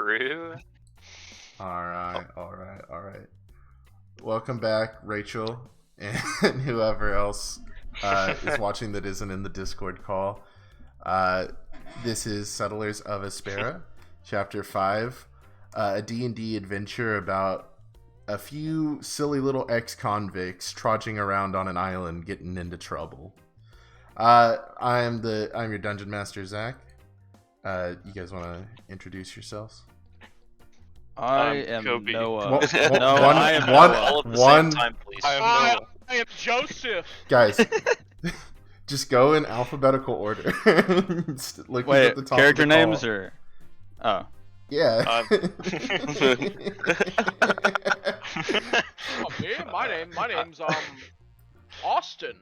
True. Alright. Welcome back, Rachel, and whoever else is watching that isn't in the Discord call. This is Settlers of Aspera, Chapter 5, a D&D adventure about a few silly little ex-convicts trudging around on an island getting into trouble. I'm your Dungeon Master, Zach. You guys want to introduce yourselves? I am Kobe. Noah. I am Noah. All at the same time, please. I am Joseph. Guys, just go in alphabetical order. Looking Wait, at the top character of the names call. or? Oh, Yeah. Oh, me? My name's Austin.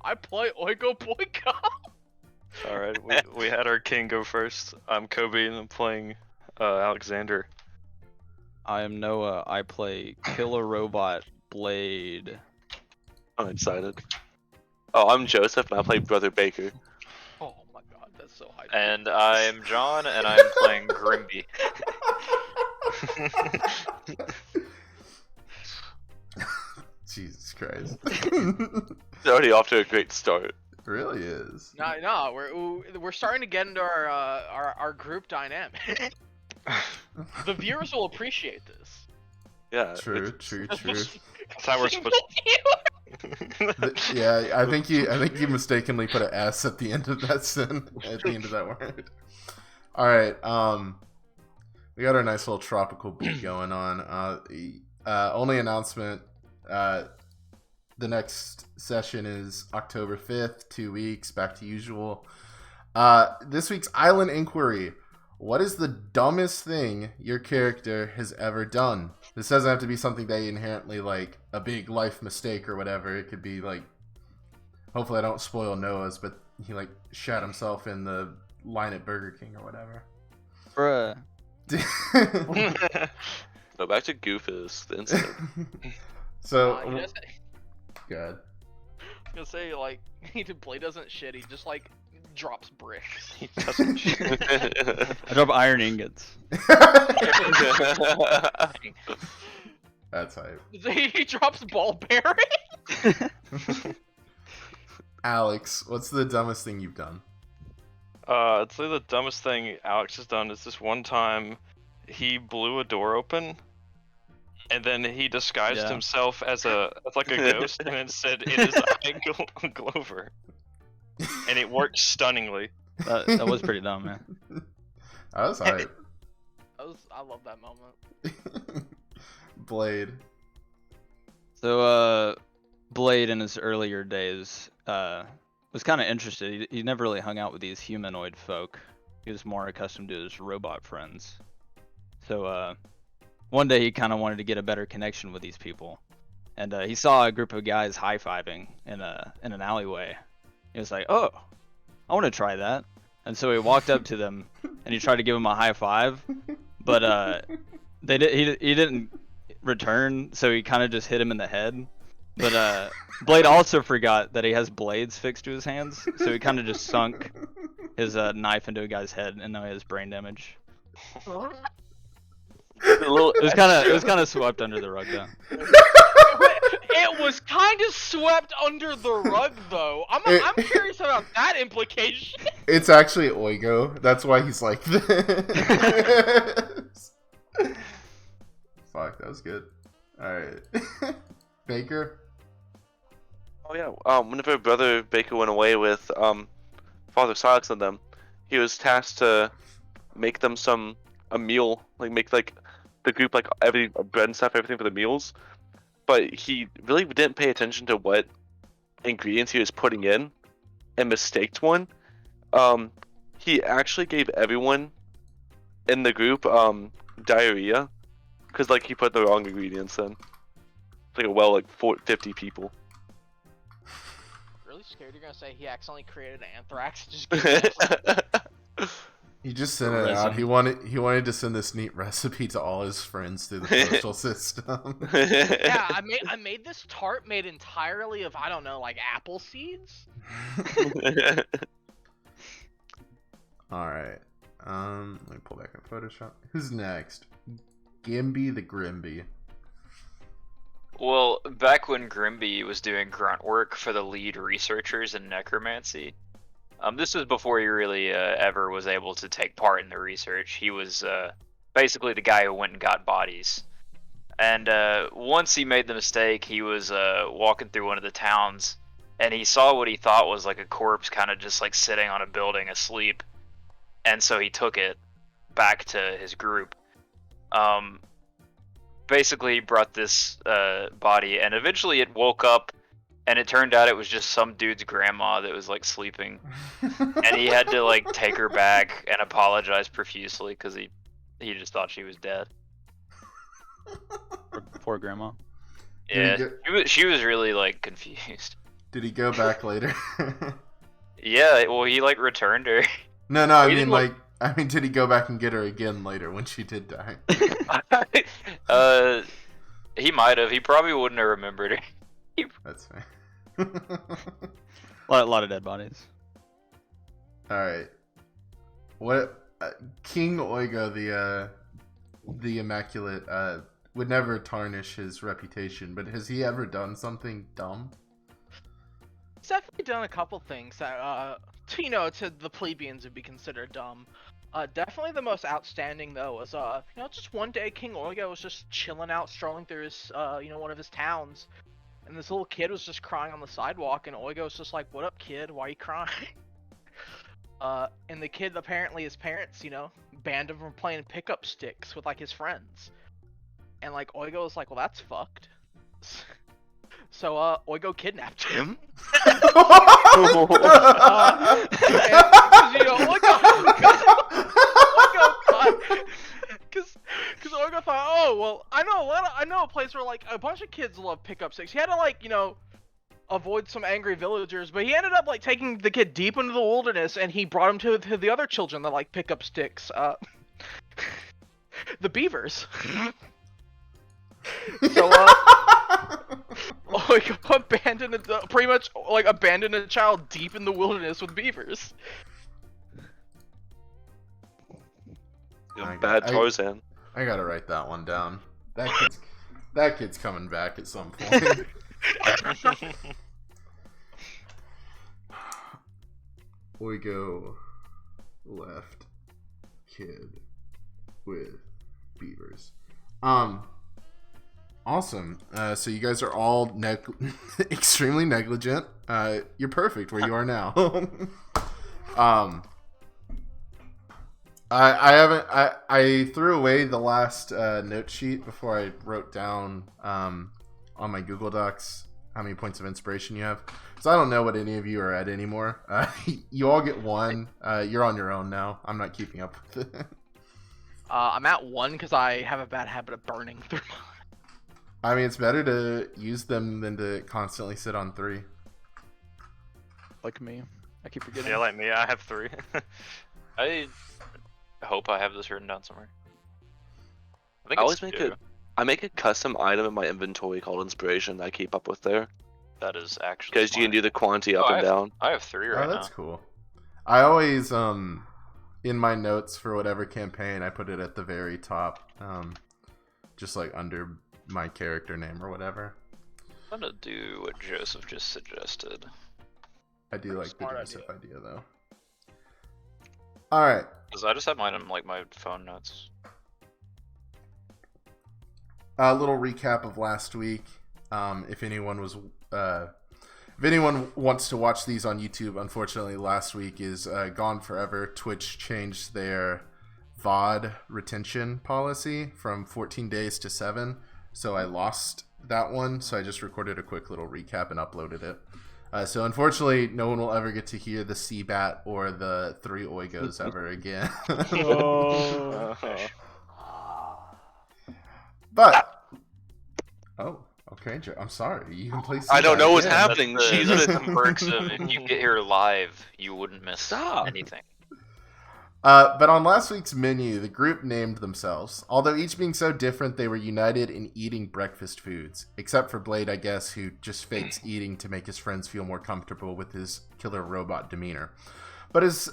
I play Oigo Boyka. Alright, we had our king go first. I'm Kobe and I'm playing Alexander. I am Noah. I play Killer Robot Blade. I'm excited. Oh, I'm Joseph and I play Brother Baker. Oh my god, that's so high. And I'm John and I'm playing Grimby. Jesus Christ. It's already off to a great start. It really is. No, we're starting to get into our group dynamic. The viewers will appreciate this. Yeah. True. That's how we're supposed Yeah, I think you mistakenly put an S at the end of that word. All right, we got our nice little tropical beat going on. Only announcement: the next session is October 5th, 2 weeks, back to usual. This week's Island Inquiry. What is the dumbest thing your character has ever done? This doesn't have to be something they inherently like a big life mistake or whatever. It could be like, hopefully I don't spoil Noah's, but he like shat himself in the line at Burger King or whatever. Bruh. No, back to Goofus, the incident. So, He doesn't. good. I'm gonna say like Blade doesn't shit. He just like drops bricks. He doesn't I drop iron ingots. That's hype. He drops ball bearing. Alex, what's the dumbest thing you've done? I'd say the dumbest thing Alex has done is this one time he blew a door open and then he disguised himself as like a ghost and then said it is Glover. And it worked stunningly. That was pretty dumb, man. That was hype. I love that moment. Blade. So, Blade in his earlier days was kind of interested. He never really hung out with these humanoid folk. He was more accustomed to his robot friends. So, one day he kind of wanted to get a better connection with these people. And he saw a group of guys high-fiving in an alleyway. He was like, oh, I want to try that. And so he walked up to them and he tried to give them a high five, but he didn't return, so he kind of just hit him in the head. But Blade also forgot that he has blades fixed to his hands, so he kind of just sunk his knife into a guy's head, and now he has brain damage. It was kind of swept under the rug, though. It was kind of swept under the rug, though. I'm curious about that implication. It's actually Oigo. That's why he's like this. Fuck, that was good. Alright. Baker? Oh yeah, whenever Brother Baker went away with Father Silex and them, he was tasked to make them a meal, like make like the group like every bread and stuff, everything for the meals. But he really didn't pay attention to what ingredients he was putting in, and mistaked one. He actually gave everyone in the group diarrhea, because like he put the wrong ingredients in. Like 50 people. Really scared you're gonna say he accidentally created anthrax. Just He just sent it out. He wanted to send this neat recipe to all his friends through the social system. yeah, I made this tart made entirely of, I don't know, like apple seeds. All right. Let me pull back in Photoshop. Who's next? Gimby the Grimby. Well, back when Grimby was doing grunt work for the lead researchers in necromancy, this was before he really ever was able to take part in the research. He was basically the guy who went and got bodies. And once he made the mistake, he was walking through one of the towns, and he saw what he thought was like a corpse kind of just like sitting on a building asleep. And so he took it back to his group. Basically, he brought this body, and eventually it woke up, and it turned out it was just some dude's grandma that was like sleeping. And he had to like take her back and apologize profusely because he just thought she was dead. Poor grandma. Yeah, she was really like confused. Did he go back later? Yeah, well, he like returned her. No, I mean like, did he go back and get her again later when she did die? He might have. He probably wouldn't have remembered her. That's fair. A lot of dead bodies. All right. What King Oigo the Immaculate would never tarnish his reputation, but has he ever done something dumb? He's definitely done a couple things that, to the plebeians would be considered dumb. Definitely the most outstanding though was, just one day King Oigo was just chilling out, strolling through his, one of his towns, and this little kid was just crying on the sidewalk, and Oigo was just like, "What up, kid? Why are you crying?" And the kid, apparently his parents, banned him from playing pickup sticks with like his friends, and like Oigo was like, "Well, that's fucked." So Oigo kidnapped him. Because Oigo thought, oh well, I know a place where like a bunch of kids love pickup sticks. He had to like avoid some angry villagers, but he ended up like taking the kid deep into the wilderness, and he brought him to the other children that like pickup sticks. The beavers. So Oigo pretty much abandoned a child deep in the wilderness with beavers. Bad Tarzan. I gotta write that one down. That kid's coming back at some point. Oigo left kid with beavers. Awesome. So you guys are all extremely negligent. You're perfect where you are now. I threw away the last note sheet before I wrote down on my Google Docs how many points of inspiration you have. So I don't know what any of you are at anymore. You all get one. You're on your own now. I'm not keeping up with it. I'm at 1 because I have a bad habit of burning through mine. I mean, it's better to use them than to constantly sit on 3. Like me. I keep forgetting. Yeah, like me. I have 3. I hope I have this written down somewhere. I think I it's always two. make a custom item in my inventory called inspiration that I keep up with there. That is actually Because you can do the quantity up and down. I have 3 right Oh, that's now. cool. I always in my notes for whatever campaign, I put it at the very top, just like under my character name or whatever. I'm gonna do what Joseph just suggested. I do like the Smart Joseph idea though. All right. Cause I just have mine in like my phone notes. A little recap of last week. If anyone wants to watch these on YouTube, unfortunately, last week is gone forever. Twitch changed their VOD retention policy from 14 days to 7, so I lost that one. So I just recorded a quick little recap and uploaded it. So unfortunately, no one will ever get to hear the Seabat or the 3 Oigos ever again. But okay, Joe, I'm sorry. You can play. I don't know what's again. happening. That's Jesus. the perks of if you get here live, you wouldn't miss Stop. anything. But on last week's menu, the group named themselves. Although each being so different, they were united in eating breakfast foods. Except for Blade, I guess, who just fakes eating to make his friends feel more comfortable with his killer robot demeanor. But as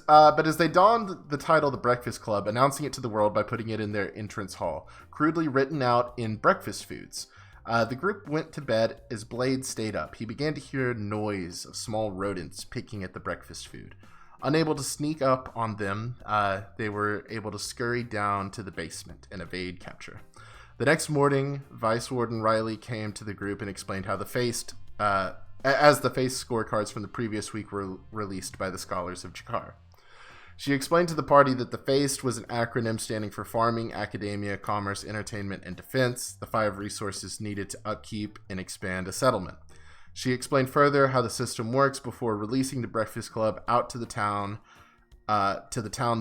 they donned the title The Breakfast Club, announcing it to the world by putting it in their entrance hall, crudely written out in breakfast foods. The group went to bed as Blade stayed up. He began to hear noise of small rodents picking at the breakfast food. Unable to sneak up on them, they were able to scurry down to the basement and evade capture. The next morning, Vice Warden Riley came to the group and explained how the faced scorecards from the previous week were released by the Scholars of Jakar. She explained to the party that the FACED was an acronym standing for Farming, Academia, Commerce, Entertainment, and Defense, the 5 resources needed to upkeep and expand a settlement. She explained further how the system works before releasing the Breakfast Club out to the town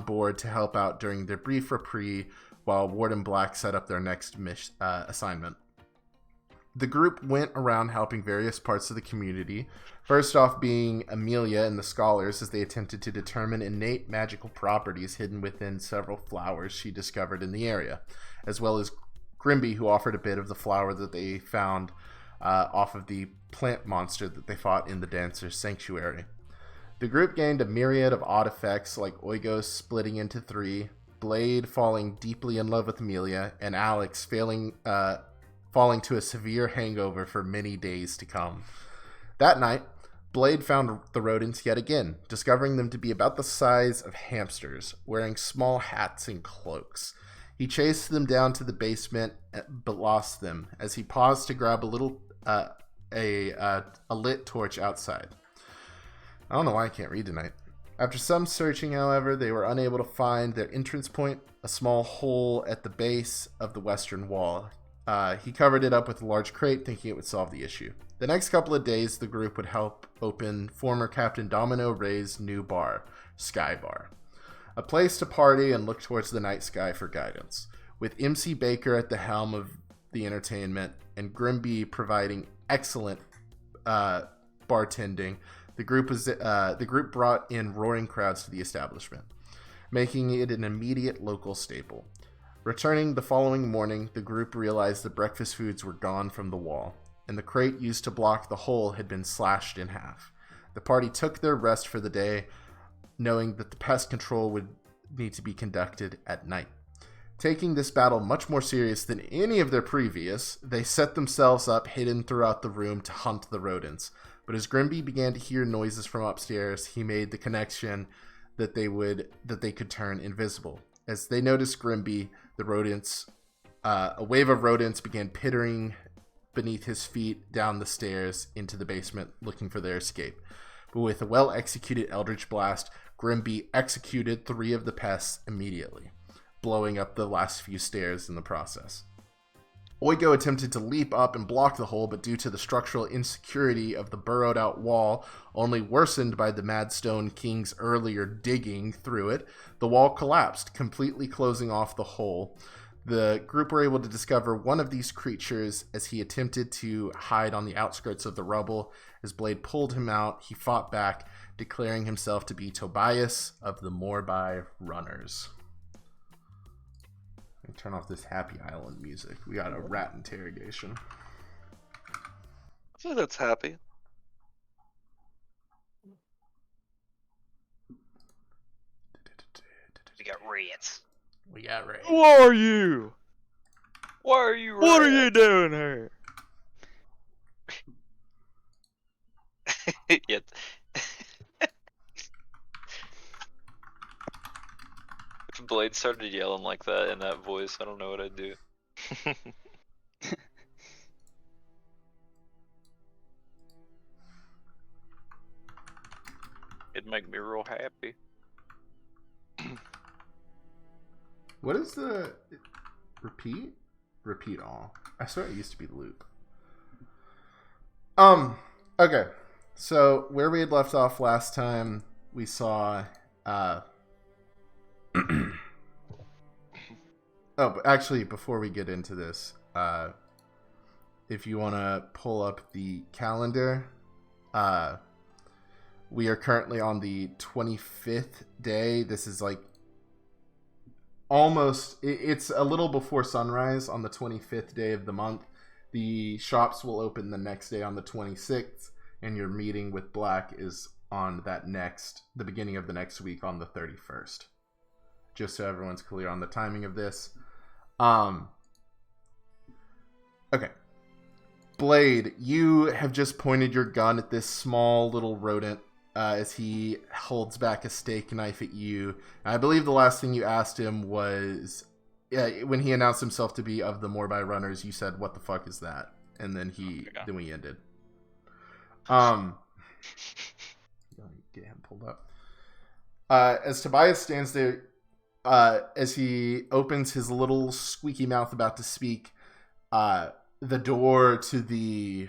board to help out during their brief reprieve while Warden Black set up their next assignment. The group went around helping various parts of the community, first off being Amelia and the Scholars as they attempted to determine innate magical properties hidden within several flowers she discovered in the area, as well as Grimby, who offered a bit of the flower that they found off of the plant monster that they fought in the Dancer's Sanctuary. The group gained a myriad of odd effects like Oigos splitting into 3, Blade falling deeply in love with Amelia, and Alex falling to a severe hangover for many days to come. That night, Blade found the rodents yet again, discovering them to be about the size of hamsters, wearing small hats and cloaks. He chased them down to the basement, but lost them as he paused to grab a lit torch outside. I don't know why I can't read tonight. After some searching, however, they were unable to find their entrance point, a small hole at the base of the western wall. He covered it up with a large crate, thinking it would solve the issue. The next couple of days, the group would help open former Captain Domino Ray's new bar, Sky Bar. A place to party and look towards the night sky for guidance. With MC Baker at the helm of the entertainment and Grimby providing excellent bartending, the group brought in roaring crowds to the establishment, making it an immediate local staple. Returning the following morning, the group realized the breakfast foods were gone from the wall, and the crate used to block the hole had been slashed in half. The party took their rest for the day, knowing that the pest control would need to be conducted at night. Taking this battle much more serious than any of their previous, they set themselves up hidden throughout the room to hunt the rodents. But as Grimby began to hear noises from upstairs, he made the connection that they could turn invisible. As they noticed Grimby, the rodents, a wave of rodents began pittering beneath his feet down the stairs into the basement, looking for their escape. But with a well-executed Eldritch Blast, Grimby executed 3 of the pests immediately, blowing up the last few stairs in the process. Oigo attempted to leap up and block the hole, but due to the structural insecurity of the burrowed-out wall, only worsened by the Mad Stone King's earlier digging through it, the wall collapsed, completely closing off the hole. The group were able to discover one of these creatures as he attempted to hide on the outskirts of the rubble. As Blade pulled him out, he fought back, declaring himself to be Tobias of the Morbi Runners. Let me turn off this Happy Island music. We got a rat interrogation. I feel that's happy. We got rats. We got rats. Who are you? Why are you rats? What are you doing here? Yet. If Blade started yelling like that in that voice, I don't know what I'd do. It'd make me real happy. What is the repeat? Repeat all. I swear it used to be the loop. Okay. So where we had left off last time, we saw oh, but actually, before we get into this, if you want to pull up the calendar, we are currently on the 25th day. This is like it's a little before sunrise on the 25th day of the month. The shops will open the next day on the 26th, and your meeting with Black is on the beginning of the next week on the 31st. Just so everyone's clear on the timing of this. Okay. Blade, you have just pointed your gun at this small little rodent as he holds back a steak knife at you. I believe the last thing you asked him was, when he announced himself to be of the Morbi runners, you said, "What the fuck is that?" And then then we ended. Get him pulled up. As Tobias stands there, as he opens his little squeaky mouth about to speak, the door to the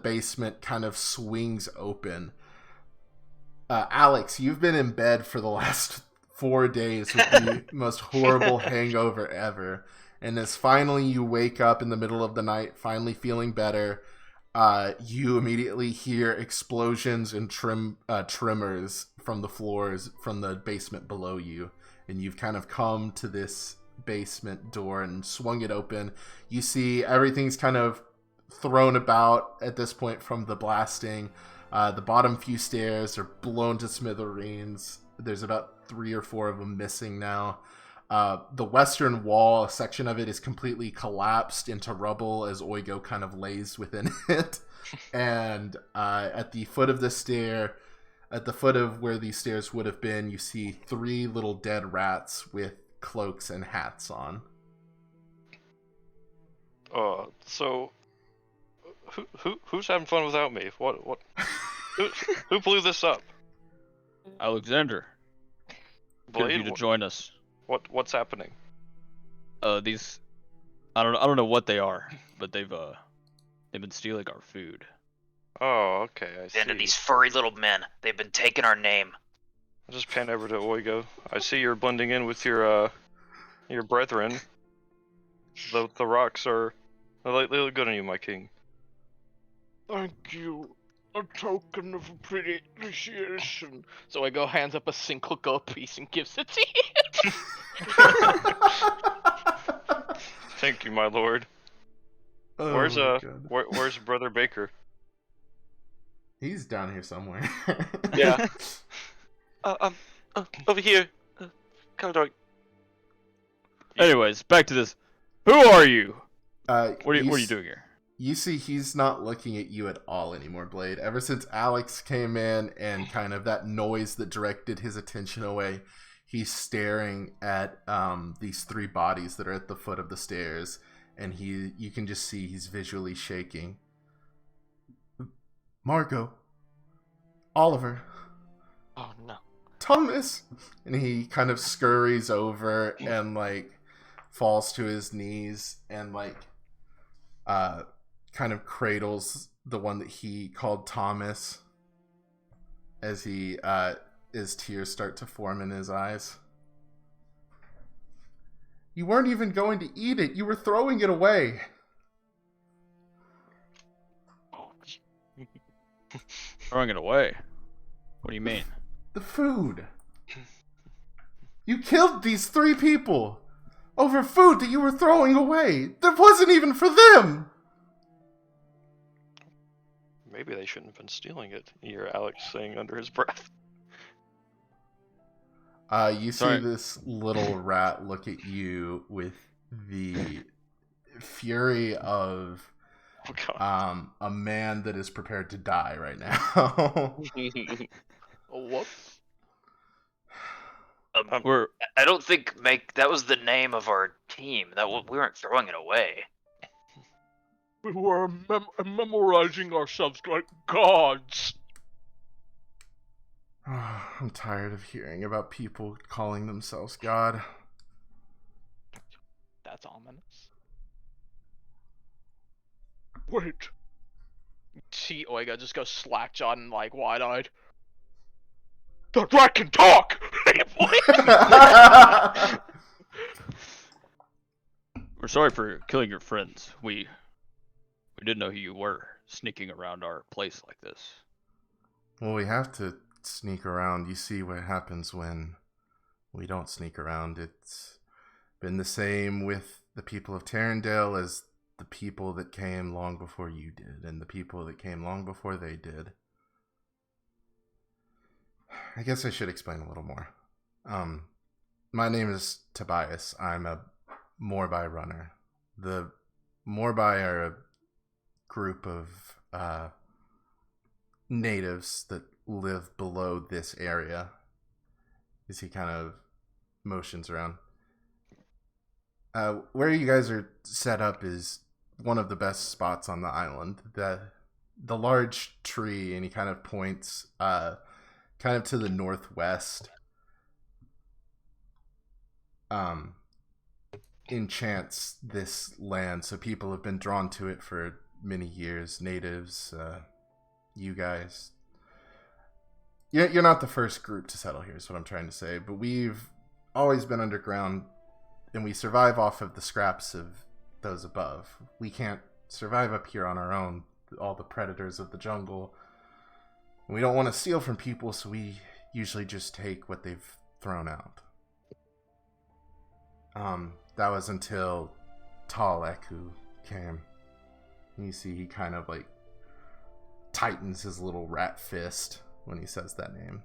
basement kind of swings open. Alex, you've been in bed for the last 4 days with the most horrible hangover ever, and as finally you wake up in the middle of the night, finally feeling better, you immediately hear explosions and tremors from the floors from the basement below you, and you've kind of come to this basement door and swung it open. You see everything's kind of thrown about at this point from the blasting. The bottom few stairs are blown to smithereens. There's about 3 or 4 of them missing now. The western wall, a section of it, is completely collapsed into rubble as Oigo kind of lays within it. And at the foot of the stair, at the foot of where these stairs would have been, you see 3 little dead rats with cloaks and hats on. So who's having fun without me? What who blew this up? Alexander. Good of you to join us. What's happening? These, I don't know what they are, but they've been stealing our food. Oh, okay, I see. And these furry little men, they've been taking our name. I just pan over to Oigo. I see you're blending in with your brethren. The rocks they look good on you, my king. Thank you. A token of appreciation. So Oigo hands up a single gold piece and gives it to you. Thank you, my lord. Oh, where's Brother Baker? He's down here somewhere. Yeah. Over here. Kind of dark. Anyways, back to this. Who are you? What are you doing here? You see, he's not looking at you at all anymore, Blade. Ever since Alex came in and kind of that noise that directed his attention away, he's staring at these 3 bodies that are at the foot of the stairs, and you can just see he's visually shaking. Margot. Oliver. Oh no. Thomas! And he kind of scurries over and, falls to his knees and, kind of cradles the one that he called Thomas as his tears start to form in his eyes. You weren't even going to eat it. You were throwing it away. Throwing it away? What do you mean? The food. You killed these 3 people over food that you were throwing away. That wasn't even for them. Maybe they shouldn't have been stealing it. You hear Alex saying under his breath. You see this little rat look at you with the fury of a man that is prepared to die right now. What? I don't think that was the name of our team. We weren't throwing it away. We were memorizing ourselves like gods. I'm tired of hearing about people calling themselves God. That's ominous. Wait. See Oigo just goes slack-jawed and wide-eyed. That rat can talk! We're sorry for killing your friends. We didn't know who you were, sneaking around our place like this. Well, we have to sneak around. You see what happens when We don't sneak around. It's been the same with the people of Tarrendale as the people that came long before you did, and the people that came long before they did. I guess I should explain a little more. My name is Tobias. I'm a Morbai runner. The Morbai are a group of natives that live below this area. As he kind of motions around. Where you guys are set up is one of the best spots on the island. The large tree, and he kind of points kind of to the northwest. Enchants this land, so people have been drawn to it for many years. Natives, you guys. You're not the first group to settle here, is what I'm trying to say. But we've always been underground, and we survive off of the scraps of those above. We can't survive up here on our own. All the predators of the jungle. We don't want to steal from people, so we usually just take what they've thrown out. That was until Tall Eku came. You see he kind of like tightens his little rat fist when he says that name.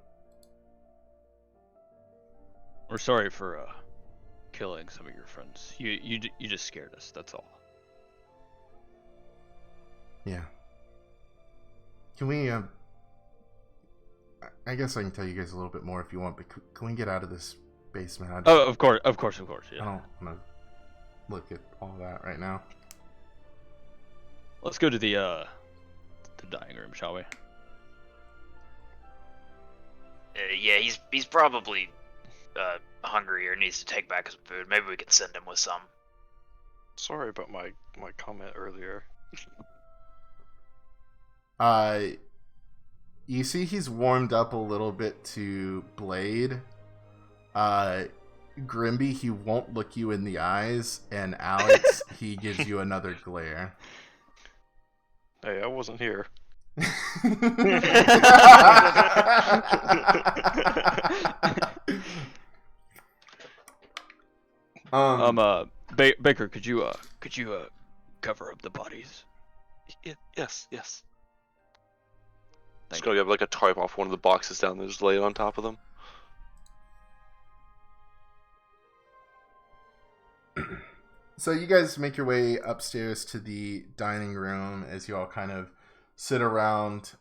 We're sorry for killing some of your friends. You just scared us. That's all. Yeah. Can we? I guess I can tell you guys a little bit more if you want. But can we get out of this basement? Of course. Yeah. I don't want to look at all that right now. Let's go to the dining room, shall we? Yeah, he's probably hungry or needs to take back some food. Maybe we can send him with some. Sorry about my comment earlier. You see he's warmed up a little bit to Blade. Grimby, he won't look you in the eyes, and Alex, he gives you another glare. Hey, I wasn't here. Baker, could you cover up the bodies? Yes. Thank Just gonna get like a tarp off one of the boxes down there, just lay it on top of them. So you guys make your way upstairs to the dining room as you all kind of sit around.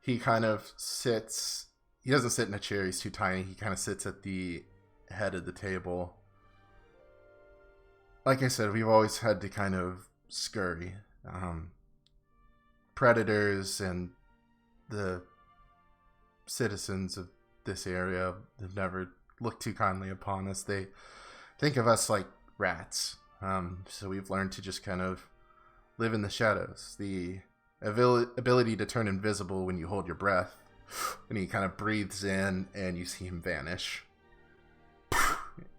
He kind of sits. He doesn't sit in a chair. He's too tiny. He kind of sits at the head of the table. Like I said, we've always had to kind of scurry. Predators and the citizens of this area have never looked too kindly upon us. They think of us like rats. So we've learned to just kind of live in the shadows. The ability to turn invisible when you hold your breath. And he kind of breathes in and you see him vanish.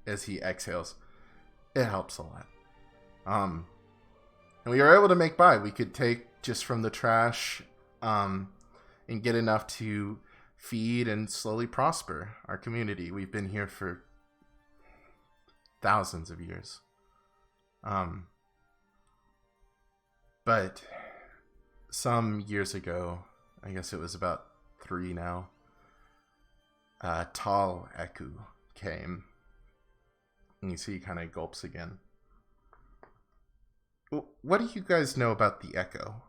As he exhales. It helps a lot. And we were able to make by. We could take just from the trash and get enough to feed and slowly prosper our community. We've been here for thousands of years. But some years ago, I guess it was about 3 now, Tall Eku came. And you see he kind of gulps again. What do you guys know about the Echo?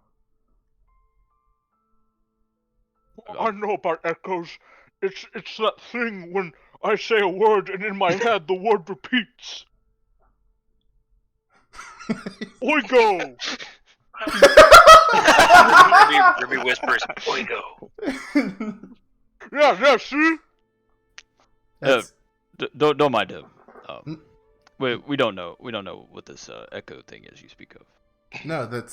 I know about echoes. It's that thing when I say a word and in my head the word repeats. Oigo! Ruby whispers, Oigo. Yeah, see? Don't mind him. We don't know what this echo thing is you speak of. No, that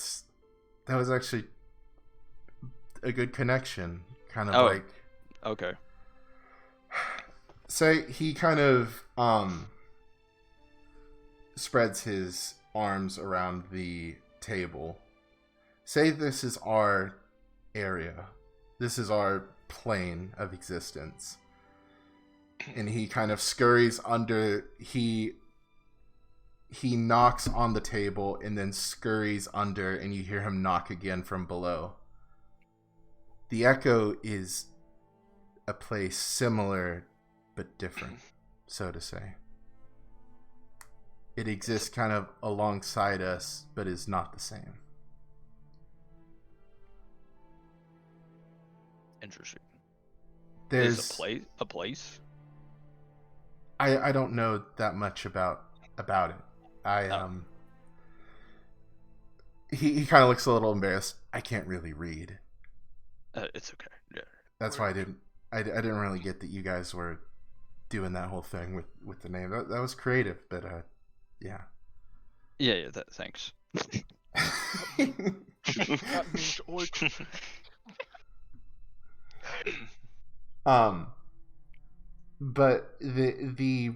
was actually a good connection. Kind of like. Okay. So he kind of spreads his arms around the table. Say this is our area. This is our plane of existence. and he kind of scurries under. He knocks on the table and then scurries under, and you hear him knock again from below. The echo is a place similar but different, so to say. It exists kind of alongside us, but is not the same. Interesting. There's Is a place? I don't know that much about it. He kind of looks a little embarrassed. I can't really read. It's okay. Yeah. That's why I didn't really get that you guys were doing that whole thing with the name. That was creative, but yeah. Yeah. Thanks. That means oink. But the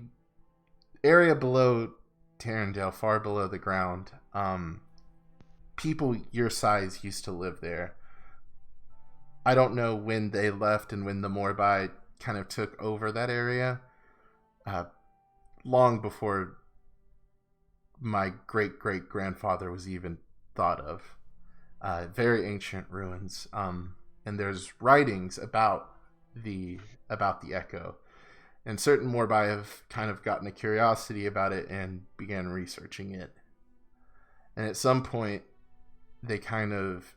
area below Tarrendale, far below the ground, people your size used to live there. I don't know when they left and when the Morbai kind of took over that area. Long before my great-great-grandfather was even thought of. Very ancient ruins. And there's writings about the echo. And certain Morbai have kind of gotten a curiosity about it and began researching it. And at some point, they kind of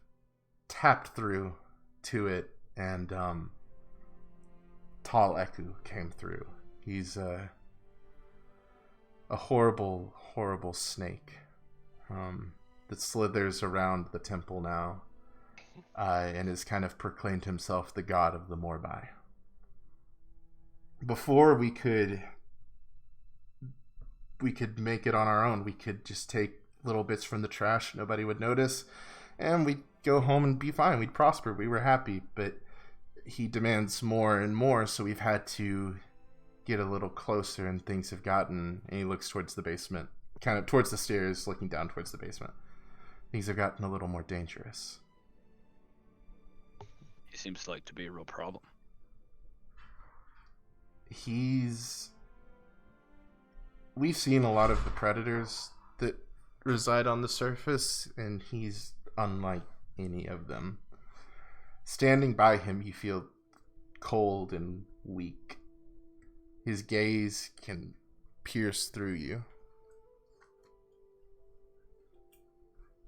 tapped through to it, and Tall Eku came through. He's a horrible, horrible snake that slithers around the temple now, and has kind of proclaimed himself the god of the Morbai. Before we could make it on our own, we could just take little bits from the trash, nobody would notice, and we'd go home and be fine. We'd prosper. We were happy, but he demands more and more, so we've had to get a little closer, and things have gotten, and he looks towards the basement, kind of towards the stairs, looking down towards the basement. Things have gotten a little more dangerous. He seems like to be a real problem. We've seen a lot of the predators that reside on the surface, and he's unlike any of them. Standing by him, you feel cold and weak. His gaze can pierce through you.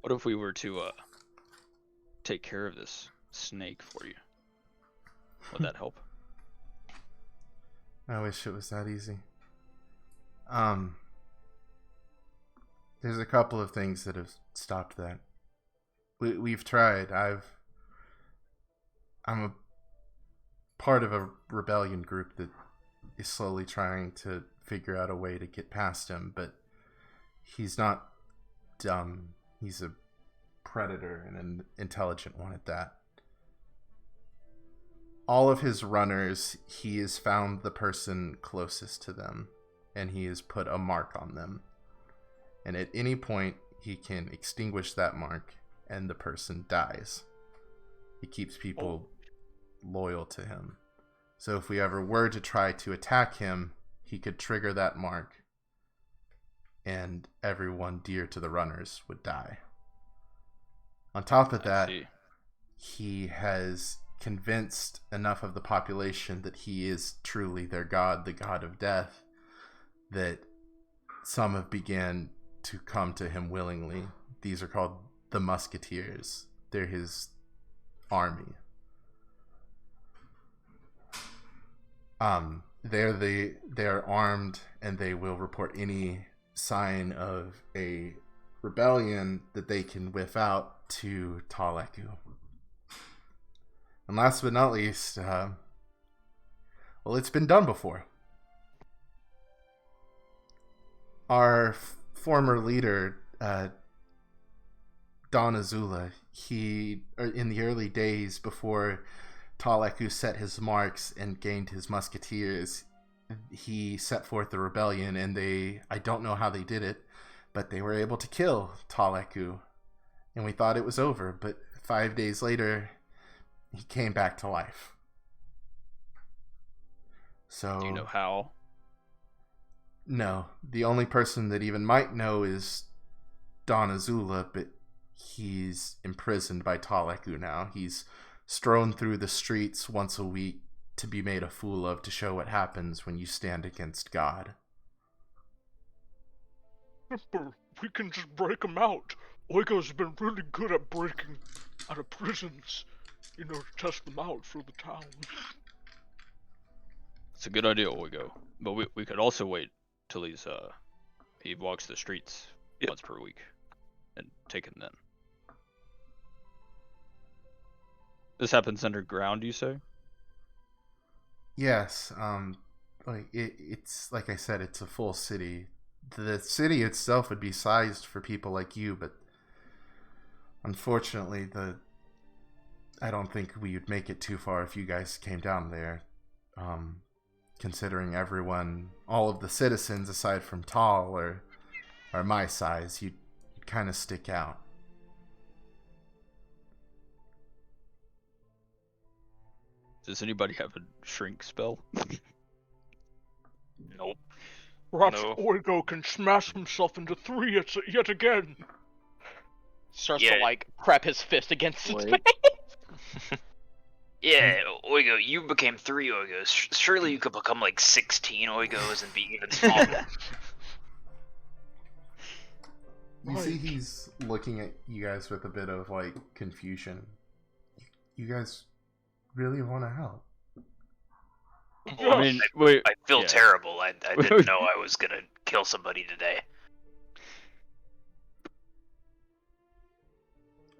What if we were to take care of this snake for you? Would that help? I wish it was that easy. There's a couple of things that have stopped that. We've tried. I'm a part of a rebellion group that is slowly trying to figure out a way to get past him, but he's not dumb. He's a predator, and an intelligent one at that. All of his runners, he has found the person closest to them, and he has put a mark on them. And at any point, he can extinguish that mark, and the person dies. He keeps people loyal to him. So if we ever were to try to attack him, he could trigger that mark, and everyone dear to the runners would die. On top of that, he has convinced enough of the population that he is truly their god, the god of death, that some have began to come to him willingly. These are called the Musketeers. They're his army. They're armed, and they will report any sign of a rebellion that they can whiff out to Tall Eku. And last but not least, well, it's been done before. Our former leader, Don Azula, in the early days before Tall Eku set his marks and gained his musketeers, he set forth the rebellion, and I don't know how they did it, but they were able to kill Tall Eku, and we thought it was over, but 5 days later, he came back to life. So Do you know how? No, the only person that even might know is Don Azula, but he's imprisoned by Taleku now. He's strewn through the streets once a week to be made a fool of, to show what happens when you stand against God. Emperor, we can just break him out. Oigo's been really good at breaking out of prisons, to test them out for the town. It's a good idea, Oigo. But we could also wait till he walks the streets once per week and take him then. This happens underground, you say? Yes, it's like I said, it's a full city. The city itself would be sized for people like you, but unfortunately, I don't think we would make it too far if you guys came down there. Considering everyone, all of the citizens aside from Tal are my size, you'd kind of stick out. Does anybody have a shrink spell? Nope. Perhaps No. Oigo can smash himself into three yet again. Starts Yeah. to like prep his fist against his Wait. face. Yeah, Oigo, you became 3 Oigos. Surely you could become like 16 Oigos and be even smaller. You see he's looking at you guys with a bit of like confusion. You guys really want to help? I mean, wait. I feel yeah. terrible. I didn't know I was gonna kill somebody today.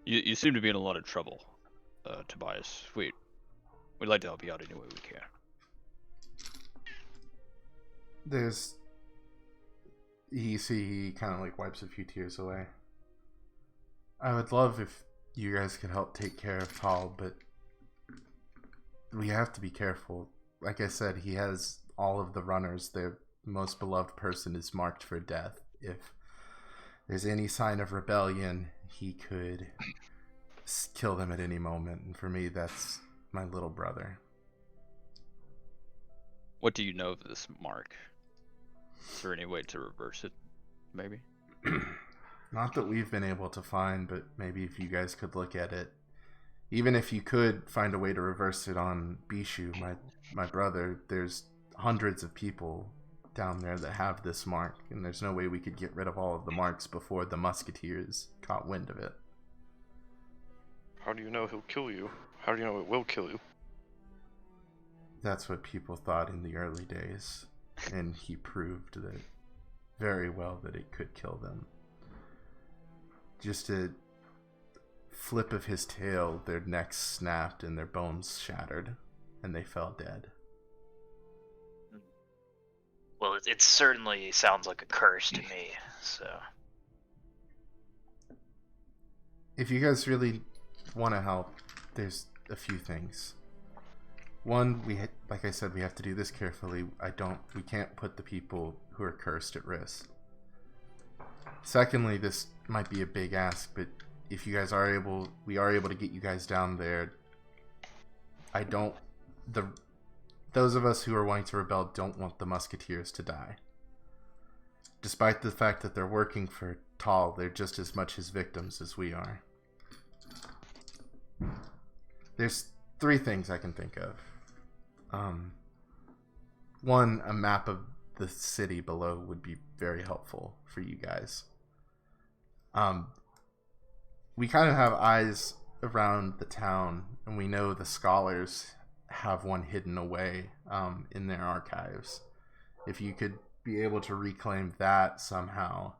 You seem to be in a lot of trouble, Tobias. We'd like to help you out any way we can. He kind of like wipes a few tears away. I would love if you guys could help take care of Tal, but we have to be careful. Like I said, he has all of the runners. Their most beloved person is marked for death. If there's any sign of rebellion, he could kill them at any moment. And for me, that's my little brother. What do you know of this mark? Is there any way to reverse it, maybe? Not that we've been able to find, but maybe if you guys could look at it. Even if you could find a way to reverse it on Bishu, my brother, there's hundreds of people down there that have this mark, and there's no way we could get rid of all of the marks before the musketeers caught wind of it. How do you know he'll kill you? How do you know it will kill you? That's what people thought in the early days, and he proved that very well that it could kill them. Just a flip of his tail, their necks snapped and their bones shattered, and they fell dead. Well, it certainly sounds like a curse to me, so... If you guys really want to help, there's a few things. One, like I said, we have to do this carefully. We can't put the people who are cursed at risk. Secondly, this might be a big ask, but if you guys we are able to get you guys down there. Those of us who are wanting to rebel don't want the musketeers to die. Despite the fact that they're working for Tal, they're just as much his victims as we are. There's 3 things I can think of. One, a map of the city below would be very helpful for you guys. We kind of have eyes around the town, and we know the scholars have one hidden away in their archives. If you could be able to reclaim that somehow,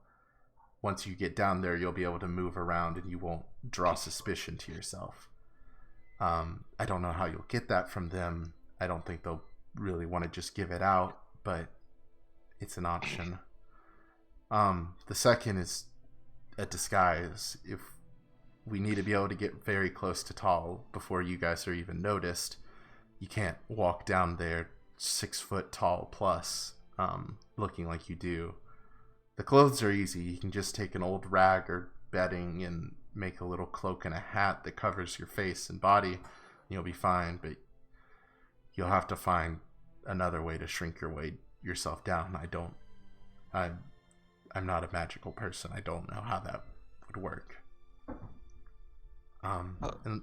once you get down there, you'll be able to move around and you won't draw suspicion to yourself. I don't know how you'll get that from them. I don't think they'll really want to just give it out, but it's an option. The second is a disguise. If we need to be able to get very close to Tal before you guys are even noticed, you can't walk down there 6 foot tall plus, looking like you do. The clothes are easy. You can just take an old rag or bedding and make a little cloak and a hat that covers your face and body. You'll be fine, but you'll have to find another way to shrink yourself down. I'm not a magical person. I don't know how that would work. And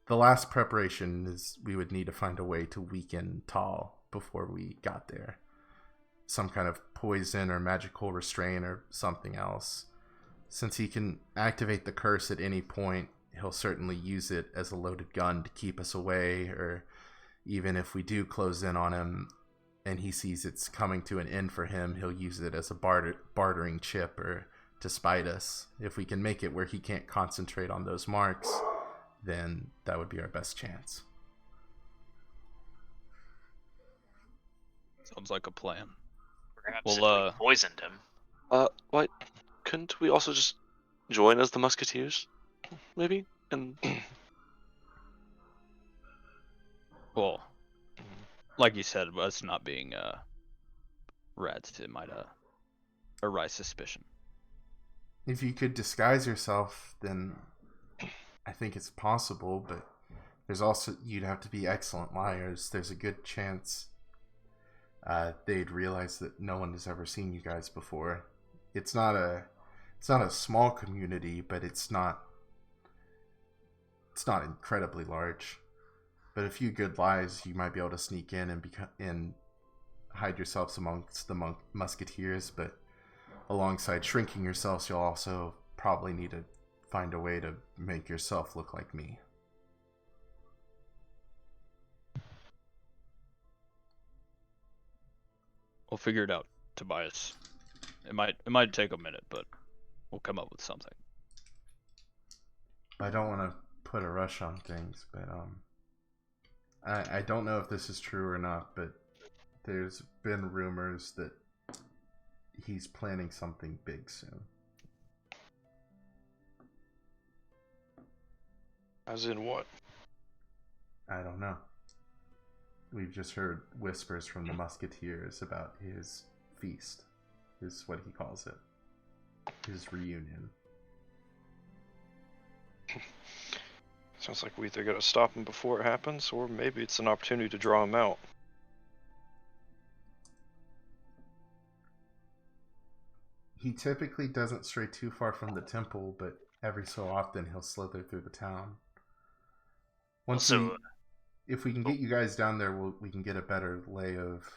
the last preparation is we would need to find a way to weaken Tal before we got there. Some kind of poison or magical restraint or something else. Since he can activate the curse at any point, he'll certainly use it as a loaded gun to keep us away, or even if we do close in on him and he sees it's coming to an end for him, he'll use it as a bartering chip or to spite us. If we can make it where he can't concentrate on those marks, then that would be our best chance. Sounds like a plan. Perhaps if we poisoned him. What? Couldn't we also just join as the Musketeers? Maybe? And Well, like you said, us not being rats, it might arise suspicion. If you could disguise yourself, then I think it's possible, but there's also, you'd have to be excellent liars. There's a good chance they'd realize that no one has ever seen you guys before. It's not a small community, but it's not incredibly large. But a few good lies, you might be able to sneak in and hide yourselves amongst the musketeers. But alongside shrinking yourselves, you'll also probably need to find a way to make yourself look like me. We'll figure it out, Tobias. It might take a minute, but we'll come up with something. I don't want to put a rush on things, but I don't know if this is true or not, but there's been rumors that he's planning something big soon. As in what? I don't know. We've just heard whispers from the musketeers about his feast, is what he calls it. His reunion. Sounds like we either gotta stop him before it happens, or maybe it's an opportunity to draw him out. He typically doesn't stray too far from the temple, but every so often he'll slither through the town. If we can get you guys down there, we can get a better lay of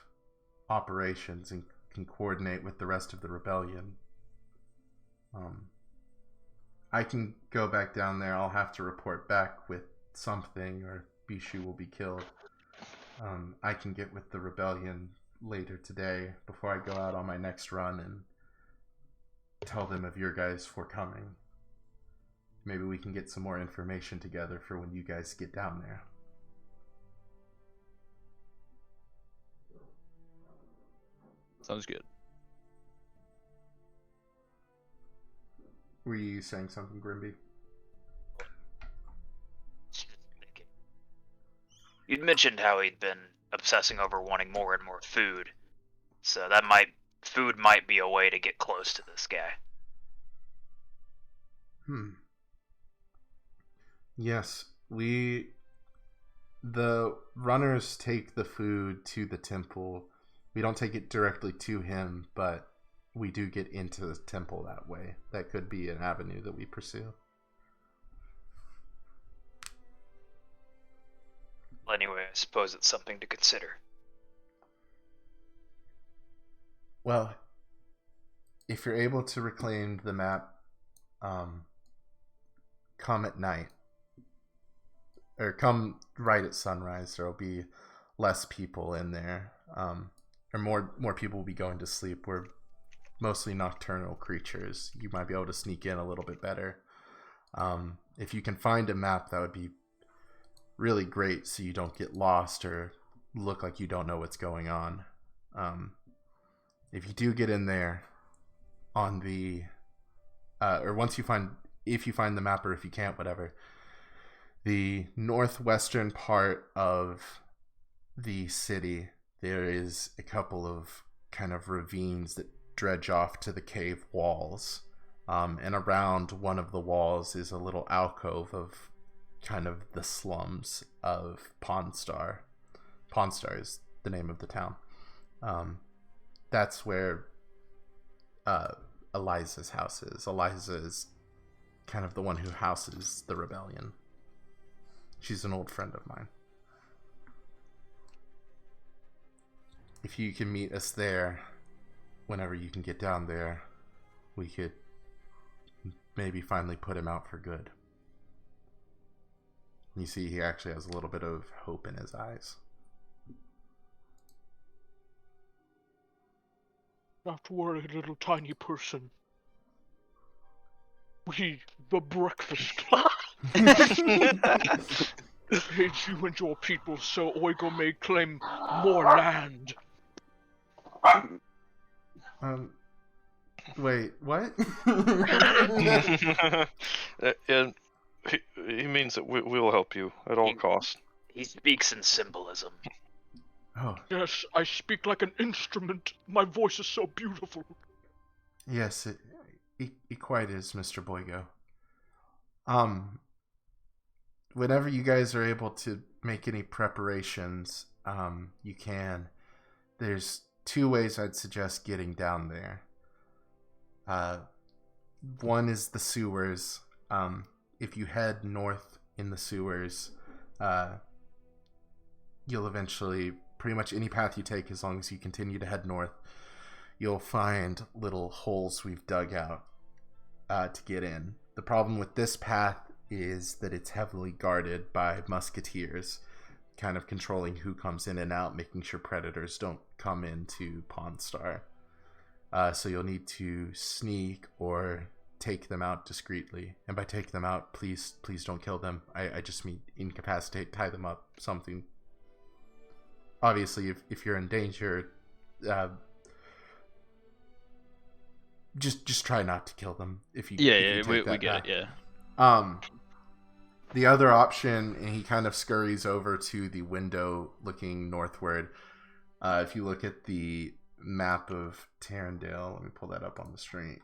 operations and can coordinate with the rest of the rebellion. I can go back down there. I'll have to report back with something, or Bishu will be killed. I can get with the rebellion later today before I go out on my next run and tell them of your guys' forthcoming. Maybe we can get some more information together for when you guys get down there. Sounds good. Were you saying something, Grimby? You'd mentioned how he'd been obsessing over wanting more and more food, so food might be a way to get close to this guy. Yes, the runners take the food to the temple. We don't take it directly to him, but we do get into the temple that way. That could be an avenue that we pursue. Well, anyway, I suppose it's something to consider. Well, if you're able to reclaim the map, come at night. Or come right at sunrise. There'll be less people in there. Or more people will be going to sleep. We're mostly nocturnal creatures. You might be able to sneak in a little bit better. If you can find a map, that would be really great, so you don't get lost or look like you don't know what's going on. If you do get in there on the if you find the map, or if you can't, whatever, the northwestern part of the city, there is a couple of kind of ravines that dredge off to the cave walls. And around one of the walls is a little alcove of kind of the slums of Pawnstar. Pawnstar is the name of the town. That's where Eliza's house is. Eliza is kind of the one who houses the rebellion. She's an old friend of mine. If you can meet us there, whenever you can get down there, we could maybe finally put him out for good. You see, he actually has a little bit of hope in his eyes. Not to worry, little tiny person. We, the Breakfast Club, aid you and your people so Oigo may claim more land. Wait, what? And he means that we will help you at all costs. He speaks in symbolism. Oh, Yes, I speak like an instrument. My voice is so beautiful. yes, it quite is, Mr. Boygo. Whenever you guys are able to make any preparations, you can. There's 2 ways I'd suggest getting down there. One is the sewers. If you head north in the sewers, you'll eventually, pretty much any path you take, as long as you continue to head north, you'll find little holes we've dug out to get in. The problem with this path is that it's heavily guarded by musketeers, kind of controlling who comes in and out, making sure predators don't come into Pawn Star. So you'll need to sneak or take them out discreetly. And by take them out, please don't kill them. I just mean incapacitate, tie them up, something. Obviously, if you're in danger, just try not to kill them. If you we get it. Yeah. The other option, and he kind of scurries over to the window looking northward. If you look at the map of Tarrendale, let me pull that up on the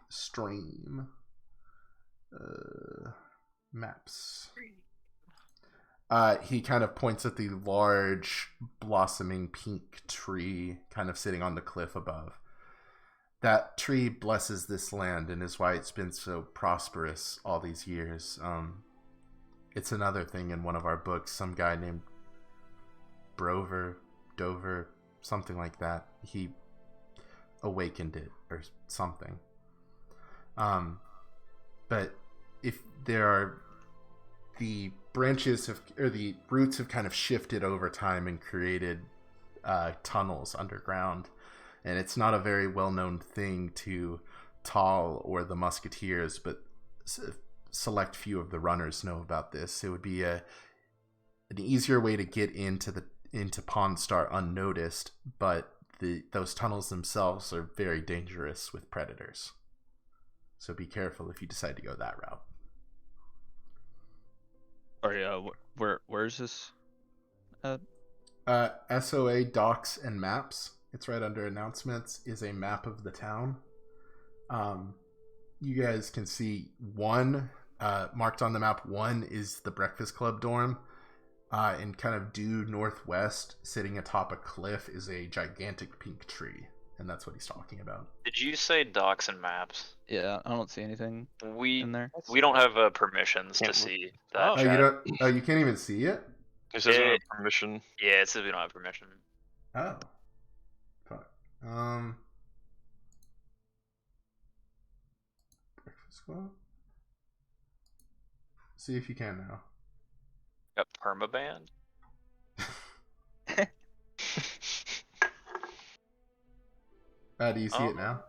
stream. Maps. He kind of points at the large blossoming pink tree kind of sitting on the cliff above. That tree blesses this land and is why it's been so prosperous all these years. It's another thing in one of our books, some guy named Dover, something like that. He awakened it or something. But if there are, the branches or the roots have kind of shifted over time and created tunnels underground, and it's not a very well-known thing to Tall or the Musketeers, but select few of the runners know about this. It would be an easier way to get into Pawn Star unnoticed, but those tunnels themselves are very dangerous with predators. So be careful if you decide to go that route. Sorry, where's this? SOA Docs and Maps. It's right under announcements. Is a map of the town. You guys can see one marked on the map. One is the Breakfast Club dorm, and kind of due northwest, sitting atop a cliff, is a gigantic pink tree, and that's what he's talking about. Did you say docs and maps? Yeah, I don't see anything in there. We don't have permissions to see that. You can't even see it? It says we don't have permission. Yeah, it says we don't have permission. Oh. Fuck. Breakfast Club? See if you can now. Got permaband? Do you see it now?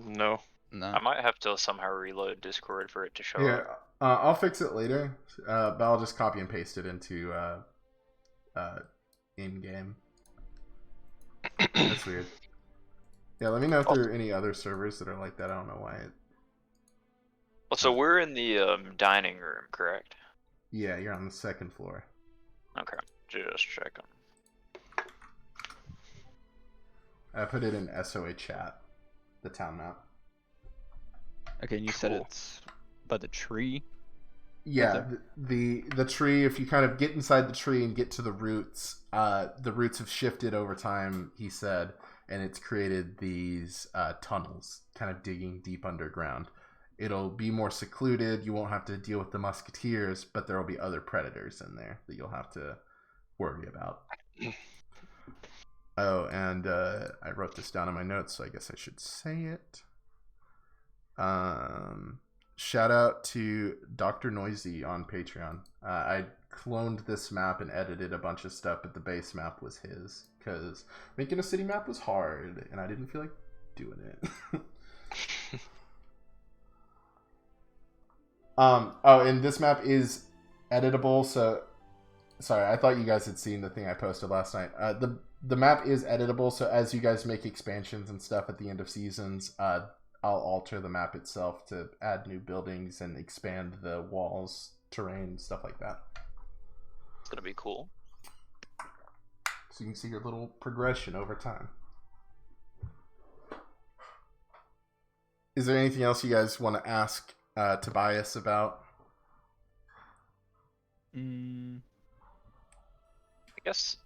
No. I might have to somehow reload Discord for it to show up. I'll fix it later, but I'll just copy and paste it into in-game. That's weird. Yeah, let me know if there are any other servers that are like that. I don't know why it... Well, so we're in the dining room, correct? Yeah, you're on the second floor. Okay, just checking. I put it in SOA chat, the town map. Okay, and you said it's by the tree? Yeah, the tree. If you kind of get inside the tree and get to the roots have shifted over time. He said, and it's created these tunnels, kind of digging deep underground. It'll be more secluded. You won't have to deal with the musketeers, but there will be other predators in there that you'll have to worry about. Oh, and I wrote this down in my notes, so I guess I should say it. Shout out to Dr. Noisy on Patreon. I cloned this map and edited a bunch of stuff, but the base map was his, because making a city map was hard, and I didn't feel like doing it. And this map is editable, so... Sorry, I thought you guys had seen the thing I posted last night. The map is editable, so as you guys make expansions and stuff at the end of seasons, I'll alter the map itself to add new buildings and expand the walls, terrain, stuff like that. It's gonna be cool. So you can see your little progression over time. Is there anything else you guys want to ask Tobias about? I guess.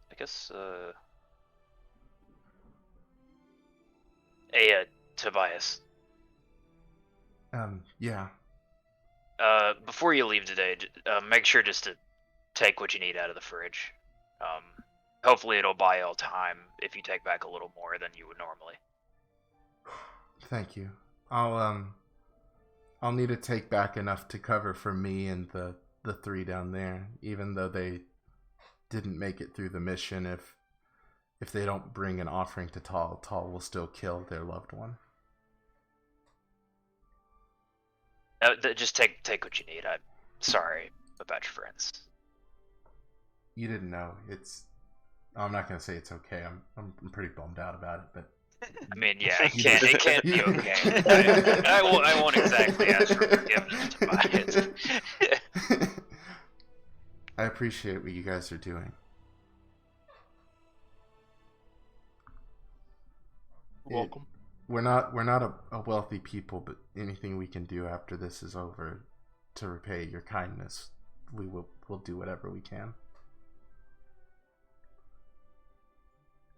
Hey, Tobias. Yeah. Before you leave today, make sure just to take what you need out of the fridge. Hopefully it'll buy you all time if you take back a little more than you would normally. Thank you. I'll need to take back enough to cover for me and the three down there, even though they didn't make it through the mission. If they don't bring an offering to Tal will still kill their loved one. Just take what you need. I'm sorry about your friends. You didn't know. I'm not gonna say it's okay. I'm pretty bummed out about it, but I mean, yeah, it can't be okay. I won't exactly ask for forgiveness to buy it. I appreciate what you guys are doing. You're welcome. We're not a wealthy people, but anything we can do after this is over to repay your kindness, we'll do whatever we can.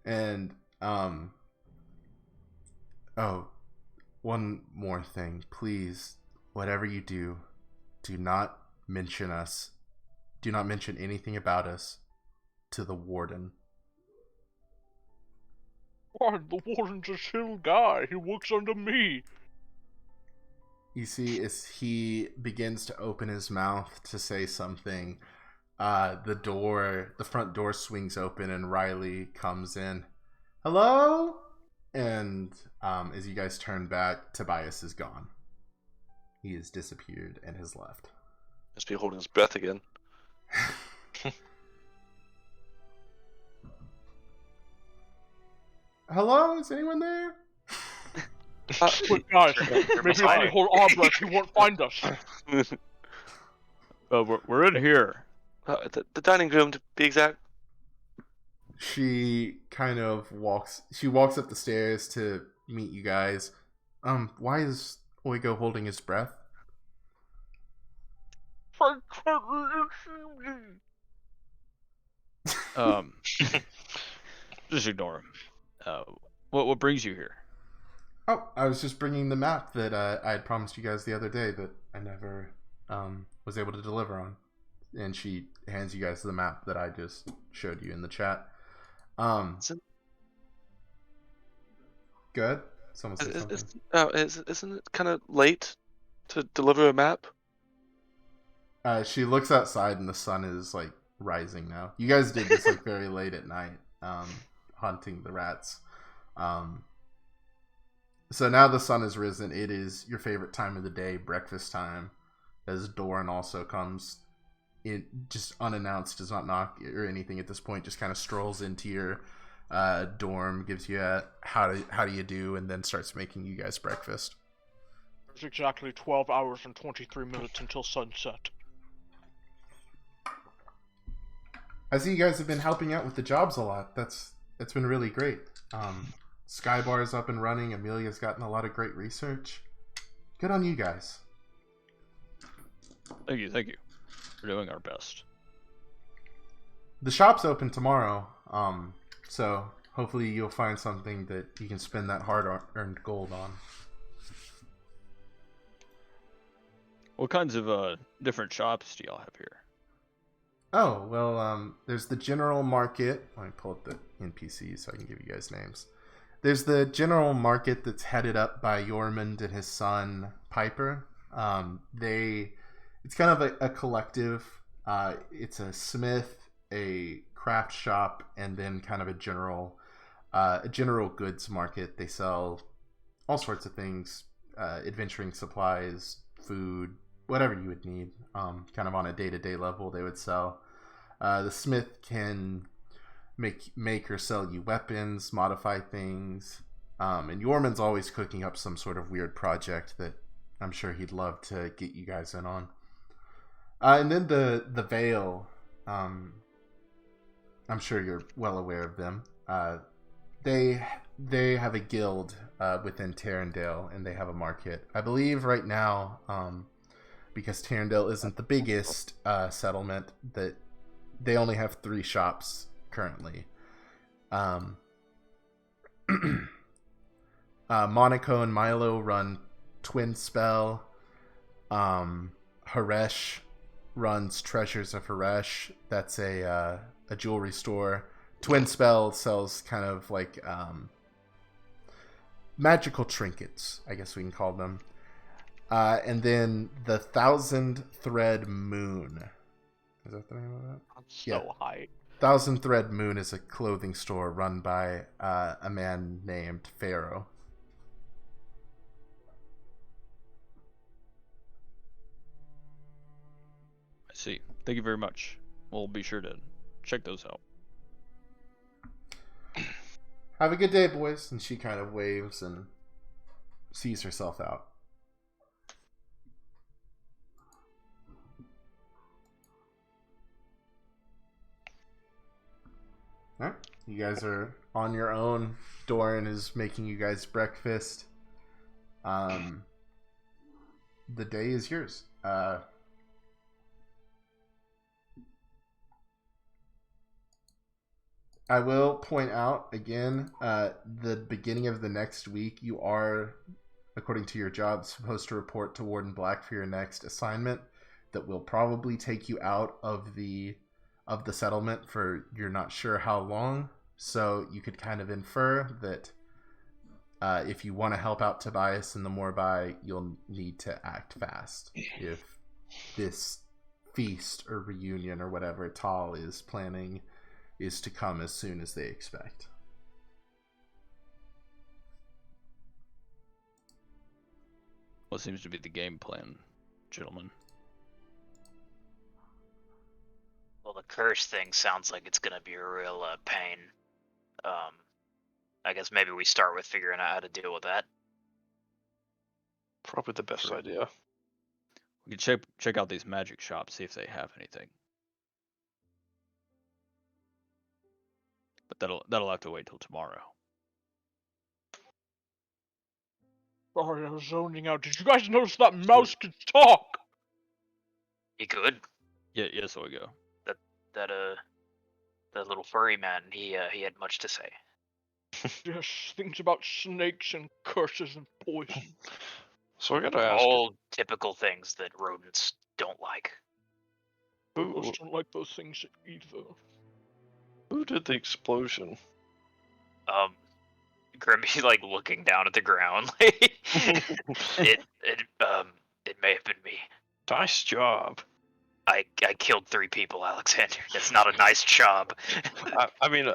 And one more thing, please, whatever you do, do not mention us. Do not mention anything about us to the warden. Why, the warden's a chill guy. He works under me. You see, as he begins to open his mouth to say something, the front door swings open and Riley comes in. Hello? And as you guys turn back, Tobias is gone. He has disappeared and has left. Must be holding his breath again. Hello? Is anyone there? Wait, guys, maybe if we hold our breath, he won't find us. We're in here. The dining room, to be exact. She kind of walks up the stairs to meet you guys. Why is Oigo holding his breath? Just ignore him. What brings you here? Oh, I was just bringing the map that I had promised you guys the other day that I never was able to deliver on. And she hands you guys the map that I just showed you in the chat. Good. Someone say something. Isn't it kind of late to deliver a map? She looks outside and the sun is like rising now. You guys did this like very late at night, hunting the rats. So now the sun has risen. It is your favorite time of the day, breakfast time, as Doran also comes in just unannounced, does not knock or anything at this point, just kind of strolls into your dorm, gives you a how do you do, and then starts making you guys breakfast. It's exactly 12 hours and 23 minutes until sunset. I see you guys have been helping out with the jobs a lot. That's been really great. Skybar's up and running. Amelia's gotten a lot of great research. Good on you guys. Thank you. We're doing our best. The shop's open tomorrow, so hopefully you'll find something that you can spend that hard-earned gold on. What kinds of different shops do y'all have here? Oh, well, there's the general market. Let me pull up the NPCs so I can give you guys names. There's the general market that's headed up by Yormund and his son, Piper. It's kind of a collective. It's a smith, a craft shop, and then kind of a general goods market. They sell all sorts of things, adventuring supplies, food, whatever you would need, kind of on a day-to-day level they would sell. The smith can make or sell you weapons, modify things, and Yorman's always cooking up some sort of weird project that I'm sure he'd love to get you guys in on. And then the Vale, I'm sure you're well aware of them. They have a guild within Tarrandale, and they have a market. I believe right now, because Tarrandale isn't the biggest settlement, that they only have 3 shops currently. Monaco and Milo run Twin Spell. Haresh runs Treasures of Haresh. That's a jewelry store. Twin Spell sells kind of like magical trinkets, I guess we can call them. And then the 1,000 Thread Moon. Is that the name of that? That's so high. 1,000 Thread Moon is a clothing store run by a man named Pharaoh. I see. Thank you very much. We'll be sure to check those out. Have a good day, boys. And she kind of waves and sees herself out. Alright, you guys are on your own. Doran is making you guys breakfast. The day is yours. I will point out again, the beginning of the next week, you are, according to your job, supposed to report to Warden Black for your next assignment that will probably take you out of the settlement for you're not sure how long. So you could kind of infer that if you want to help out Tobias and the Morbai, you'll need to act fast. If this feast or reunion or whatever Tal is planning is to come as soon as they expect. What seems to be the game plan, gentlemen? Well, the curse thing sounds like it's gonna be a real pain. I guess maybe we start with figuring out how to deal with that. Probably the best idea. We can check out these magic shops, see if they have anything. But that'll have to wait till tomorrow. Sorry, I was zoning out. Did you guys notice that mouse could talk? He could. Yeah, yes, we go. That little furry man. He had much to say. Yes, things about snakes and curses and poison. So I gotta ask, All typical things that rodents don't like. who Most don't like those things either. did the explosion? Grimby like looking down at the ground. it may have been me. Nice job. I killed 3 people, Alexander. That's not a nice job. I mean,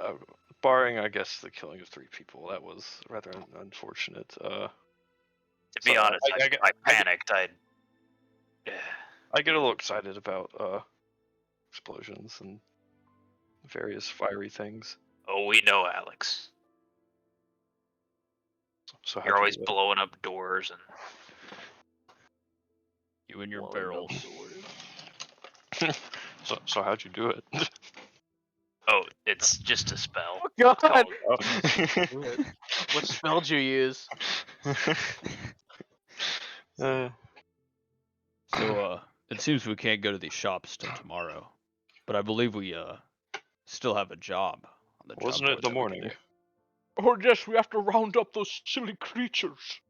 barring, I guess, the killing of 3 people, that was rather unfortunate. To be So, honest, I panicked. I get a little excited about explosions and various fiery things. Oh, we know, Alex. So You're always blowing up doors and You and your Blowing up barrels. doors. so how'd you do it? oh, it's just a spell. Oh God! Oh. What spell did you use? So, it seems we can't go to these shops till tomorrow, but I believe we still have a job on the job Wasn't it board the that we can morning? do. Oh yes, we have to round up those silly creatures.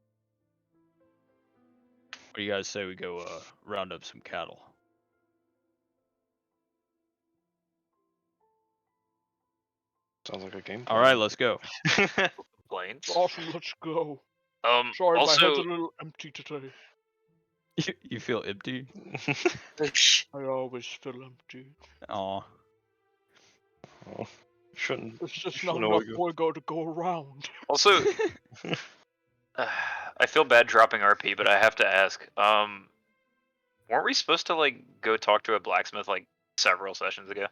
What do you guys say we go round up some cattle? Sounds like a game All plan. right, let's go. Planes. Awesome, let's go. Sorry, my head's a Also, little empty today. You feel empty? I always feel empty. Aw. Oh, shouldn't. There's just Shouldn't not enough always Fuego to go around. also, I feel bad dropping RP, but I have to ask. Weren't we supposed to like go talk to a blacksmith like several sessions ago?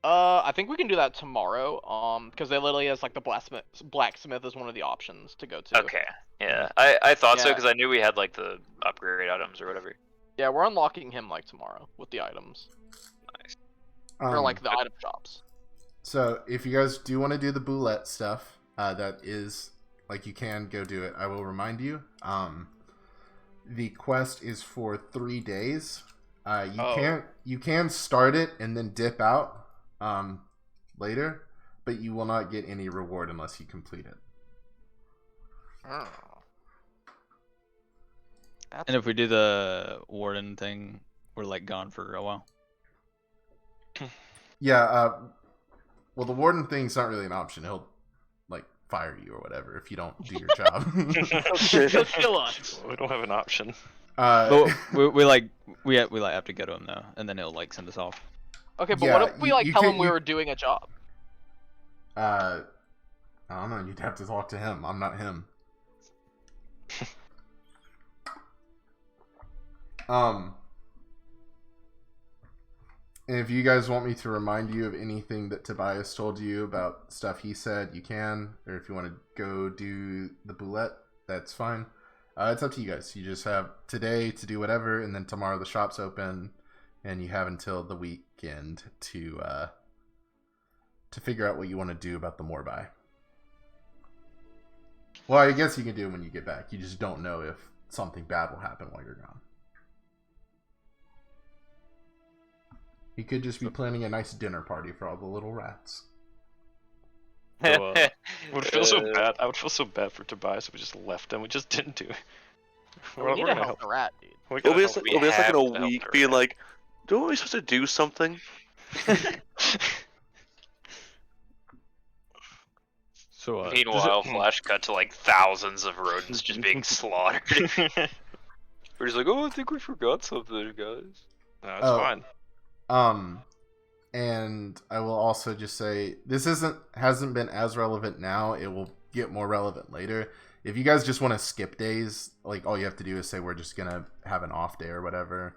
I think we can do that tomorrow. Because they literally has like the blacksmith is one of the options to go to. Okay. Yeah, I thought so Yeah. because I knew we had like the upgrade items or whatever. Yeah, we're unlocking him like tomorrow with the items or like the item shops. So if you guys do want to do the boulette stuff, that is like you can go do it. I will remind you. The quest is for 3 days. You can start it and then dip out later, but you will not get any reward unless you complete it. Oh. And if we do the warden thing, we're like gone for a while. Yeah. Well, the warden thing's not really an option. He'll like fire you or whatever if you don't do your job. He'll kill us. We don't have an option. But we have to go to him though, and then he'll like send us off. Okay, but Yeah, what if we you tell can- him we you- were doing a job? I don't know. You'd have to talk to him. I'm not him. And if you guys want me to remind you of anything that Tobias told you about stuff he said, you can. Or if you want to go do the boulette, that's fine. It's up to you guys. You just have today to do whatever, and then tomorrow the shop's open, and you have until the weekend to figure out what you want to do about the Morbi. Well, I guess you can do it when you get back. You just don't know if something bad will happen while you're gone. He could just be planning a nice dinner party for all the little rats. So, I would feel so bad. I would feel so bad for Tobias if we just left him. We just didn't do it. We need to help the rat, dude. We It'll gotta be help like, we it'll be like have in to a help week the being rat. like, don't we supposed to do something? So Meanwhile, flash cut to like thousands of rodents just being slaughtered. We're just like, oh, I think we forgot something, guys. No, it's Oh. fine. And I will also just say this hasn't been as relevant now. It will get more relevant later. If you guys just want to skip days, like all you have to do is say we're just gonna have an off day or whatever,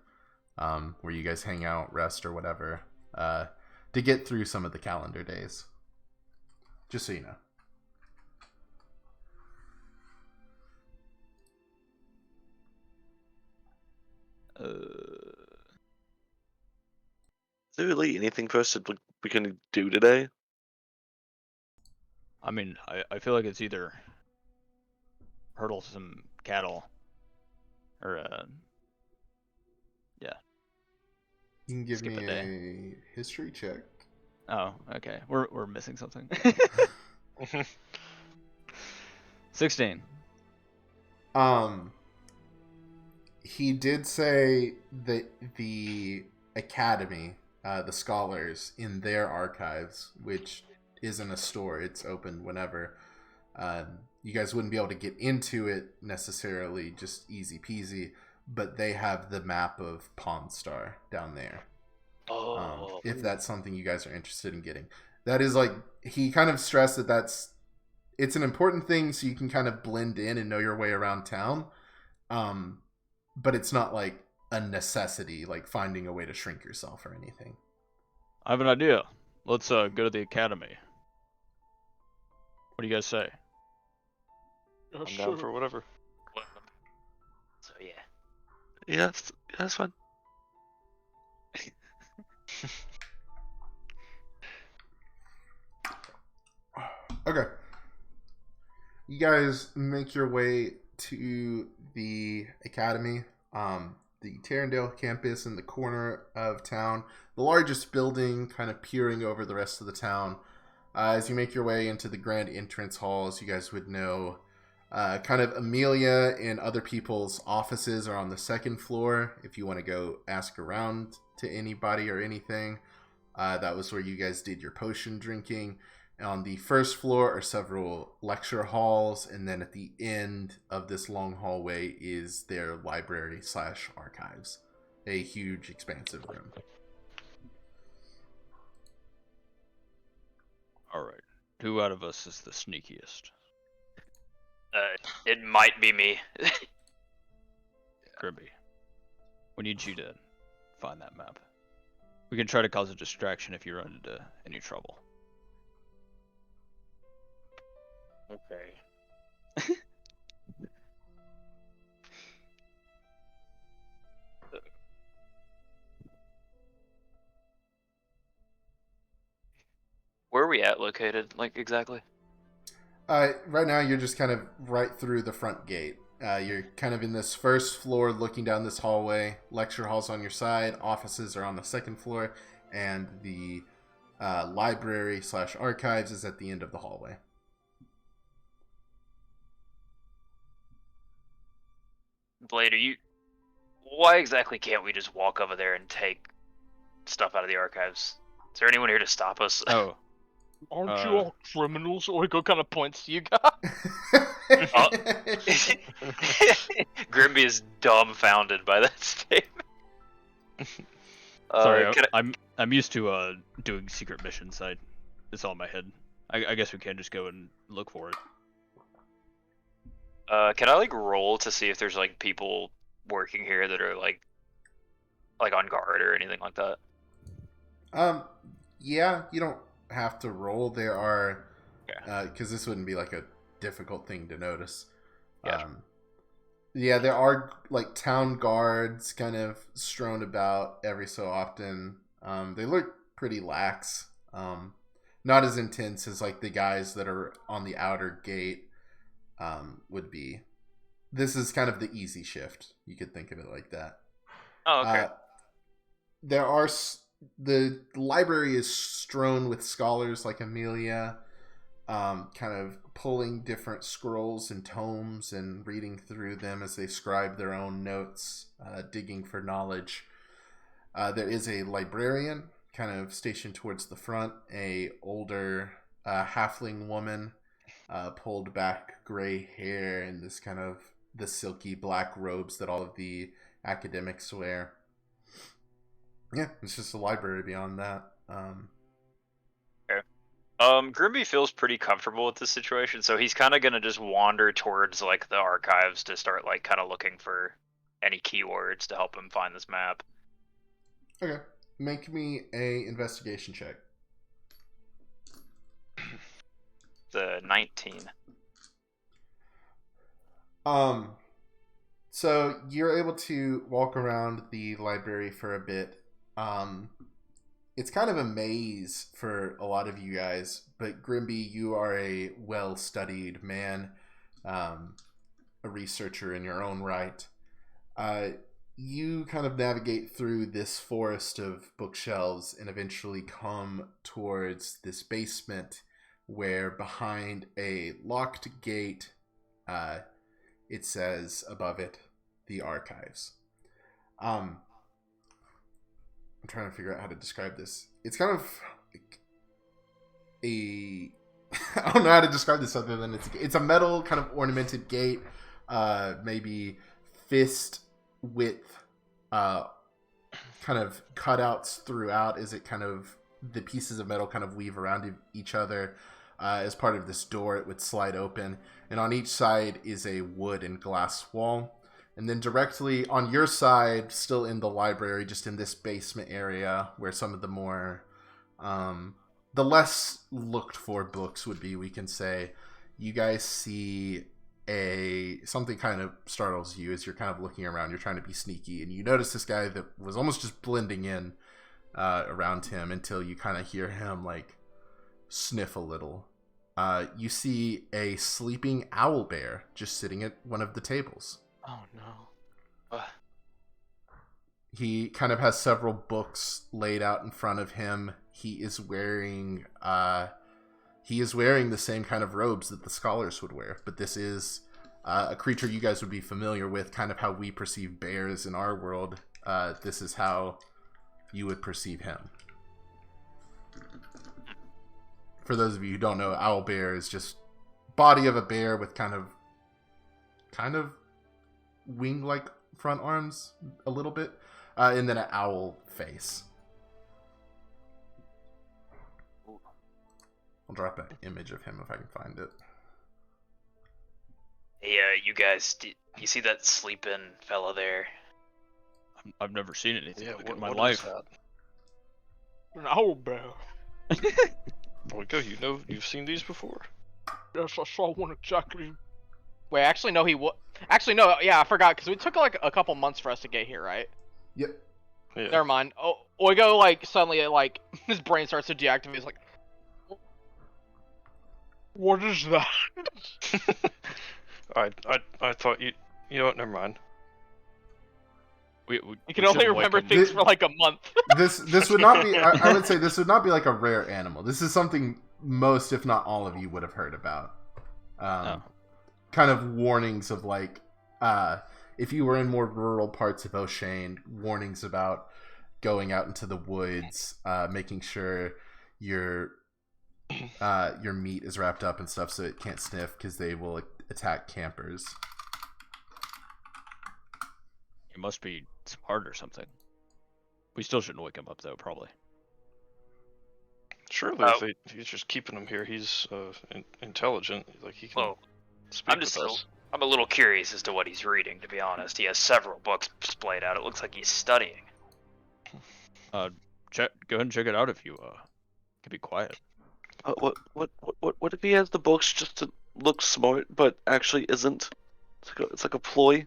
where you guys hang out, rest or whatever, to get through some of the calendar days. Just so you know. Is there really anything for us to we can do today? I mean, I feel like it's either hurdle some cattle or yeah. You can give Skip me a day. a history check. Oh, okay. We're missing something. 16. He did say that the academy, the scholars in their archives, which isn't a store, it's open whenever. You guys wouldn't be able to get into it necessarily, just easy peasy, but they have the map of Pawn Star down there. Oh. If that's something you guys are interested in getting. That is like, he kind of stressed that it's an important thing so you can kind of blend in and know your way around town. But it's not like a necessity, like finding a way to shrink yourself or anything. I have an idea. Let's go to the academy. What do you guys say? Yeah, I'm sure. down for whatever. So yeah. Yeah, that's fine. Okay. You guys make your way to the academy. the Tarrandale campus in the corner of town, the largest building kind of peering over the rest of the town. As you make your way into the grand entrance halls, you guys would know kind of Amelia and other people's offices are on the second floor. If you want to go ask around to anybody or anything, that was where you guys did your potion drinking. On the first floor are several lecture halls, and then at the end of this long hallway is their library/archives, a huge, expansive room. All right. Who out of us is the sneakiest? It might be me. Grimby. We need you to find that map. We can try to cause a distraction if you run into any trouble. Okay. Where are we at located, like, exactly? Right now, you're just kind of right through the front gate. You're kind of in this first floor looking down this hallway. Lecture hall's on your side. Offices are on the second floor. And the library/archives is at the end of the hallway. Blade, why exactly can't we just walk over there and take stuff out of the archives? Is there anyone here to stop us? Oh. Aren't you all criminals? Oiko kind of points to you guys. Grimby is dumbfounded by that statement. Sorry, I'm used to doing secret missions. It's all in my head. I guess we can just go and look for it. Can I like roll to see if there's like people working here that are like on guard or anything like that? Yeah, you don't have to roll. There are, because this wouldn't be like a difficult thing to notice. Gotcha. Yeah, there are like town guards kind of strewn about every so often. They look pretty lax. Not as intense as like the guys that are on the outer gate would be. This is kind of the easy shift. You could think of it like that. Oh, okay. The library is strewn with scholars like Amelia, kind of pulling different scrolls and tomes and reading through them as they scribe their own notes, digging for knowledge. There is a librarian kind of stationed towards the front, a older halfling woman, pulled back gray hair and this kind of the silky black robes that all of the academics wear. Yeah, it's just a library beyond that. Okay. Grimby feels pretty comfortable with this situation, so he's kind of gonna just wander towards like the archives to start like kind of looking for any keywords to help him find this map. Okay, make me a investigation check. The 19. So you're able to walk around the library for a bit. It's kind of a maze for a lot of you guys, but Grimby, you are a well-studied man, a researcher in your own right. You kind of navigate through this forest of bookshelves and eventually come towards this basement where behind a locked gate, it says above it, the archives. I'm trying to figure out how to describe this. It's kind of like a... I don't know how to describe this other than it's a metal kind of ornamented gate, maybe fist width kind of cutouts throughout as it kind of the pieces of metal kind of weave around each other. As part of this door, it would slide open, and on each side is a wood and glass wall. And then directly on your side, still in the library, just in this basement area where some of the more, the less looked for books would be, we can say, you guys see something kind of startles you as you're kind of looking around. You're trying to be sneaky, and you notice this guy that was almost just blending in around him until you kind of hear him like sniff a little. You see a sleeping owl bear just sitting at one of the tables. Oh no. He kind of has several books laid out in front of him. He is wearing the same kind of robes that the scholars would wear, but this is a creature you guys would be familiar with, kind of how we perceive bears in our world. This is how you would perceive him. For those of you who don't know, owl bear is just body of a bear with kind of wing-like front arms, a little bit, and then an owl face. I'll drop an image of him if I can find it. Hey, you guys, you see that sleeping fella there? I've never seen anything Yeah, like it what, in my what life. is that? An owl bear. Oiko, you've seen these before? Yes, I saw one exactly. Wait, actually no, actually no, yeah, I forgot because it took like a couple months for us to get here, right? Yep. Yeah. Never mind. Oh, Oigo like suddenly like his brain starts to deactivate. He's like, What is that? I thought you know what? Never mind. you can only remember things for like a month. This would not be. I would say this would not be like a rare animal. This is something most, if not all of you, would have heard about. Kind of warnings of like, if you were in more rural parts of O'Shane, warnings about going out into the woods, making sure your meat is wrapped up and stuff so it can't sniff because they will attack campers. He must be smart or something. We still shouldn't wake him up though, probably. Surely, if he's just keeping him here, he's intelligent. Like he can speak with us. I'm a little curious as to what he's reading, to be honest. He has several books splayed out. It looks like he's studying. Go ahead and check it out if you can be quiet. What if he has the books just to look smart, but actually isn't? It's like a ploy.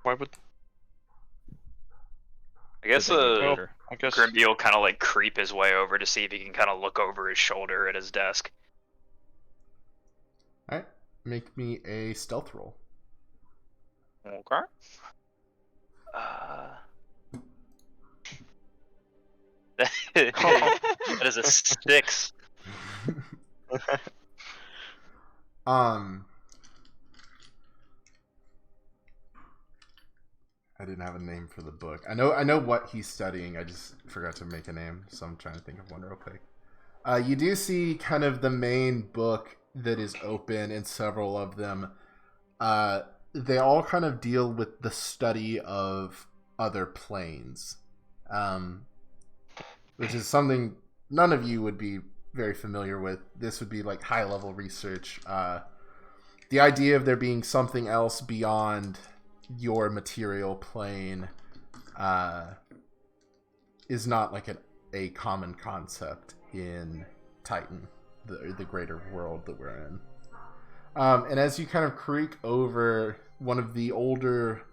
Why would? I guess I guess Grimby will kind of like creep his way over to see if he can kind of look over his shoulder at his desk. Alright, make me a stealth roll. Okay. That is a 6. I didn't have a name for the book. I know what he's studying. I just forgot to make a name, so I'm trying to think of one real quick. You do see kind of the main book that is open, and several of them. They all kind of deal with the study of other planes, which is something none of you would be very familiar with. This would be like high-level research. The idea of there being something else beyond your material plane is not like a common concept in Titan, the greater world that we're in. And as you kind of creak over one of the older,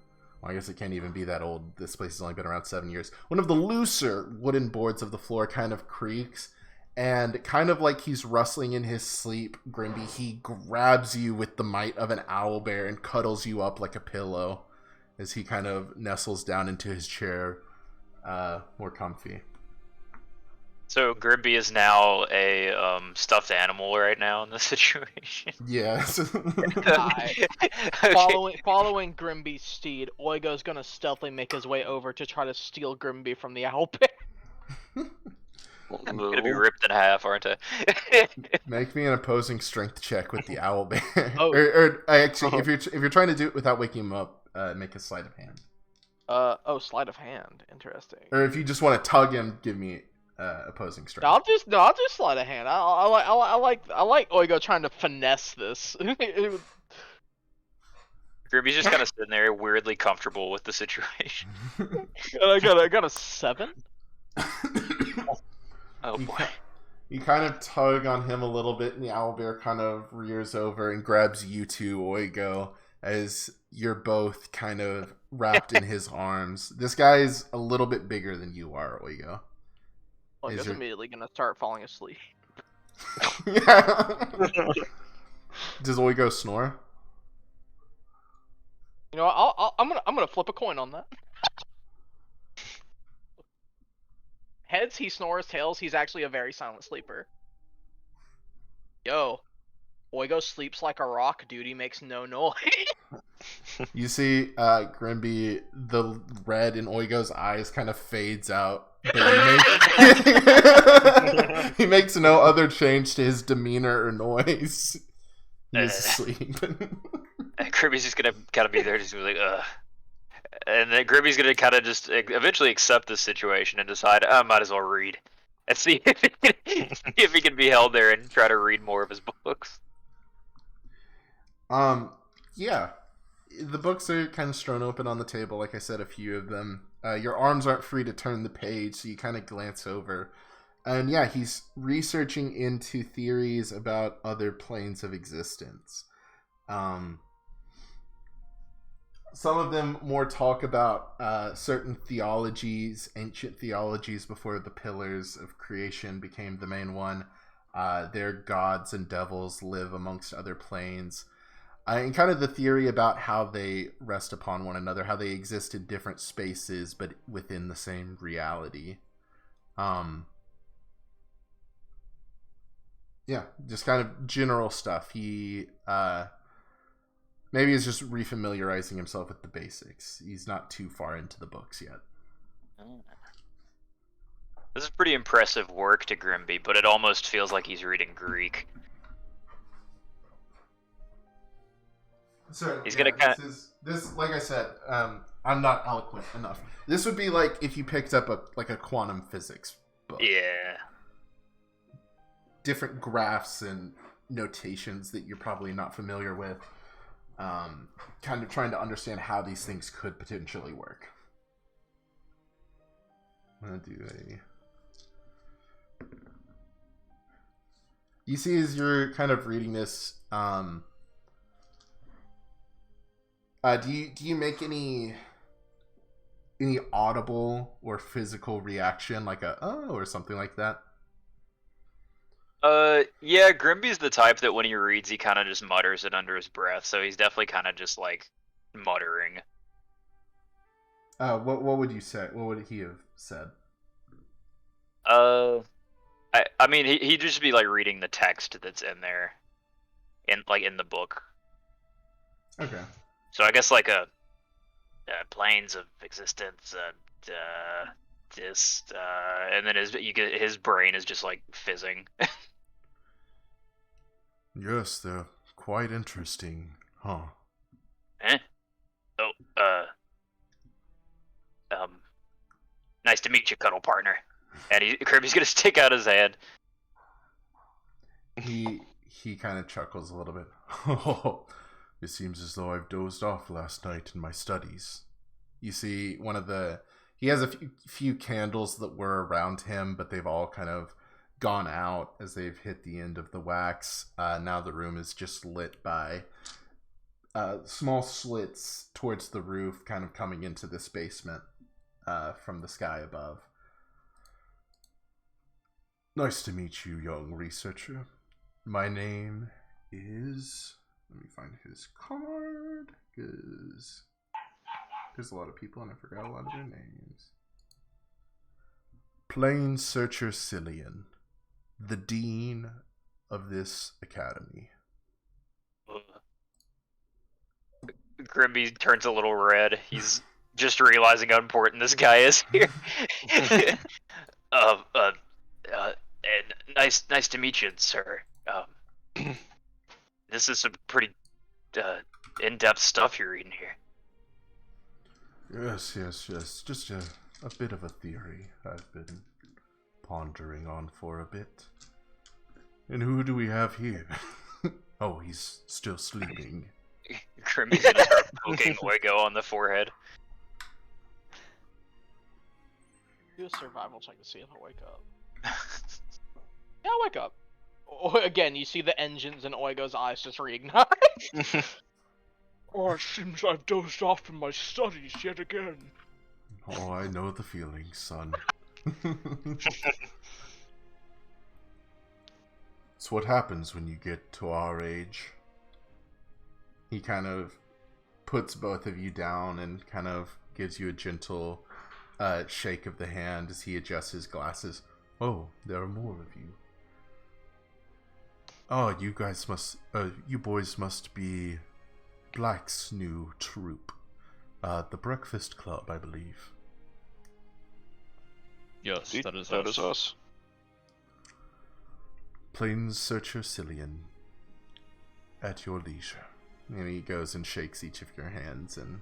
well, I guess it can't even be that old, this place has only been around 7 years, one of the looser wooden boards of the floor kind of creaks, and kind of like he's rustling in his sleep, Grimby, he grabs you with the might of an owl bear and cuddles you up like a pillow as he kind of nestles down into his chair, more comfy. So Grimby is now a stuffed animal right now in this situation. Yes. Okay. Following Grimby's steed, Oigo's gonna stealthily make his way over to try to steal Grimby from the owl bear. I'm gonna be ripped in half, aren't I? Make me an opposing strength check with the owl bear. Oh. or actually, if you're trying to do it without waking him up, make a sleight of hand. Sleight of hand. Interesting. Or if you just want to tug him, give me opposing strength. I'll just sleight of hand. I like Oigo trying to finesse this. Grimby's just kind of sitting there, weirdly comfortable with the situation. I got a 7. Oh boy. You kind of tug on him a little bit, and the owlbear kind of rears over and grabs you two, Oigo, as you're both kind of wrapped in his arms. This guy's a little bit bigger than you are, Oigo. Oigo's immediately gonna start falling asleep. Yeah. Does Oigo snore? You know, I'm gonna flip a coin on that. Heads, he snores. Tails, he's actually a very silent sleeper. Yo, Oigo sleeps like a rock, dude. He makes no noise. You see, Grimby, the red in Oigo's eyes kind of fades out, but he makes no other change to his demeanor or noise. He is asleep. And Kirby's just gonna kind of be there, just be like, ugh. And then Kirby's gonna kind of just eventually accept the situation and decide, I might as well read. And see if he can be held there and try to read more of his books. Yeah. The books are kind of strewn open on the table, like I said, a few of them. Your arms aren't free to turn the page, so you kind of glance over. And yeah, he's researching into theories about other planes of existence. Some of them more talk about certain theologies, ancient theologies before the pillars of creation became the main one. Their gods and devils live amongst other planes. And kind of the theory about how they rest upon one another, how they exist in different spaces but within the same reality. Yeah, just kind of general stuff. He maybe is just refamiliarizing himself with the basics. He's not too far into the books yet. This is pretty impressive work to Grimby, but it almost feels like he's reading Greek. So He's gonna kind of this, like I said, I'm not eloquent enough. This would be like if you picked up a quantum physics book. Yeah. Different graphs and notations that you're probably not familiar with. Kind of trying to understand how these things could potentially work. I'm gonna do a. You see, as you're kind of reading this, do you make any audible or physical reaction, like a oh or something like that? Yeah, Grimby's the type that when he reads, he kind of just mutters it under his breath, so he's definitely kind of just, like, muttering. What would you say? What would he have said? I mean, he'd just be, like, reading the text that's in there. In the book. Okay. So I guess, like, planes of existence, and then his brain is just, like, fizzing. Yes, they're quite interesting, huh? Eh? Oh, nice to meet you, cuddle partner. And Kirby's gonna stick out his hand. He kind of chuckles a little bit. Oh, it seems as though I've dozed off last night in my studies. You see, he has a few candles that were around him, but they've all kind of gone out as they've hit the end of the wax. Now the room is just lit by small slits towards the roof, kind of coming into this basement from the sky above. Nice to meet you, young researcher. My name is... Let me find his card, because there's a lot of people and I forgot a lot of their names. Plane Searcher Cillian, the dean of this academy. Grimby turns a little red. He's just realizing how important this guy is here. And nice to meet you, sir. This is some pretty in-depth stuff you're reading here. Yes. Just a bit of a theory I've been pondering on for a bit. And who do we have here? Oh, he's still sleeping. Grimmy's gonna start poking Oigo on the forehead. Do a survival check to see if I wake up. Yeah, I wake up. Again, you see the engines in Oigo's eyes just reignite. Oh, it seems I've dozed off in my studies yet again. Oh, I know the feeling, son. It's what happens when you get to our age. He kind of puts both of you down and kind of gives you a gentle shake of the hand as he adjusts his glasses. Oh, there are more of you. Oh, you boys must be Black's new troop. The Breakfast Club, I believe. Yes, that is us. Plains Searcher Cillian. At your leisure. And he goes and shakes each of your hands and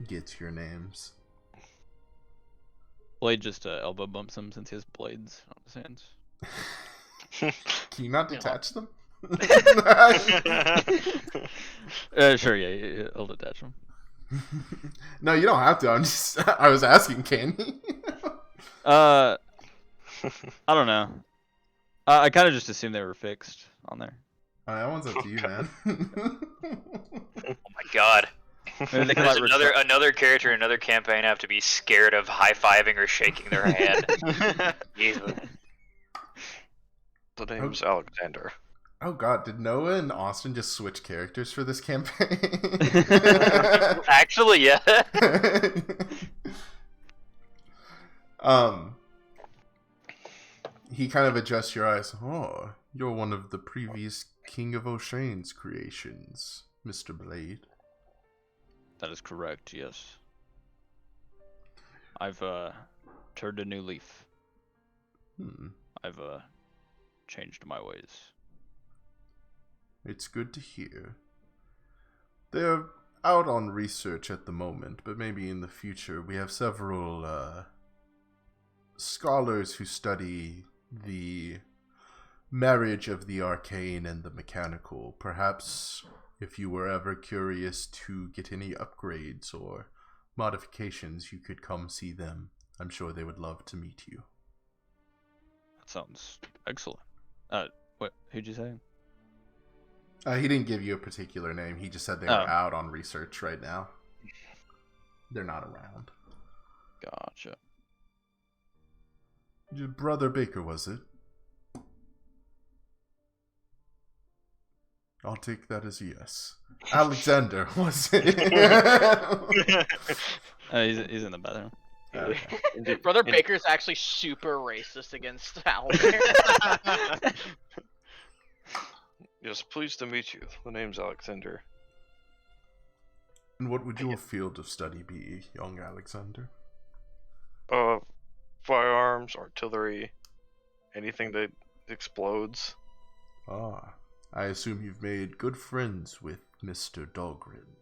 gets your names. Blade just elbow bumps him since he has blades on his hands. Can you not detach them? Sure, yeah, he'll detach him. No, you don't have to. I was asking, can he? I don't know. I kind of just assumed they were fixed on there. That one's up to you, man. Oh my god. Maybe they can, There's like, another character in another campaign have to be scared of high-fiving or shaking their hand. Jesus. The name's Alexander. Oh god, did Noah and Austin just switch characters for this campaign? Actually, yeah. He kind of adjusts your eyes. Oh, you're one of the previous King of O'Shane's creations, Mr. Blade. That is correct, yes. I've turned a new leaf. I've changed my ways. It's good to hear. They're out on research at the moment, but maybe in the future. We have several scholars who study the marriage of the arcane and the mechanical. Perhaps if you were ever curious to get any upgrades or modifications, you could come see them. I'm sure they would love to meet you. That sounds excellent. What? Who'd you say? He didn't give you a particular name. He just said they were out on research right now. They're not around. Gotcha. Your brother Baker, was it? I'll take that as a yes. Alexander, was it? He's in the bathroom. Okay. Brother Baker's actually super racist against Owlbear. Yes, pleased to meet you. The name's Alexander. And what would your field of study be, young Alexander? Firearms, artillery, anything that explodes. Ah, I assume you've made good friends with Mr. Dahlgren.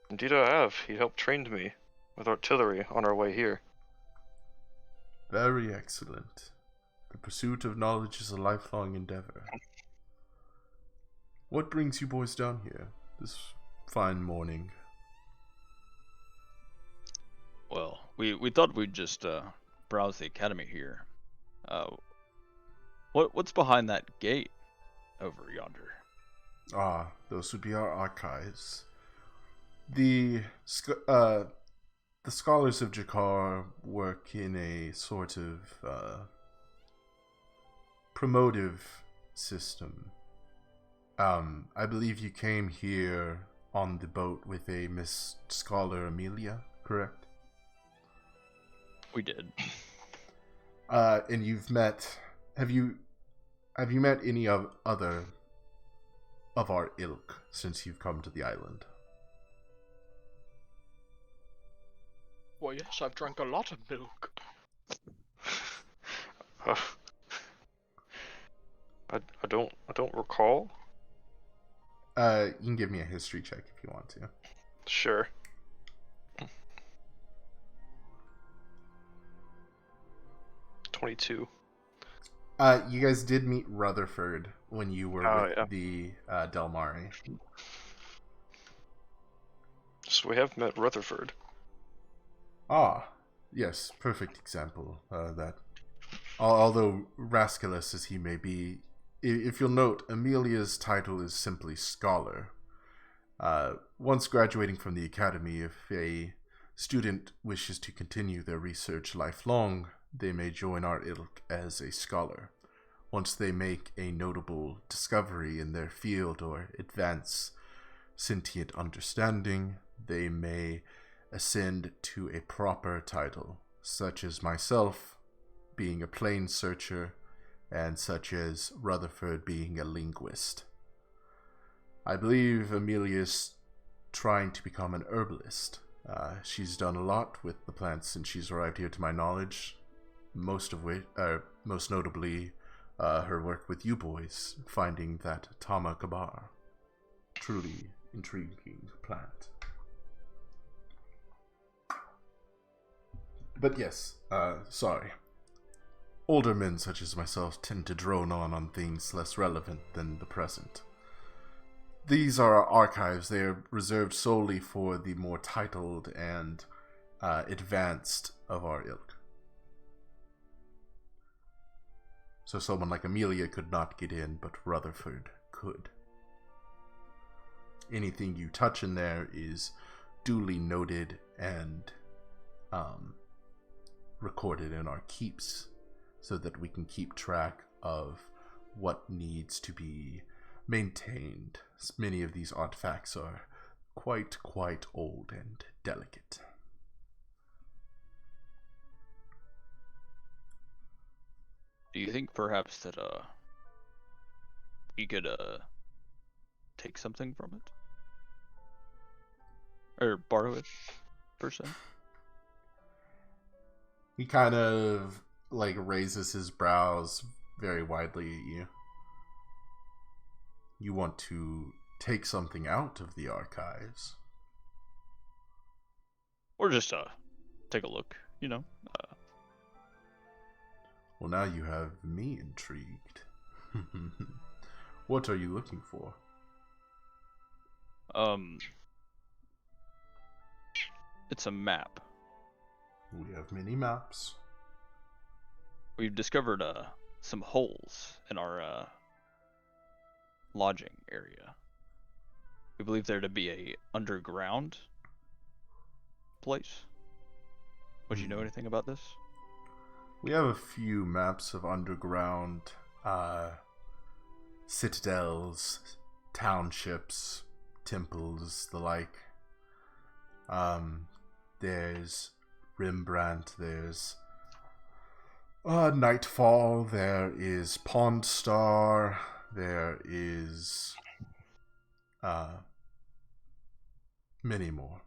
Indeed I have. He helped train me with artillery on our way here. Very excellent. The pursuit of knowledge is a lifelong endeavor. What brings you boys down here this fine morning? Well, we thought we'd just browse the academy here. What's behind that gate over yonder? Ah, those would be our archives. The scholars of Jakar work in a sort of promotive system. I believe you came here on the boat with a Miss Scholar Amelia, correct? We did. And you've met. Have you met any other of our ilk since you've come to the island? Well, yes, I've drunk a lot of milk. I don't recall. You can give me a history check if you want to. Sure. $22. You guys did meet Rutherford when you were with the Delmari. So we have met Rutherford. Ah, yes, perfect example. That, although rascalous as he may be, if you'll note, Amelia's title is simply Scholar. Once graduating from the academy, if a student wishes to continue their research lifelong, they may join our ilk as a scholar. Once they make a notable discovery in their field or advance sentient understanding, they may ascend to a proper title, such as myself being a plain searcher, and such as Rutherford being a linguist. I believe Amelia's trying to become an herbalist. She's done a lot with the plants since she's arrived here, to my knowledge. Most notably, her work with you boys, finding that Tama Kabar. Truly intriguing plant. But yes, sorry. Older men such as myself tend to drone on things less relevant than the present. These are our archives. They are reserved solely for the more titled and advanced of our ilk. So someone like Amelia could not get in, but Rutherford could. Anything you touch in there is duly noted and recorded in our keeps, so that we can keep track of what needs to be maintained. Many of these artifacts are quite old and delicate. Do you think perhaps that you could take something from it? Or borrow it, per se? He kind of raises his brows very widely at you. You want to take something out of the archives? Or just take a look, Well, now you have me intrigued. What are you looking for? It's a map. We have many maps. We've discovered some holes in our lodging area. We believe there to be a underground place. Would you know anything about this? We have a few maps of underground citadels, townships, temples, the like. There's Rembrandt, there's Nightfall, there is Pawn Star, there is many more.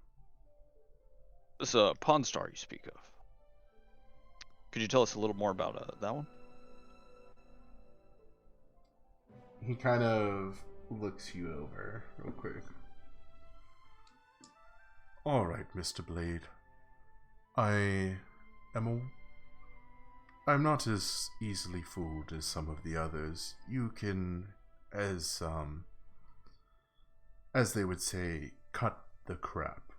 This Pawn Star you speak of. Could you tell us a little more about that one? He kind of looks you over real quick. Alright, Mr. Blade. I'm not as easily fooled as some of the others. You can, as they would say, cut the crap.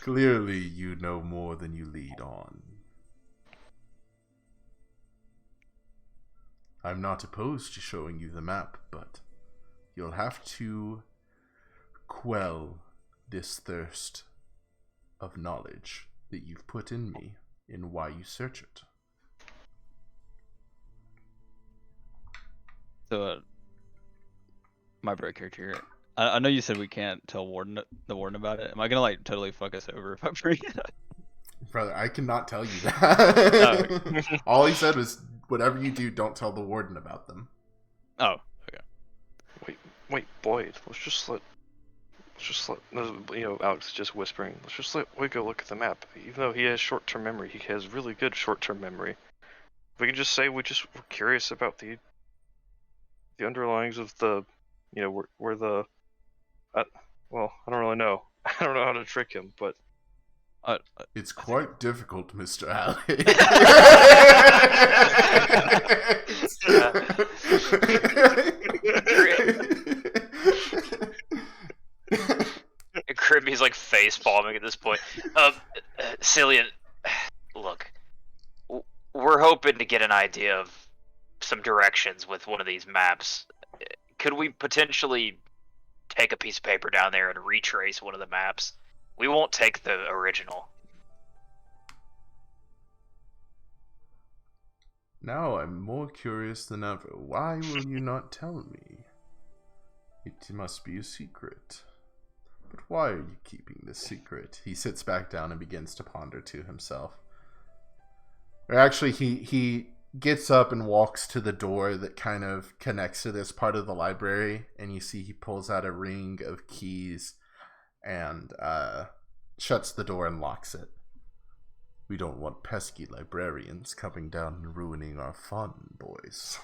Clearly, you know more than you lead on. I'm not opposed to showing you the map, but you'll have to quell this thirst of knowledge that you've put in me in why you search it. So, my bro character here. I know you said we can't tell the warden about it. Am I gonna totally fuck us over if I bring it up? Brother, I cannot tell you that. Oh. All he said was, whatever you do, don't tell the warden about them. Oh, okay. Wait, Boyd. Let's just let Alex is just whispering. Let's just let Boyd go look at the map. Even though he has short-term memory, he has really good short-term memory. We can just say we're curious about the underlyings of the, where the. Well, I don't really know. I don't know how to trick him, but. It's quite difficult, Mr. Alley. Crimmy's face palming at this point. Cillian, look, we're hoping to get an idea of some directions with one of these maps. Could we potentially take a piece of paper down there and retrace one of the maps? We won't take the original. Now I'm more curious than ever. Why will you not tell me? It must be a secret. But why are you keeping this secret? He sits back down and begins to ponder to himself. Or actually, he gets up and walks to the door that kind of connects to this part of the library, and you see he pulls out a ring of keys and shuts the door and locks it. We don't want pesky librarians coming down and ruining our fun, boys.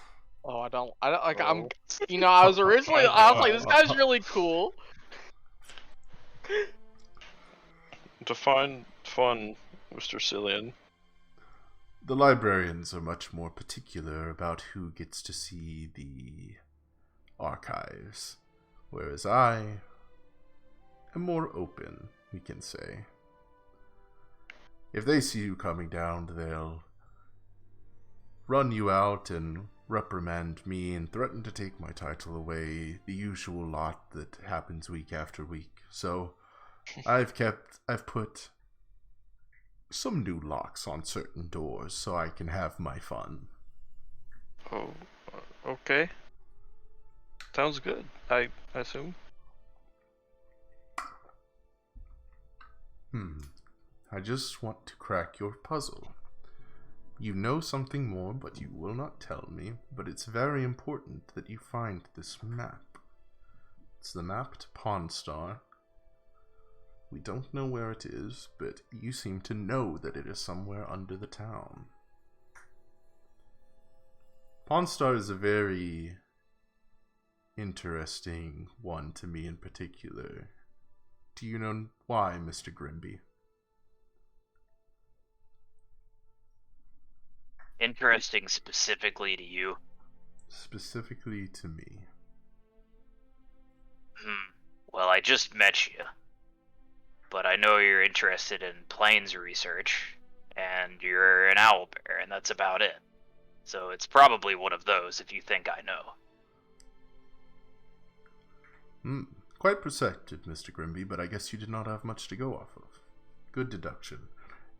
Oh, I don't like. I'm, I was originally, I was like, this guy's really cool. Define fun, Mr. Cillian. The librarians are much more particular about who gets to see the archives, whereas I am more open, we can say. If they see you coming down, they'll run you out and reprimand me and threaten to take my title away, the usual lot that happens week after week. So I've put some new locks on certain doors so I can have my fun. Oh, okay. Sounds good, I assume. I just want to crack your puzzle. You know something more, but you will not tell me, but it's very important that you find this map. It's the map to Pawn Star. We don't know where it is, but you seem to know that it is somewhere under the town. Pawn Star is a very interesting one to me in particular. Do you know why, Mr. Grimby? Interesting specifically to you? Specifically to me. Well, I just met you. But I know you're interested in planes research, and you're an owlbear, and that's about it. So it's probably one of those if you think I know. Quite perceptive, Mr. Grimby, but I guess you did not have much to go off of. Good deduction.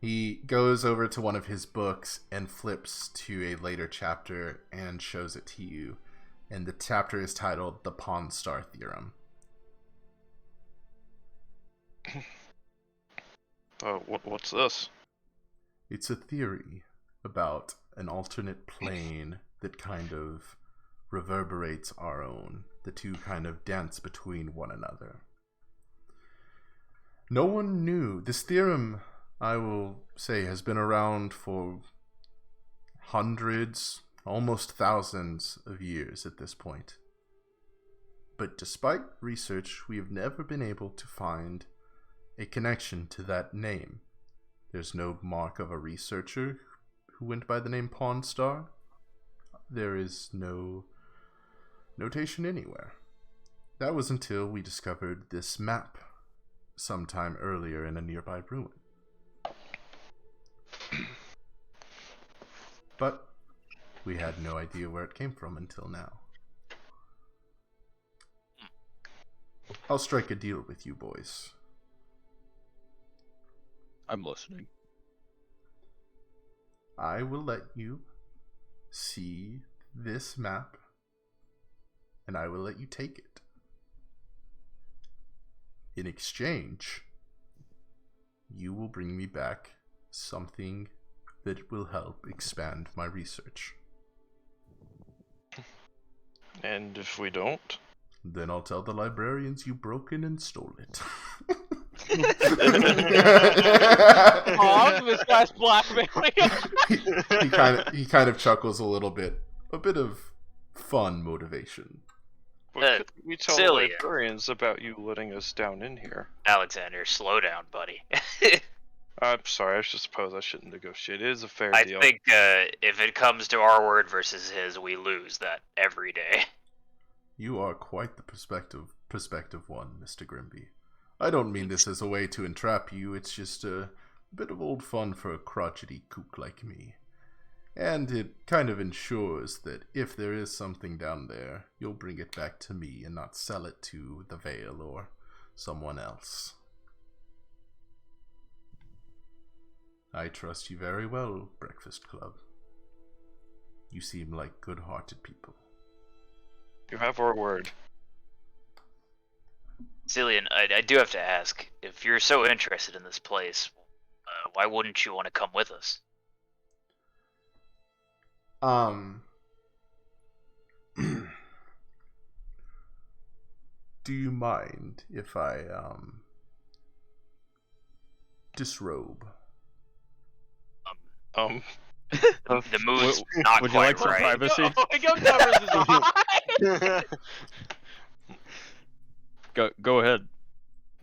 He goes over to one of his books and flips to a later chapter and shows it to you. And the chapter is titled The Pawn Star Theorem. What's this? It's a theory about an alternate plane that kind of reverberates our own. The two kind of dance between one another. No one knew. This theorem, I will say, has been around for hundreds, almost thousands of years at this point. But despite research, we have never been able to find a connection to that name. There's no mark of a researcher who went by the name Pawn Star. There is no notation anywhere. That was until we discovered this map sometime earlier in a nearby ruin. But we had no idea where it came from until now. I'll strike a deal with you boys. I'm listening. I will let you see this map, and I will let you take it. In exchange, you will bring me back something that will help expand my research. And if we don't? Then I'll tell the librarians you broke in and stole it. Oh, this guy's blackmailing. he kind of chuckles a little bit. A bit of fun motivation. We tell Cillian. the librarians about you letting us down in here. Alexander, slow down, buddy. I'm sorry, I suppose I shouldn't negotiate. It is a fair I deal. think if it comes to our word versus his, we lose that every day. You are quite the perspective one, Mr. Grimby. I don't mean this as a way to entrap you, it's just a bit of old fun for a crotchety kook like me. And it kind of ensures that if there is something down there, you'll bring it back to me and not sell it to the Vale or someone else. I trust you very well, Breakfast Club. You seem like good-hearted people. You have our word. Cillian, I do have to ask, if you're so interested in this place, why wouldn't you want to come with us? Do you mind if I disrobe? The mood's not Would you quite like some right. privacy? Oiko covers his eyes. Go ahead.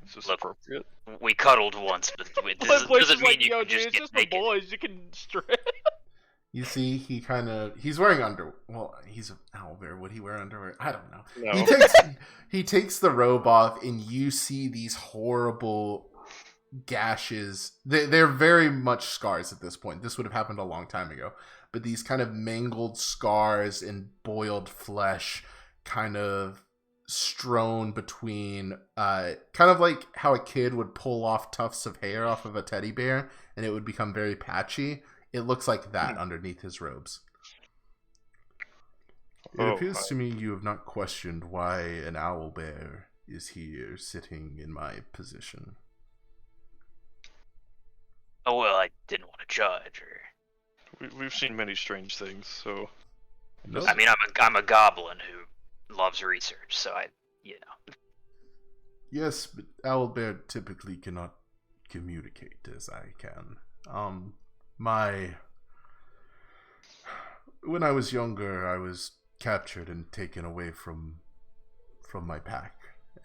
Is this Look, appropriate? We cuddled once, but it Blaze doesn't is mean like, you yo, can dude, just it's get just the naked. boys. You can strip. You see, he's wearing underwear. Well, he's an owlbear. Would he wear underwear? I don't know. No. He takes the robe off, and you see these horrible gashes. They're very much scars at this point. This would have happened a long time ago. But these kind of mangled scars and boiled flesh kind of strewn between kind of like how a kid would pull off tufts of hair off of a teddy bear and it would become very patchy. It looks like that underneath his robes. It appears to me you have not questioned why an owlbear is here sitting in my position. Oh well, I didn't want to judge. Or We've seen many strange things, so. Nope. I mean, I'm a goblin who loves research, so you know. Yes, but owlbear typically cannot communicate as I can. When I was younger, I was captured and taken away from my pack,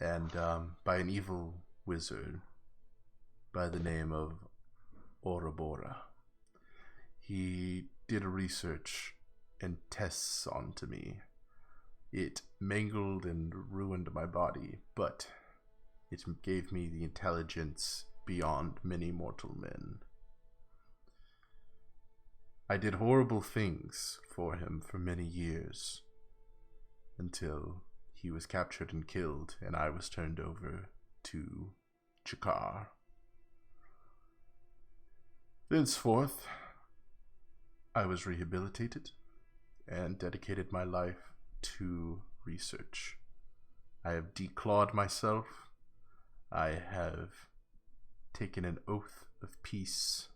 and by an evil wizard by the name of Ouroboros. He did a research and tests onto me. It mangled and ruined my body, but it gave me the intelligence beyond many mortal men. I did horrible things for him for many years, until he was captured and killed, and I was turned over to Chakar. Thenceforth, I was rehabilitated and dedicated my life to research. I have declawed myself. I have taken an oath of peace.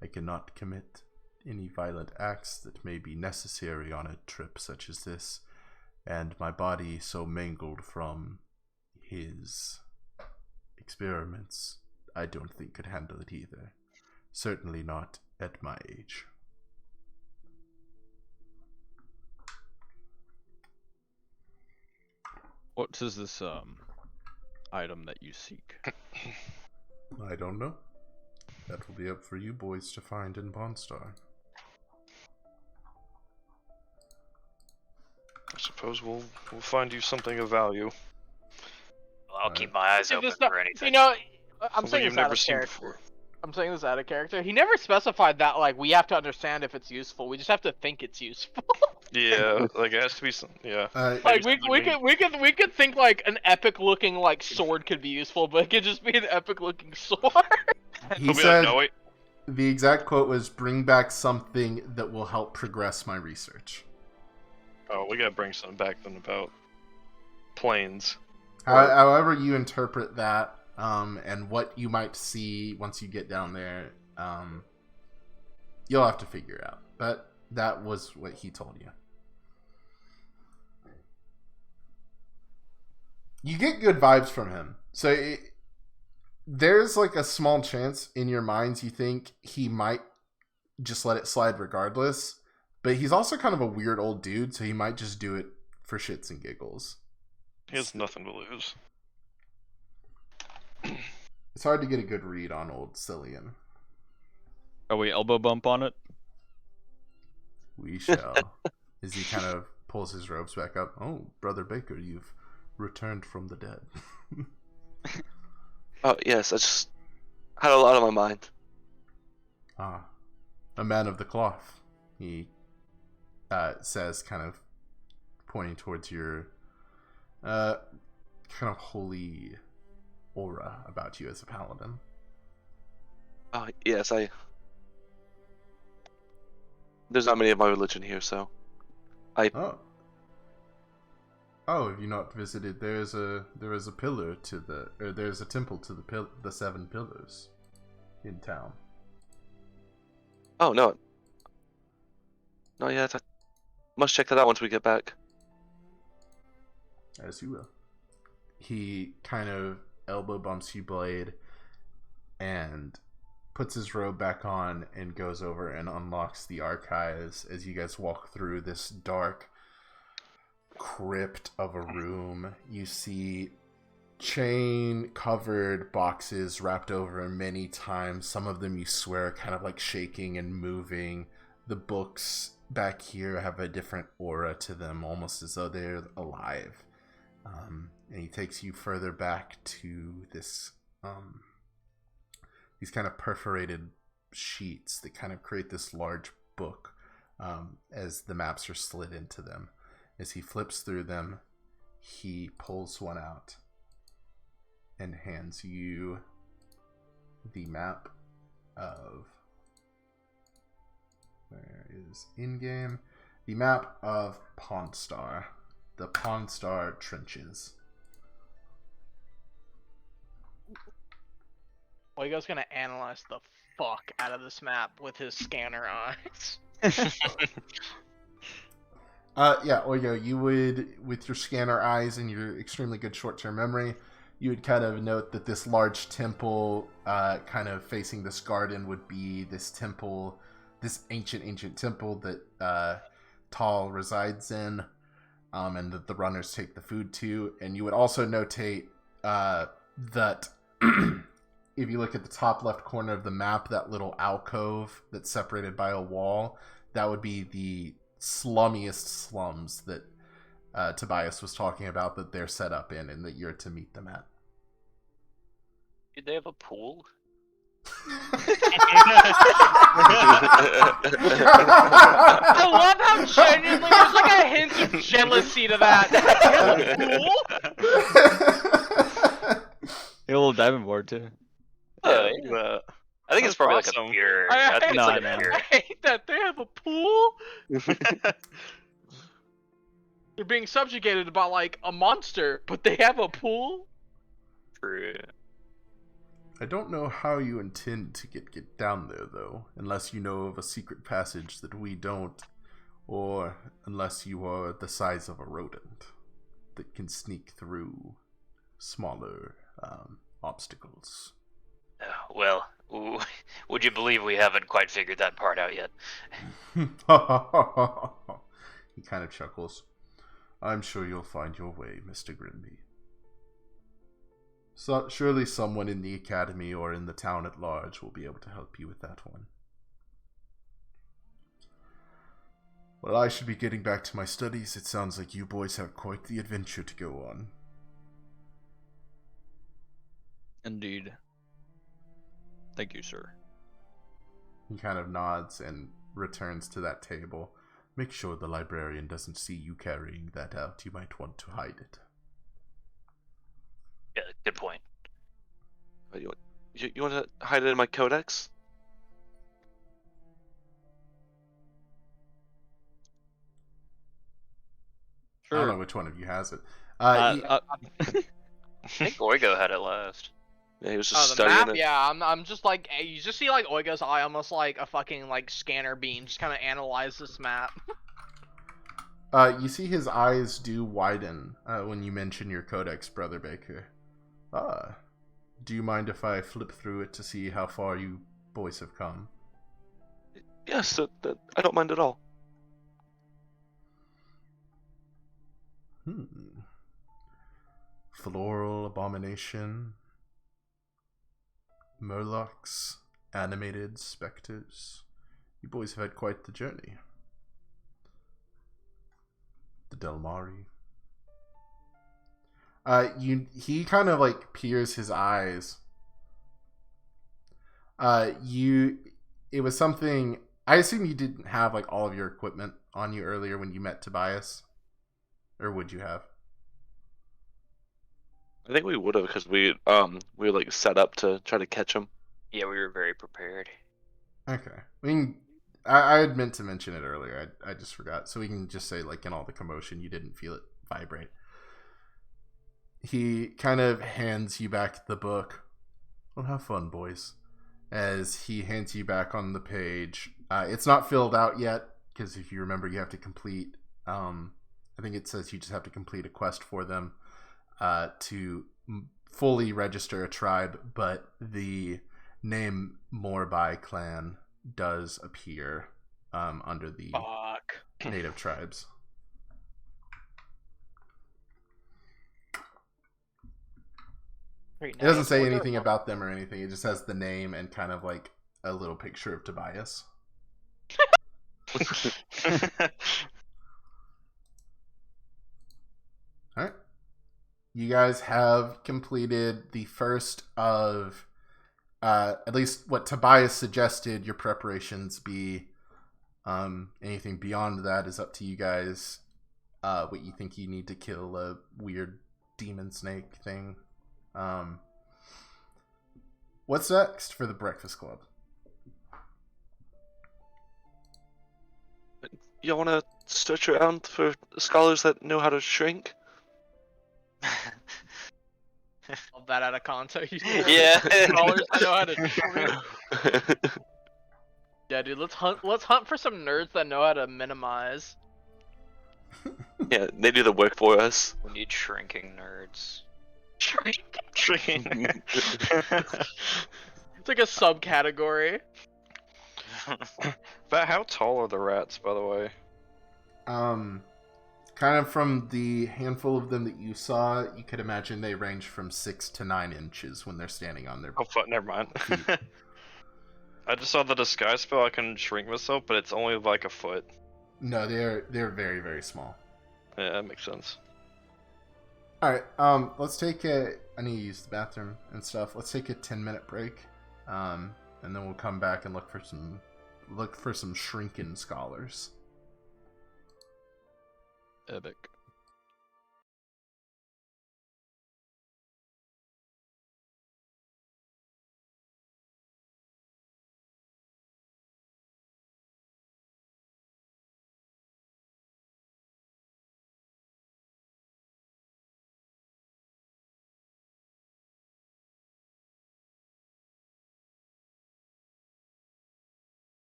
I cannot commit any violent acts that may be necessary on a trip such as this, and my body so mangled from his experiments, I don't think could handle it either. Certainly not at my age. What is this item that you seek? I don't know. That will be up for you boys to find in Bonstar. I suppose we'll find you something of value. Well, I'll keep my eyes open for anything. You know, I'm Something saying you've this out never of seen character. before. I'm saying this out of character. He never specified that like we have to understand if it's useful. We just have to think it's useful. Yeah, like it has to be some. Yeah. Like we could think like an epic looking like sword could be useful, but it could just be an epic looking sword. He He'll be said, like, no, wait. the exact quote was, "Bring back something that will help progress my research." Oh, we gotta bring something back then about planes. However you interpret that, and what you might see once you get down there, you'll have to figure out. But that was what he told you. You get good vibes from him. So there's like a small chance in your minds you think he might just let it slide regardless. But he's also kind of a weird old dude, so he might just do it for shits and giggles. He has nothing to lose. It's hard to get a good read on old Cillian. Are we elbow bump on it? We shall. As he kind of pulls his robes back up. Oh, Brother Baker, you've returned from the dead. Oh, yes, I just had a lot on my mind. Ah, a man of the cloth, he says, kind of pointing towards your kind of holy aura about you as a paladin. Oh, yes, there's not many of my religion here, so Oh. Oh, have you not visited? There is a pillar to the, or there's a temple to the 7 pillars in town. Oh no, not yet. I must check that out once we get back. As you will. He kind of elbow bumps you, Blade, and puts his robe back on and goes over and unlocks the archives as you guys walk through this dark crypt of a room. You see chain covered boxes wrapped over many times. Some of them you swear are kind of like shaking and moving. The books back here have a different aura to them, almost as though they're alive. And he takes you further back to this these kind of perforated sheets that kind of create this large book as the maps are slid into them. As he flips through them, he pulls one out and hands you the map of, where is in-game? The map of Pawnstar. The Pawnstar Trenches. Oigo's gonna analyze the fuck out of this map with his scanner eyes. Yeah, Oigo, you would, with your scanner eyes and your extremely good short-term memory, you would kind of note that this large temple kind of facing this garden would be this temple, this ancient temple that Tal resides in, and that the runners take the food to. And you would also notate that if you look at the top left corner of the map, that little alcove that's separated by a wall, that would be the slummiest slums that Tobias was talking about that they're set up in and that you're to meet them at. Did they have a pool? I love how genuinely there's like a hint of jealousy to that. A little diving board too. I think it's probably like a beer. I think it's like a beer. I hate that they have a pool. They're being subjugated by like a monster, but they have a pool. True. I don't know how you intend to get down there, though, unless you know of a secret passage that we don't, or unless you are the size of a rodent that can sneak through smaller obstacles. Well, would you believe we haven't quite figured that part out yet? He kind of chuckles. I'm sure you'll find your way, Mr. Grimby. So, surely someone in the academy or in the town at large will be able to help you with that one. Well, I should be getting back to my studies. It sounds like you boys have quite the adventure to go on. Indeed. Thank you, sir. He kind of nods and returns to that table. Make sure the librarian doesn't see you carrying that out. You might want to hide it. Yeah, good point. You want to hide it in my codex? Sure. I don't know which one of you has it. I think Oigo had it last. Yeah, he was just The studying map, it. yeah, I'm just like, you just see like Oigo's eye almost like a fucking like scanner beam, just kind of analyze this map. You see his eyes do widen when you mention your codex, Brother Baker. Do you mind if I flip through it to see how far you boys have come? Yes, I don't mind at all. Floral abomination. Murlocs. Animated specters. You boys have had quite the journey. The Delmari. He kind of like peers his eyes. It was something, I assume you didn't have like all of your equipment on you earlier when you met Tobias, or would you have? I think we would have, because we were like set up to try to catch him. Yeah, we were very prepared. Okay. I mean, I had meant to mention it earlier. I just forgot. So we can just say, like, in all the commotion, you didn't feel it vibrate. he kind of hands you back the book. Well, have fun, boys. As he hands you back on the page. It's not filled out yet, because if you remember, you have to complete... I think it says you just have to complete a quest for them to fully register a tribe, but the name Morbai clan does appear under the native tribes. It doesn't say anything about them or anything. It just has the name and kind of like a little picture of Tobias. Alright. You guys have completed the first of, at least what Tobias suggested your preparations be. Anything beyond that is up to you guys. What you think you need to kill a weird demon snake thing. What's next for the Breakfast Club? You want to search around for scholars that know how to shrink? Love that out of context. Yeah. Scholars that know how to shrink. Yeah, dude, let's hunt for some nerds that know how to minimize. Yeah, they do the work for us. We need shrinking nerds. Shrinking. It's like a subcategory. But how tall are the rats, by the way? Kind of from the handful of them that you saw, you could imagine they range from 6 to 9 inches when they're standing on their... Oh, fuck, never mind. I just saw the disguise spell. I can shrink myself, but it's only like a foot. No, they're very, very small. Yeah, that makes sense. Alright, let's take a... I need to use the bathroom and stuff. Let's take a 10-minute break. And then we'll come back and look for some shrinking scholars. Epic.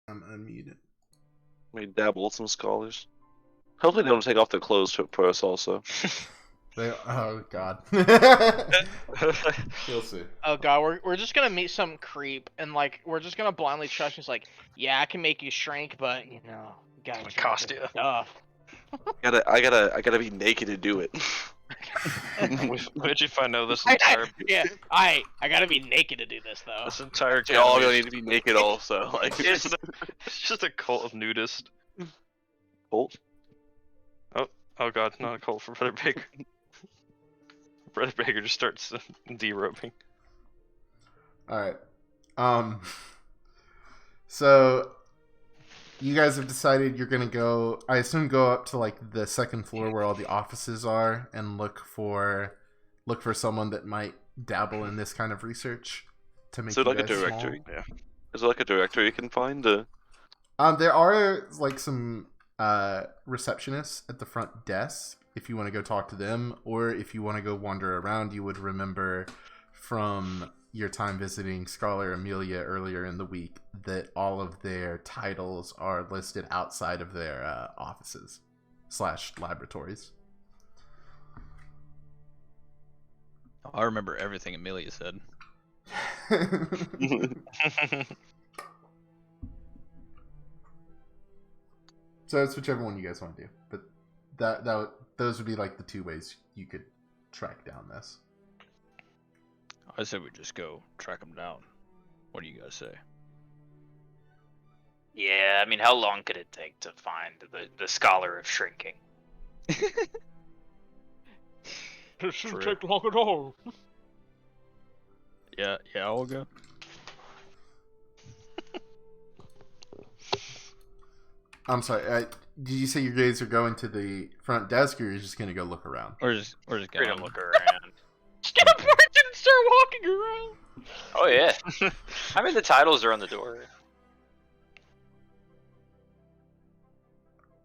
I'm unmuted. We dabble with some scholars. Hopefully they don't take off their clothes for us also. Oh god. We'll see. Oh god, we're just gonna meet some creep and like we're just gonna blindly trust him. He's like, yeah, I can make you shrink, but you know, you gotta It drink cost this you. stuff. I gotta be naked to do it. Where'd you find out this I gotta be naked to do this though. this entire They all academy gonna is- need to be naked also. Like it's just a cult of nudists. Colt? Oh god, not a cult for Brother Baker. Brother Baker just starts derobing. Alright. So you guys have decided you're gonna go, I assume, go up to like the second floor where all the offices are and look for someone that might dabble in this kind of research to make Is there you like a guys small. directory? Yeah. Is there like a directory you can find? There are like some receptionists at the front desk if you want to go talk to them, or if you want to go wander around. You would remember from your time visiting Scholar Amelia earlier in the week that all of their titles are listed outside of their offices / laboratories. I remember everything Amelia said. So it's whichever one you guys want to do, but those would be like the two ways you could track down this. I said we just go track them down. What do you guys say? Yeah, I mean, how long could it take to find the scholar of shrinking? It shouldn't True. take long at all. Yeah, I'll go. I'm sorry. Did you say you guys are going to the front desk, or you're just gonna go look around? We're just We're going. gonna look around. Stop marching and start walking around. Oh yeah. I mean, the titles are on the door.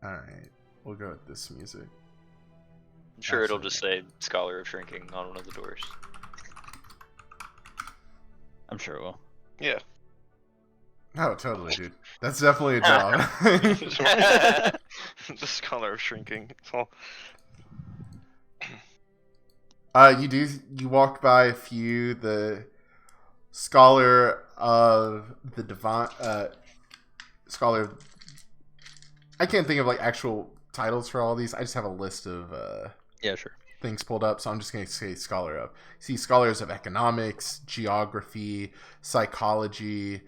All right, we'll go with this music. I'm sure it'll just say Scholar of Shrinking on one of the doors. I'm sure it will. Yeah. Oh, totally, dude. That's definitely a job. The Scholar of Shrinking. It's all... You walk by a few. The Scholar of the Divine, Scholar of, I can't think of like actual titles for all these. I just have a list of Yeah, sure. things pulled up, so I'm just going to say Scholar of. See, Scholars of Economics, Geography, Psychology,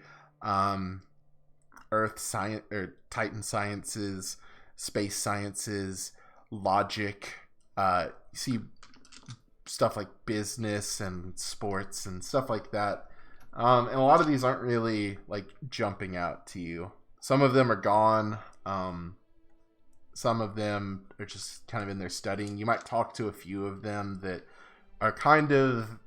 Earth Science or Titan Sciences, Space Sciences, Logic. You see stuff like business and sports and stuff like that. And a lot of these aren't really like jumping out to you. Some of them are gone. Some of them are just kind of in there studying. You might talk to a few of them that are kind of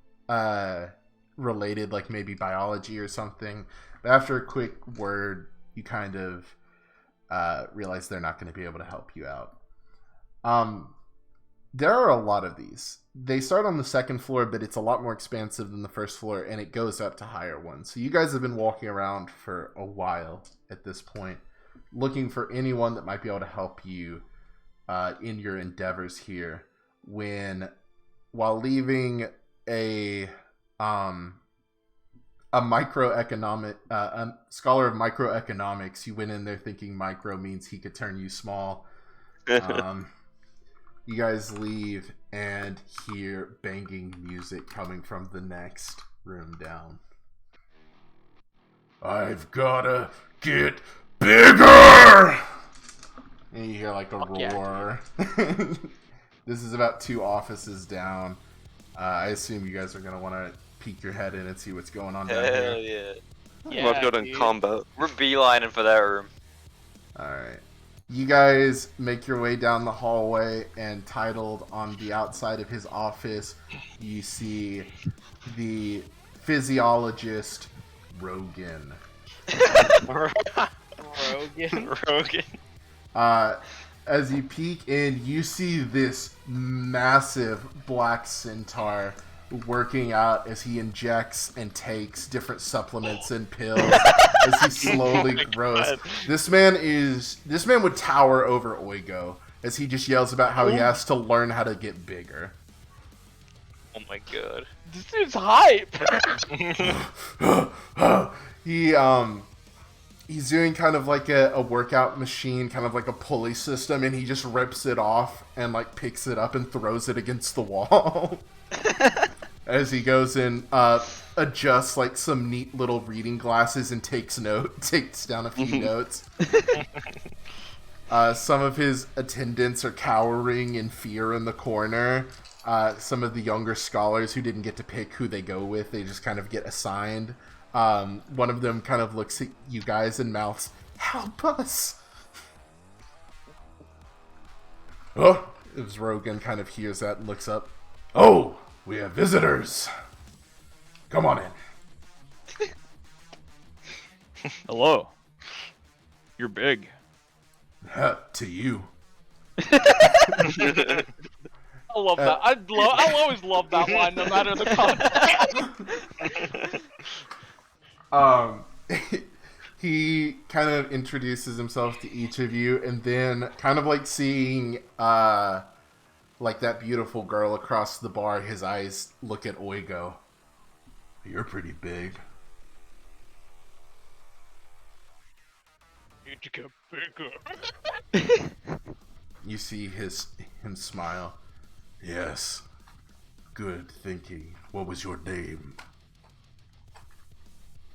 related, like maybe biology or something. But after a quick word, you kind of realize they're not going to be able to help you out. There are a lot of these. They start on the second floor, but it's a lot more expansive than the first floor, and it goes up to higher ones. So you guys have been walking around for a while at this point, looking for anyone that might be able to help you in your endeavors here. While leaving a microeconomic scholar of microeconomics, you went in there thinking micro means he could turn you small. You guys leave and hear banging music coming from the next room down. I've gotta get bigger! And you hear like a roar. This is about 2 offices down. I assume you guys are gonna want to peek your head in and see what's going on down Hell here. yeah. We'll have to go to dude. combat. We're beelining for that room. Alright. You guys make your way down the hallway, and titled on the outside of his office, you see the physiologist Rogan. Rogan. As you peek in, you see this massive black centaur working out as he injects and takes different supplements and pills as he slowly grows. This man would tower over Oigo as he just yells about how he has to learn how to get bigger. Oh my god. This dude's hype. He's doing kind of like a workout machine, kind of like a pulley system, and he just rips it off and like picks it up and throws it against the wall. As he goes and adjusts like some neat little reading glasses and takes down a few notes. Some of his attendants are cowering in fear in the corner. Some of the younger scholars who didn't get to pick who they go with, they just kind of get assigned. One of them kind of looks at you guys and mouths, "Help us!" Oh, as Rogan kind of hears that and looks up. "Oh, we have visitors. Come on in." Hello. You're big. To you. I love that. I'll always love that line, no matter the context. He kind of introduces himself to each of you, and then kind of like seeing like that beautiful girl across the bar, his eyes look at Oigo. "You're pretty big." Need to get bigger. You see him smile. "Yes. Good thinking. What was your name?"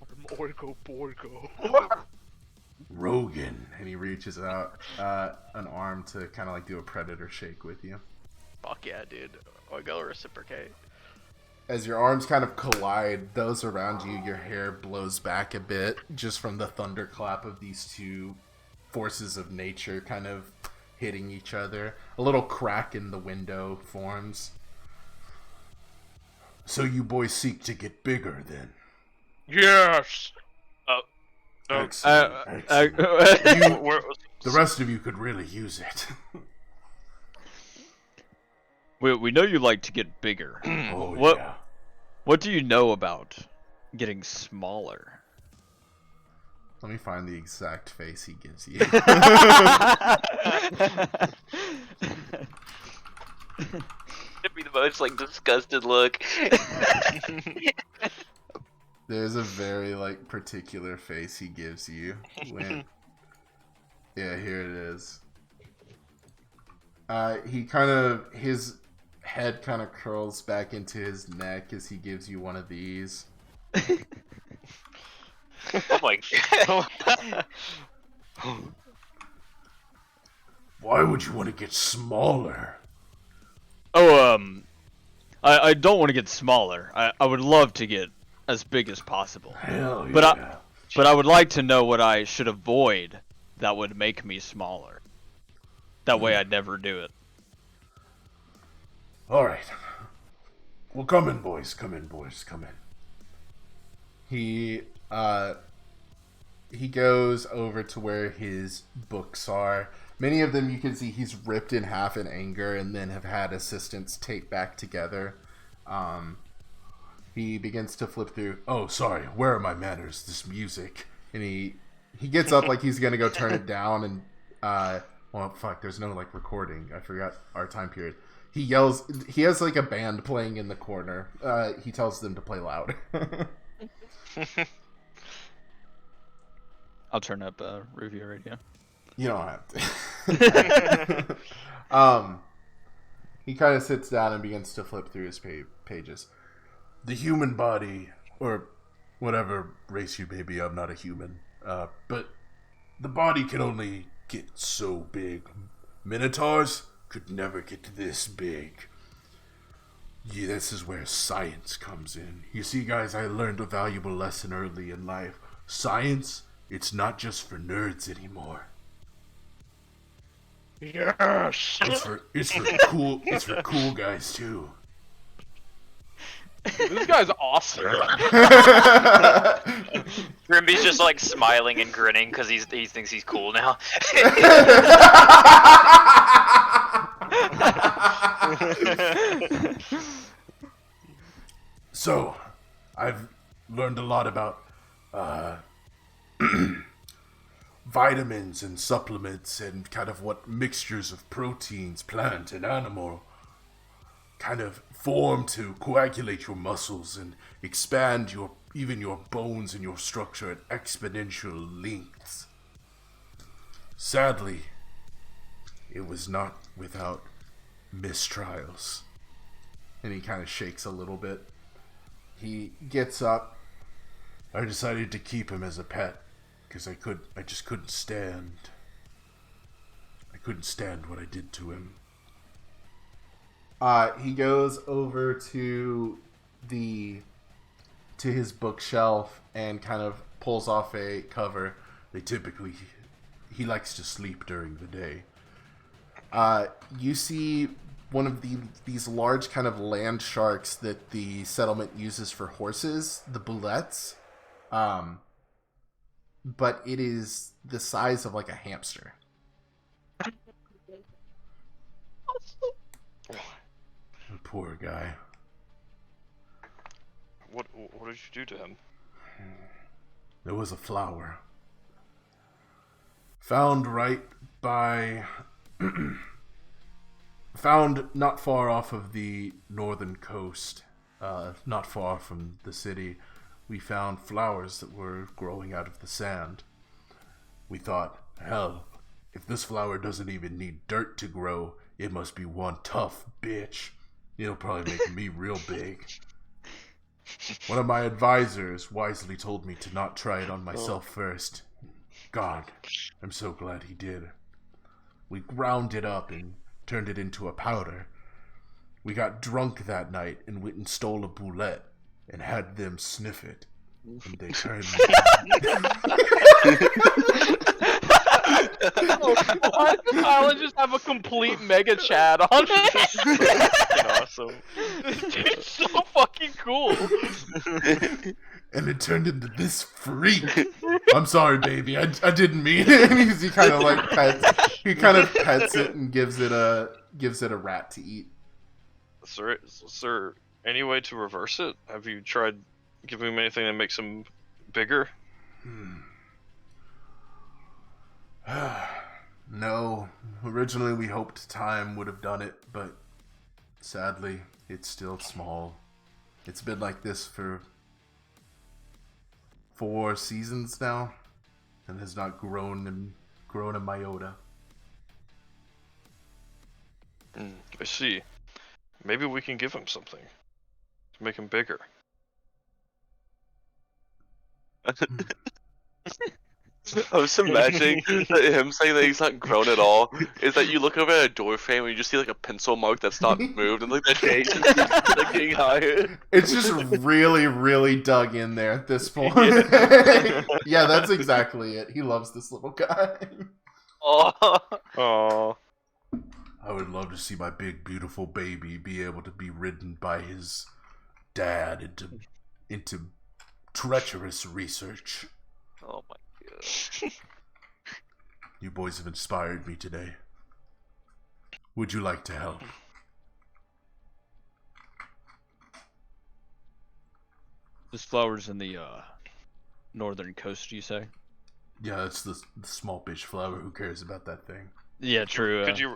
I'm Oigo Boigo. "Rogan." And he reaches out an arm to kind of like do a predator shake with you. Fuck yeah, dude. Oigo reciprocate. As your arms kind of collide, those around you, your hair blows back a bit just from the thunderclap of these two forces of nature kind of hitting each other. A little crack in the window forms. "So you boys seek to get bigger, then?" Yes. Excellent. Excellent. The rest of you could really use it. We know you like to get bigger. Oh, What yeah. What do you know about getting smaller? Let me find the exact face he gives you. It'd be the most like disgusted look. There's a very like particular face he gives you when yeah, here it is. His head kind of curls back into his neck as he gives you one of these. Oh my god. Why would you want to get smaller? Oh, I don't want to get smaller. I would love to get as big as possible. Hell But yeah. But I would like to know what I should avoid that would make me smaller. That way I'd never do it. Alright. Well, come in, boys. Come in, boys. Come in. He goes over to where his books are. Many of them you can see he's ripped in half in anger and then have had assistants tape back together. He begins to flip through. Oh, sorry. Where are my manners? This music. And he gets up like he's gonna go turn it down and well, fuck. There's no like recording. I forgot our time period. He yells. He has like a band playing in the corner. He tells them to play loud. I'll turn up review radio. You don't have to. He kind of sits down and begins to flip through his pages. The human body, or whatever race you may be, I'm not a human, but the body can only get so big. Minotaurs could never get this big. Yeah, this is where science comes in. You see, guys, I learned a valuable lesson early in life. Science, it's not just for nerds anymore. Yes. It's for cool guys too. This guy's awesome. Grimby's just like smiling and grinning because he thinks he's cool now. So, I've learned a lot about vitamins and supplements and kind of what mixtures of proteins, plant and animal, kind of form to coagulate your muscles and expand even your bones and your structure at exponential lengths. Sadly, it was not without mistrials. And he kind of shakes a little bit. He gets up. I decided to keep him as a pet because I just couldn't stand. I couldn't stand what I did to him. He goes over to his bookshelf and kind of pulls off a cover. He likes to sleep during the day. You see one of these large kind of land sharks that the settlement uses for horses, the bullets. But it is the size of like a hamster. Poor guy. What did you do to him? There was a flower found found not far off of the northern coast, not far from the city. We found flowers that were growing out of the sand. We thought, hell, if this flower doesn't even need dirt to grow, it must be one tough bitch. It'll probably make me real big. One of my advisors wisely told me to not try it on myself first. God, I'm so glad he did. We ground it up and turned it into a powder. We got drunk that night and went and stole a boulette and had them sniff it. And they turned me. Why does Island just have a complete mega chat on it? Awesome. It's so fucking cool. And it turned into this freak. I'm sorry, baby. I didn't mean it. He kind of like pets it and gives it a rat to eat. Sir, any way to reverse it? Have you tried giving him anything that makes him bigger? No. Originally we hoped time would have done it, but sadly, it's still small. It's been like this for 4 seasons now, and has not grown an iota. I see. Maybe we can give him something to make him bigger. I was imagining that him saying that he's not grown at all is that you look over at a door frame and you just see like a pencil mark that's not moved and like the day just keeps like, getting higher. It's just really, really dug in there at this point. Yeah, that's exactly it. He loves this little guy. Oh. I would love to see my big, beautiful baby be able to be ridden by his dad into treacherous research. Oh my god. You boys have inspired me today. Would you like to help? This flower's in the northern coast, you say? Yeah, it's the small bitch flower. Who cares about that thing? Yeah, true. Could you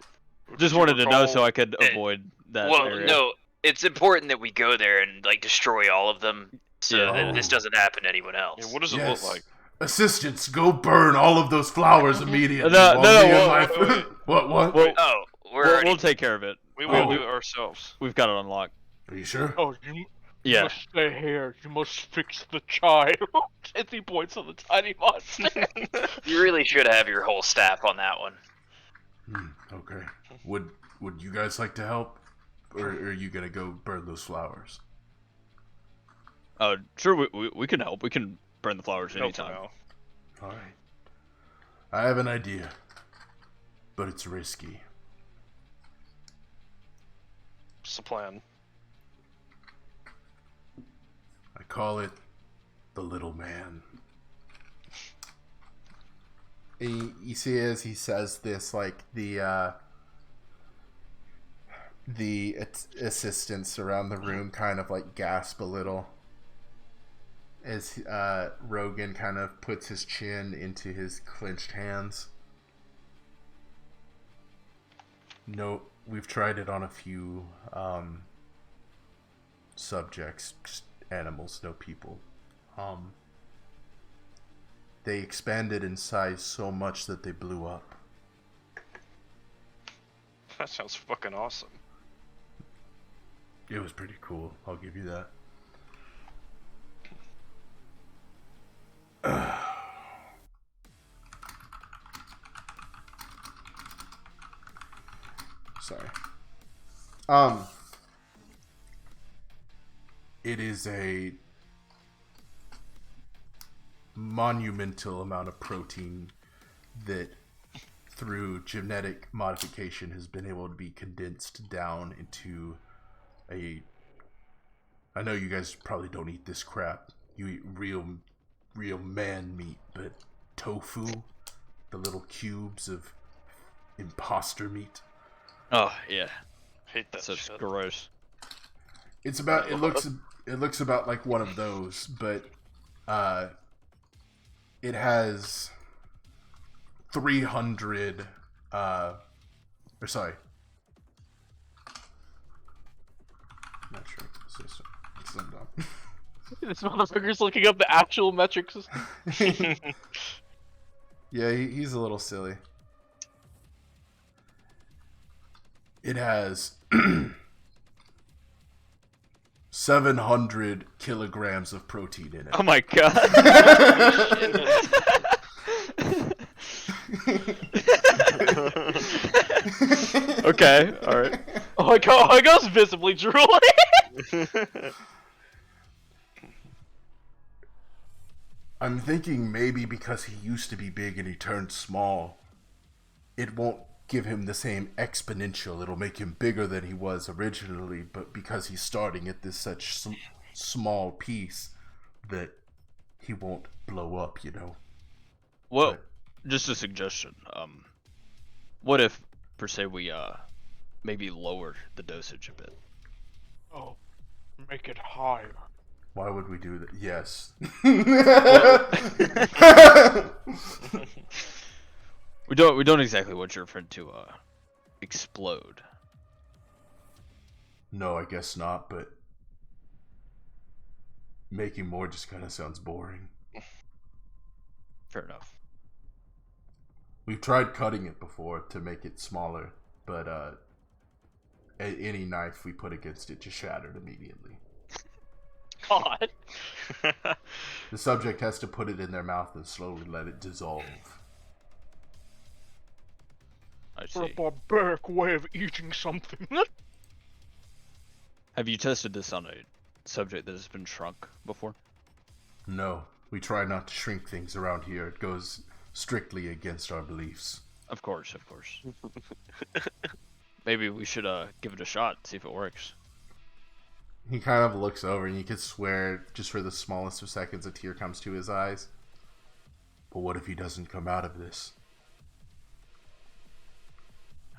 just wanted to know so I could avoid that Well, area. no, it's important that we go there and like destroy all of them so Yeah. that this doesn't happen to anyone else. Yeah, what does it Yes. look like? Assistants, go burn all of those flowers immediately. No, What? Well, Oh, we're we'll take care of it. We will do it ourselves. We've got it unlocked. Are you sure? Oh, you Yeah. must stay here. You must fix the child. As he points on the tiny monster. You really should have your whole staff on that one. Okay. Would you guys like to help, or are you gonna go burn those flowers? Sure, we can help. We can burn the flowers No, for anytime. now. All right. I have an idea, but it's risky. What's the plan? I call it the little man. You see, as he says this, like the The assistants around the room kind of like gasp a little as Rogan kind of puts his chin into his clenched hands. No, we've tried it on a few subjects, just animals, no people. They expanded in size so much that they blew up. That sounds fucking awesome. It was pretty cool, I'll give you that. Sorry. It is a monumental amount of protein that through genetic modification has been able to be condensed down into I know you guys probably don't eat this crap. You eat real man meat, but tofu, the little cubes of imposter meat. Oh yeah, Hate that such shit. gross. It's about it looks about like one of those, but it has 300 metric system. I'm dumb. This motherfucker's looking up the actual metric system. Yeah, he's a little silly. It has 700 kilograms of protein in it. Oh my god. Okay, alright. Oiko's visibly drooling. I'm thinking maybe because he used to be big and he turned small, it won't give him the same exponential. It'll make him bigger than he was originally, but because he's starting at this such small piece, that he won't blow up, you know. Well, But- just a suggestion. What if, per se, we maybe lower the dosage a bit? Oh, make it higher. Why would we do that? Yes. We don't exactly want your friend to explode. No, I guess not, but making more just kind of sounds boring. Fair enough. We've tried cutting it before to make it smaller, but any knife we put against it just shattered immediately. God. The subject has to put it in their mouth and slowly let it dissolve. I For a see. barbaric way of eating something. Have you tested this on a subject that has been shrunk before? No, we try not to shrink things around here. It goes strictly against our beliefs. Of course, of course. Maybe we should give it a shot, see if it works. He kind of looks over and you could swear just for the smallest of seconds a tear comes to his eyes. But what if he doesn't come out of this?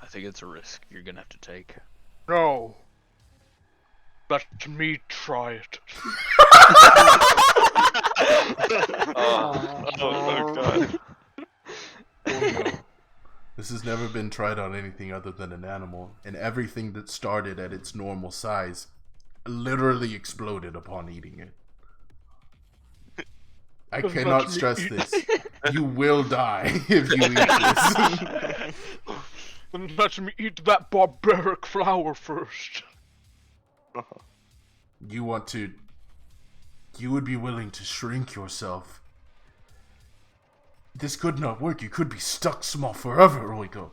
I think it's a risk you're gonna have to take. No. Let me try it. Oh god. This has never been tried on anything other than an animal, and everything that started at its normal size literally exploded upon eating it. I Doesn't cannot let me stress eat- this. You will die if you eat this. Then let me eat that barbaric flower first. You want to... You would be willing to shrink yourself. This could not work. You could be stuck small forever, Oiko.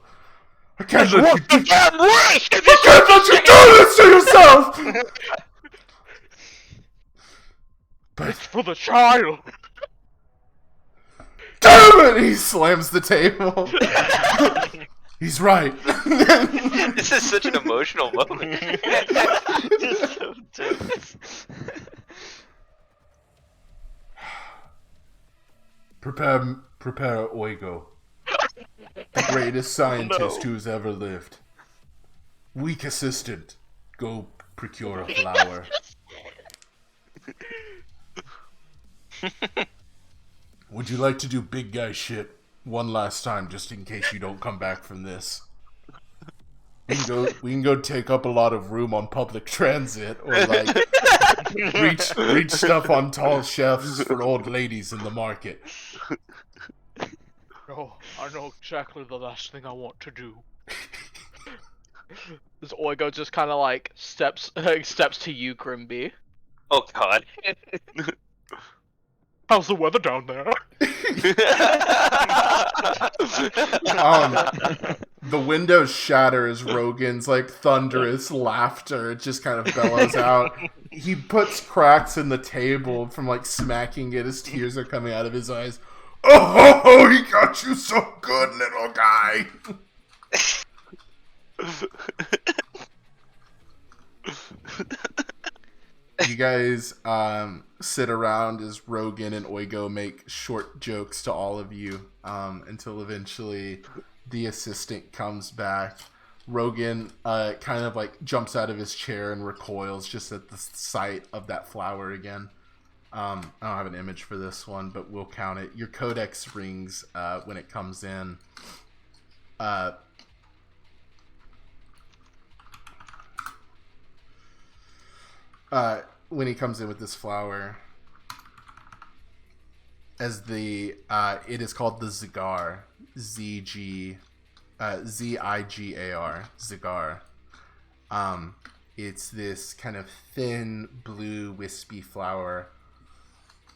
I can't let you do... Damn risk! I can't let you do this to yourself! But It's for the child. damn it! He slams the table. He's right. This is such an emotional moment. So dense. Prepare Oigo, the greatest scientist who's ever lived. Weak assistant, go procure a flower. Would you like to do big guy shit one last time, just in case you don't come back from this? We can go take up a lot of room on public transit, or like reach stuff on tall shelves for old ladies in the market. No, I know exactly the last thing I want to do. This Oigo just kind of like steps to you, Grimby. Oh god. How's the weather down there? The windows shatter as Rogan's like thunderous laughter just kind of bellows out. He puts cracks in the table from like smacking it as tears are coming out of his eyes. Oh, he got you so good, little guy. You guys sit around as Rogan and Oigo make short jokes to all of you until eventually the assistant comes back. Rogan kind of like jumps out of his chair and recoils just at the sight of that flower again. I don't have an image for this one, but we'll count it. Your codex rings when it comes in. When he comes in with this flower, as the it is called the Zigar, Zigar, Zigar. It's this kind of thin blue wispy flower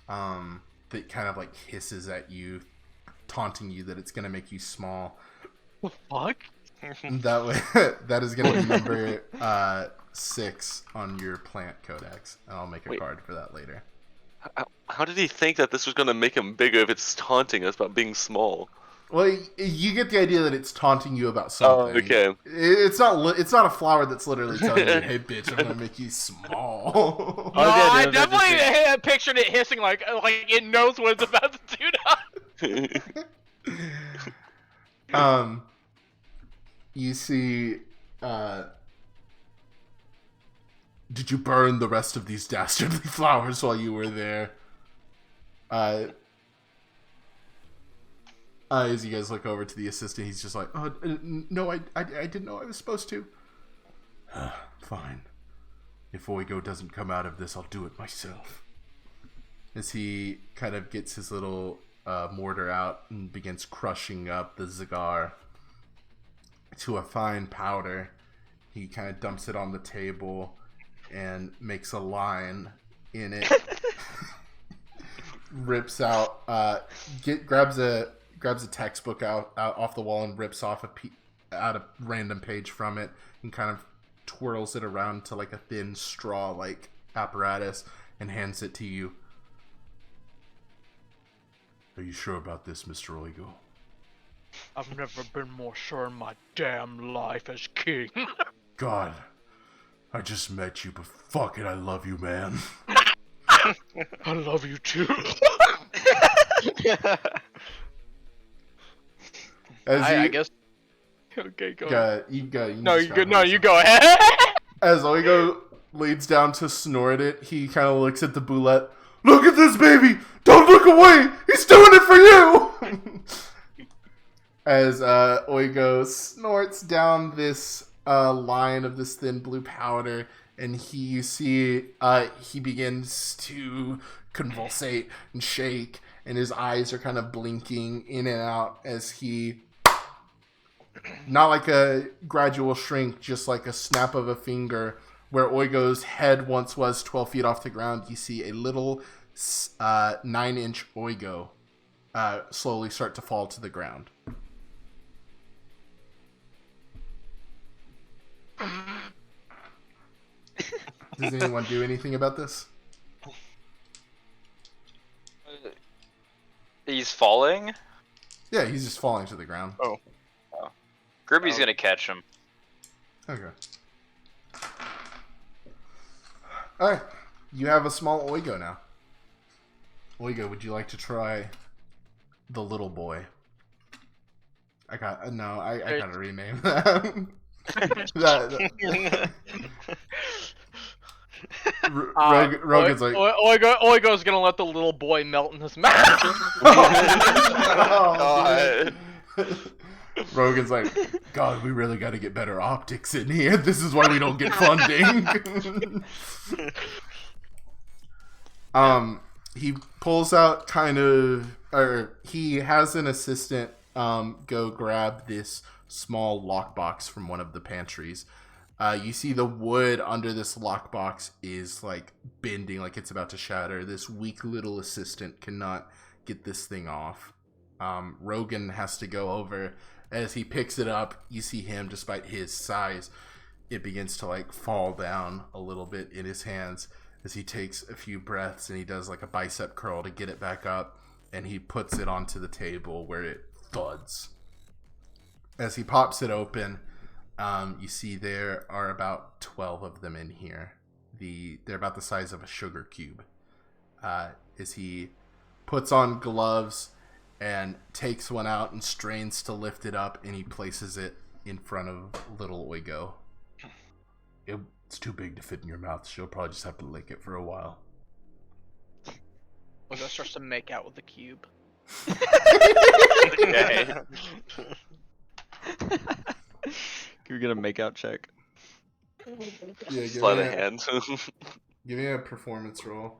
that kind of like hisses at you, taunting you that it's gonna make you small. What the fuck? That way, that is gonna be number 6 on your plant codex, and I'll make a card for that later. How did he think that this was going to make him bigger if it's taunting us about being small? Well, you get the idea that it's taunting you about something. Oh, okay. It's not a flower that's literally telling you, "Hey, bitch, I'm gonna make you small." No, I definitely pictured it hissing like it knows what it's about to do now. You see, did you burn the rest of these dastardly flowers while you were there? As you guys look over to the assistant, he's just like, "Oh, no, I didn't know I was supposed to." Fine. If Oigo doesn't come out of this, I'll do it myself. As he kind of gets his little mortar out and begins crushing up the Zigar to a fine powder, he kind of dumps it on the table and makes a line in it. Rips out, grabs a textbook out off the wall and rips off out a random page from it and kind of twirls it around to like a thin straw like apparatus and hands it to you. Are you sure about this, Mr. Oigo? I've never been more sure in my damn life as king. God, I just met you, but fuck it, I love you, man. I love you too. I guess. Okay, go ahead. You go. No, you go ahead. As Oigo leads down to snort it, he kind of looks at the boulette. Look at this baby! Don't look away! He's doing it for you! As Oigo snorts down this line of this thin blue powder, and you see he begins to convulsate and shake, and his eyes are kind of blinking in and out as he, not like a gradual shrink, just like a snap of a finger, where Oigo's head once was 12 feet off the ground, you see a little 9-inch Oigo slowly start to fall to the ground. Does anyone do anything about this? He's falling? Yeah, he's just falling to the ground. Oh. Grimby's gonna catch him. Okay. Alright. You have a small Oigo now. Oigo, would you like to try the little boy? I gotta rename that. Rogan's like, Oigo's gonna let the little boy melt in his mouth. oh, Rogan's like, God, we really got to get better optics in here. This is why we don't get funding. He pulls out he has an assistant go grab this small lockbox from one of the pantries. You see the wood under this lockbox is like bending, like it's about to shatter. This weak little assistant cannot get this thing off. Rogan has to go over. As he picks it up, you see him, despite his size, it begins to like fall down a little bit in his hands as he takes a few breaths and he does like a bicep curl to get it back up, and he puts it onto the table where it thuds. As he pops it open, you see there are about 12 of them in here. They're about the size of a sugar cube. As he puts on gloves and takes one out and strains to lift it up, and he places it in front of little Oigo. It's too big to fit in your mouth. She'll probably just have to lick it for a while. Oigo starts to make out with the cube. Okay. Can we get a makeout check? Yeah, Sleight of hand. Give me a performance roll.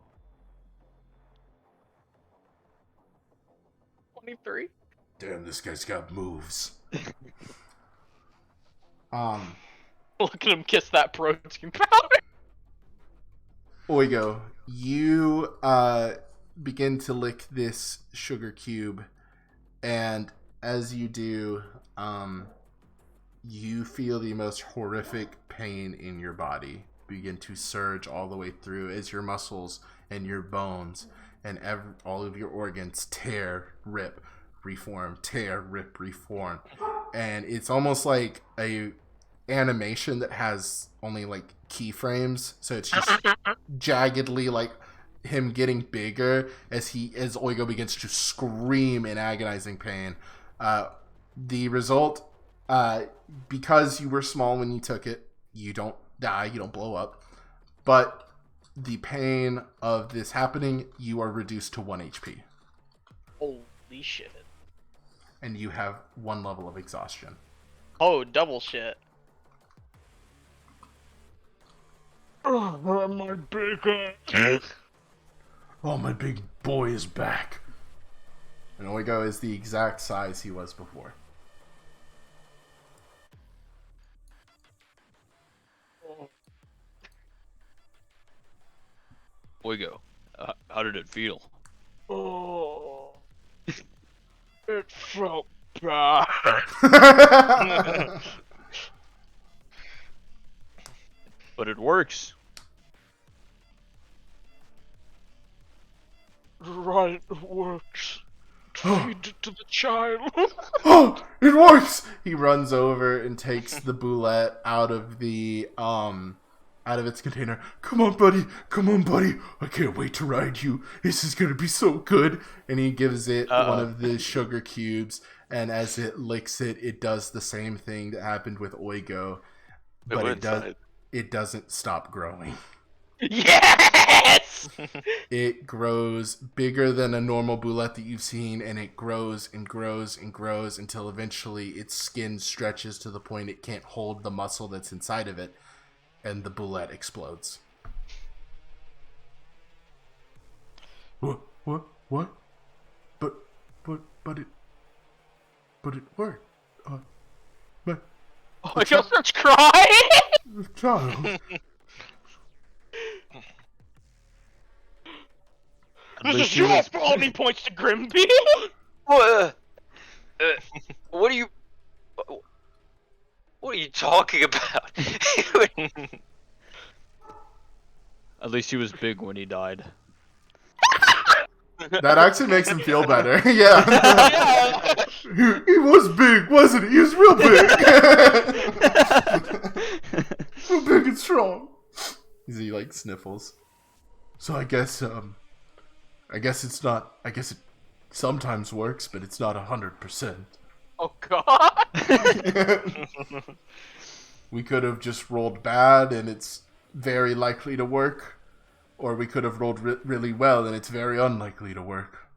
23. Damn, this guy's got moves. Look at him kiss that protein powder. Oigo, you begin to lick this sugar cube, and as you do, you feel the most horrific pain in your body begin to surge all the way through as your muscles and your bones and all of your organs tear, rip, reform, tear, rip, reform. And it's almost like a animation that has only like keyframes, so it's just jaggedly like him getting bigger as Oigo begins to scream in agonizing pain. The result, because you were small when you took it, you don't die, you don't blow up, but the pain of this happening, you are reduced to 1 HP. Holy shit. And you have 1 level of exhaustion. Oh, double shit. Oh, my big Oh, my big boy is back. And Oigo is the exact size he was before. Oigo, how did it feel? Oh, it felt bad. But it works. Right, works. Feed it to the child. Oh, it works! He runs over and takes the boulette out of its container. Come on, buddy. I can't wait to ride you. This is gonna be so good. And he gives it one of the sugar cubes, and as it licks it, it does the same thing that happened with Oigo, but it doesn't stop growing. Yes! It grows bigger than a normal boulette that you've seen, and it grows and grows and grows until eventually its skin stretches to the point it can't hold the muscle that's inside of it, and the boulette explodes. What? But it worked. But I just starts crying. child. This is your fault. He points to Grimby. What are you? What are you talking about? At least he was big when he died. That actually makes him feel better. Yeah. He was big, wasn't he? He was real big. Real big and strong. He like sniffles. So I guess it's not. I guess it sometimes works, but it's not 100%. Oh God. We could have just rolled bad and it's very likely to work. Or we could have rolled really well and it's very unlikely to work.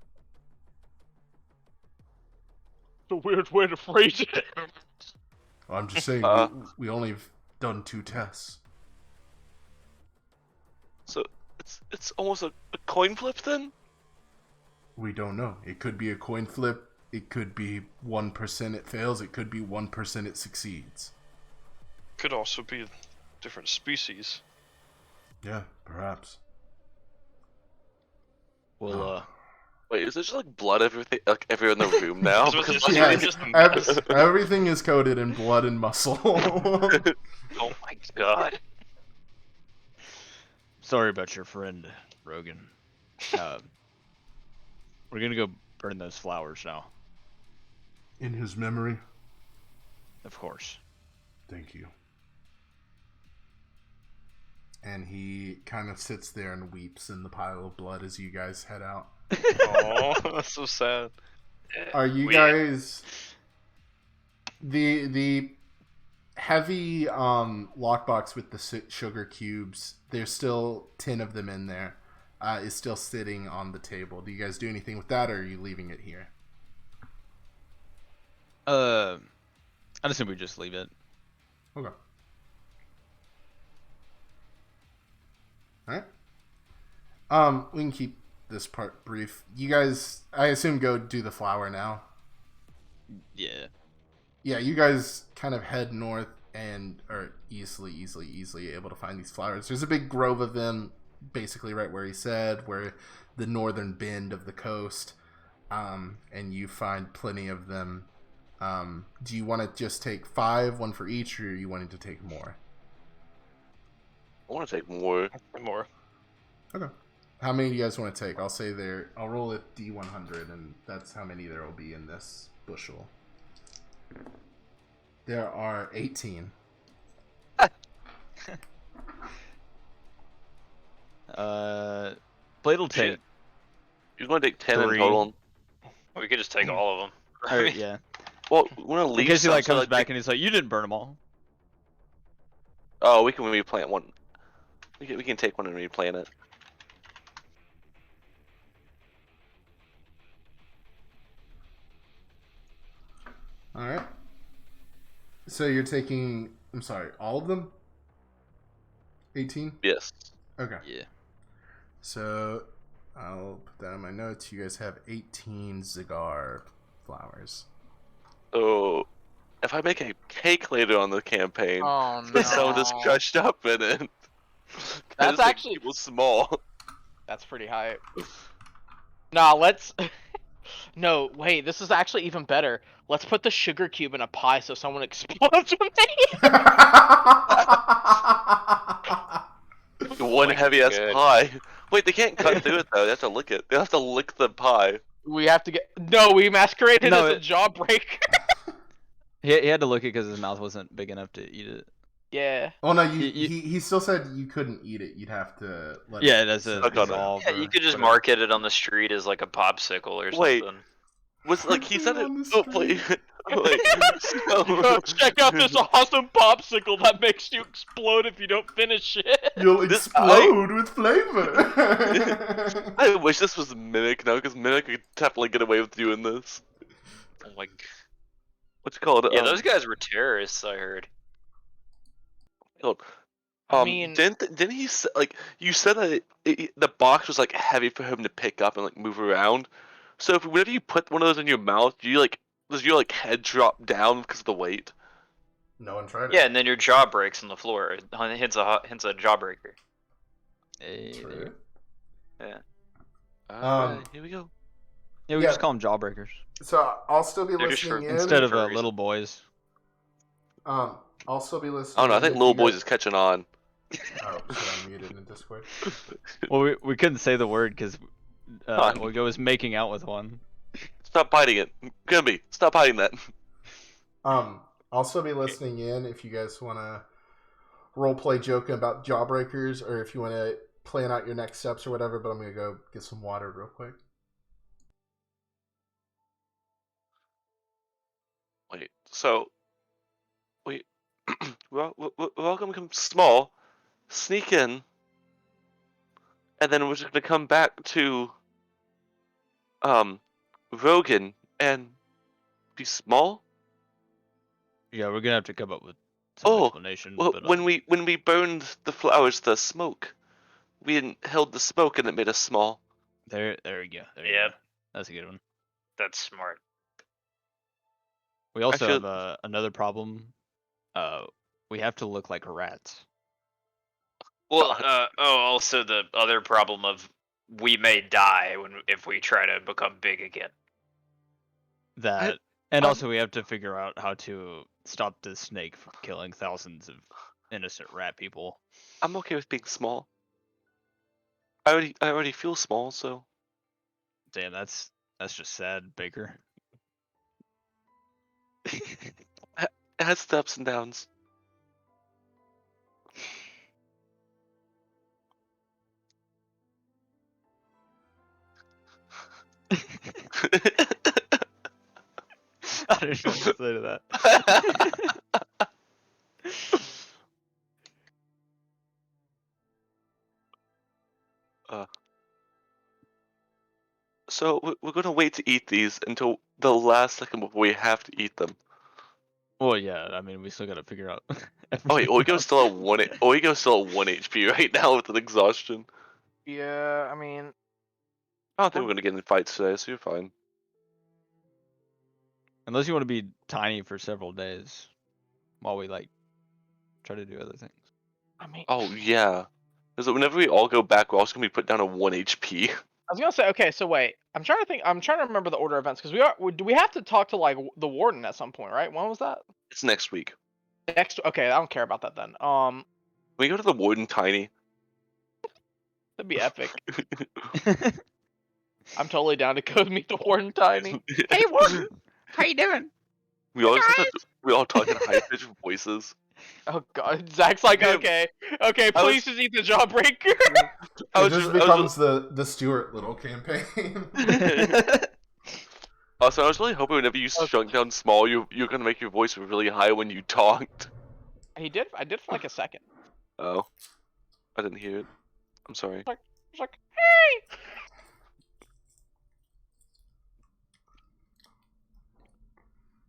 It's a weird way to phrase it. Well, I'm just saying, we only have done 2 tests. So it's almost a coin flip then? We don't know. It could be a coin flip. It could be 1% it fails. It could be 1% it succeeds. Could also be different species. Yeah, perhaps. Well, Wait, is there just like blood everywhere in the room now? So it's Because just- Yes, just a mess. everything is coated in blood and muscle. Oh my god. sorry about your friend, Rogan. We're gonna go burn those flowers now. In his memory. Of course. Thank you. And he kind of sits there and weeps in the pile of blood as you guys head out. Oh, that's so sad. Are you guys the heavy lockbox with the sugar cubes? There's still 10 of them in there. Is still sitting on the table. Do you guys do anything with that, or are you leaving it here? I'd assume we just leave it. Okay. All right. We can keep this part brief. You guys, I assume, go do the flower now. Yeah. Yeah, you guys kind of head north and are easily able to find these flowers. There's a big grove of them, basically right where he said, where the northern bend of the coast, and you find plenty of them. Do you want to just take 5, 1 for each, or are you wanting to take more? I want to take more. More. Okay. How many do you guys want to take? I'll roll a D100, and that's how many there will be in this bushel. There are 18. Blade'll take. You're going to take 10 in 3. total. We could just take all of them. Or, yeah. Well, we want to In leave case he some, like so, comes back and he's like, "You didn't burn them all." Oh, we can replant one. We can take one and replant it. All right. So you're taking, I'm sorry, all of them? 18? Yes. Okay. Yeah. So I'll put that in my notes. You guys have 18 Zagar flowers. So, if I make a cake later on the campaign, Oh with some of this no. crushed up in it, That's actually- people small. That's pretty high. Nah, let's. No, wait. This is actually even better. Let's put the sugar cube in a pie so someone explodes when they eat it. One heavy ass good. pie. Wait, they can't cut through it though. They have to lick it. They have to lick the pie. We have to get. No, we masqueraded No, as a it- jawbreaker. He had to look it because his mouth wasn't big enough to eat it. Yeah. Oh no, You- he still said you couldn't eat it. You'd have to let Yeah, it that's a Suck on it. dissolve. Yeah, or you could just whatever. market it on the street as like a popsicle or Wait. something. Was like he said it. On the Oh, wait. Wait. Go check out this awesome popsicle that makes you explode if you don't finish it. You'll This- explode with flavor. I wish this was Mimic now, because Mimic could definitely get away with doing this. Oh my. What's it called? Yeah, those guys were terrorists. I heard. Called? I mean- didn't he like you said that the box was like heavy for him to pick up and like move around? So whenever you put one of those in your mouth, does your like head drop down because of the weight? No one tried it. Yeah, and then your jaw breaks on the floor. Hence a jawbreaker. Hey, True. Alright, here we go. yeah, we Yeah. just call them jawbreakers So I'll still be They're just listening in. instead of for a reason. little boys. I'll still be listening. I don't know. I in think if Little you Boys guys- is catching on. Oh, so I'm muted in Discord. Well, we couldn't say the word because Fine. Oigo was making out with one. Stop biting it. Gumby, stop biting that. I'll still be listening in if you guys want to roleplay joking about jawbreakers, or if you want to plan out your next steps or whatever. But I'm gonna go get some water real quick. Wait. So, wait. we're all gonna become small, sneak in, and then we're just gonna come back to Rogan and be small. Yeah, we're gonna have to come up with some Oh, explanation. well, But when we burned the flowers to smoke, we inhaled the smoke and it made us small. there you go. There you Yep. go. That's a good one. That's smart. We also feel- have another problem. We have to look like rats. Well, also the other problem of we may die if we try to become big again. That and I'm- also we have to figure out how to stop this snake from killing thousands of innocent rat people. I'm okay with being small. I already feel small, so Damn, that's just sad, Baker. it has its ups and downs. I don't know what to say to that. So we're gonna wait to eat these until the last second before we have to eat them. Well, yeah, I mean, we still got to figure out. Oh wait, everything Oigo's else. still at one. Oigo's still at 1 HP right now with an exhaustion. Yeah, I mean, I don't think we're gonna get in fights today, so you're fine. Unless you want to be tiny for several days, while we like try to do other things. I mean, Oh yeah, because whenever we all go back, we're also gonna be put down to 1 HP. I was gonna say, okay, so wait, I'm trying to think. I'm trying to remember the order of events because do we have to talk to like the warden at some point, right? When was that? It's next week. Next. Okay, I don't care about that then. We go to the warden tiny. That'd be epic. I'm totally down to go meet the warden tiny. Hey, warden, how you doing? we all talk in high pitched voices. Oh god, Zach's like, Yeah. okay, I was- please just eat the jawbreaker. It just becomes the Stuart Little campaign. Also, I was really hoping whenever you shrunk down small, you're gonna make your voice really high when you talked. I did for like a second. Oh, I didn't hear it. I'm sorry. It's like, hey.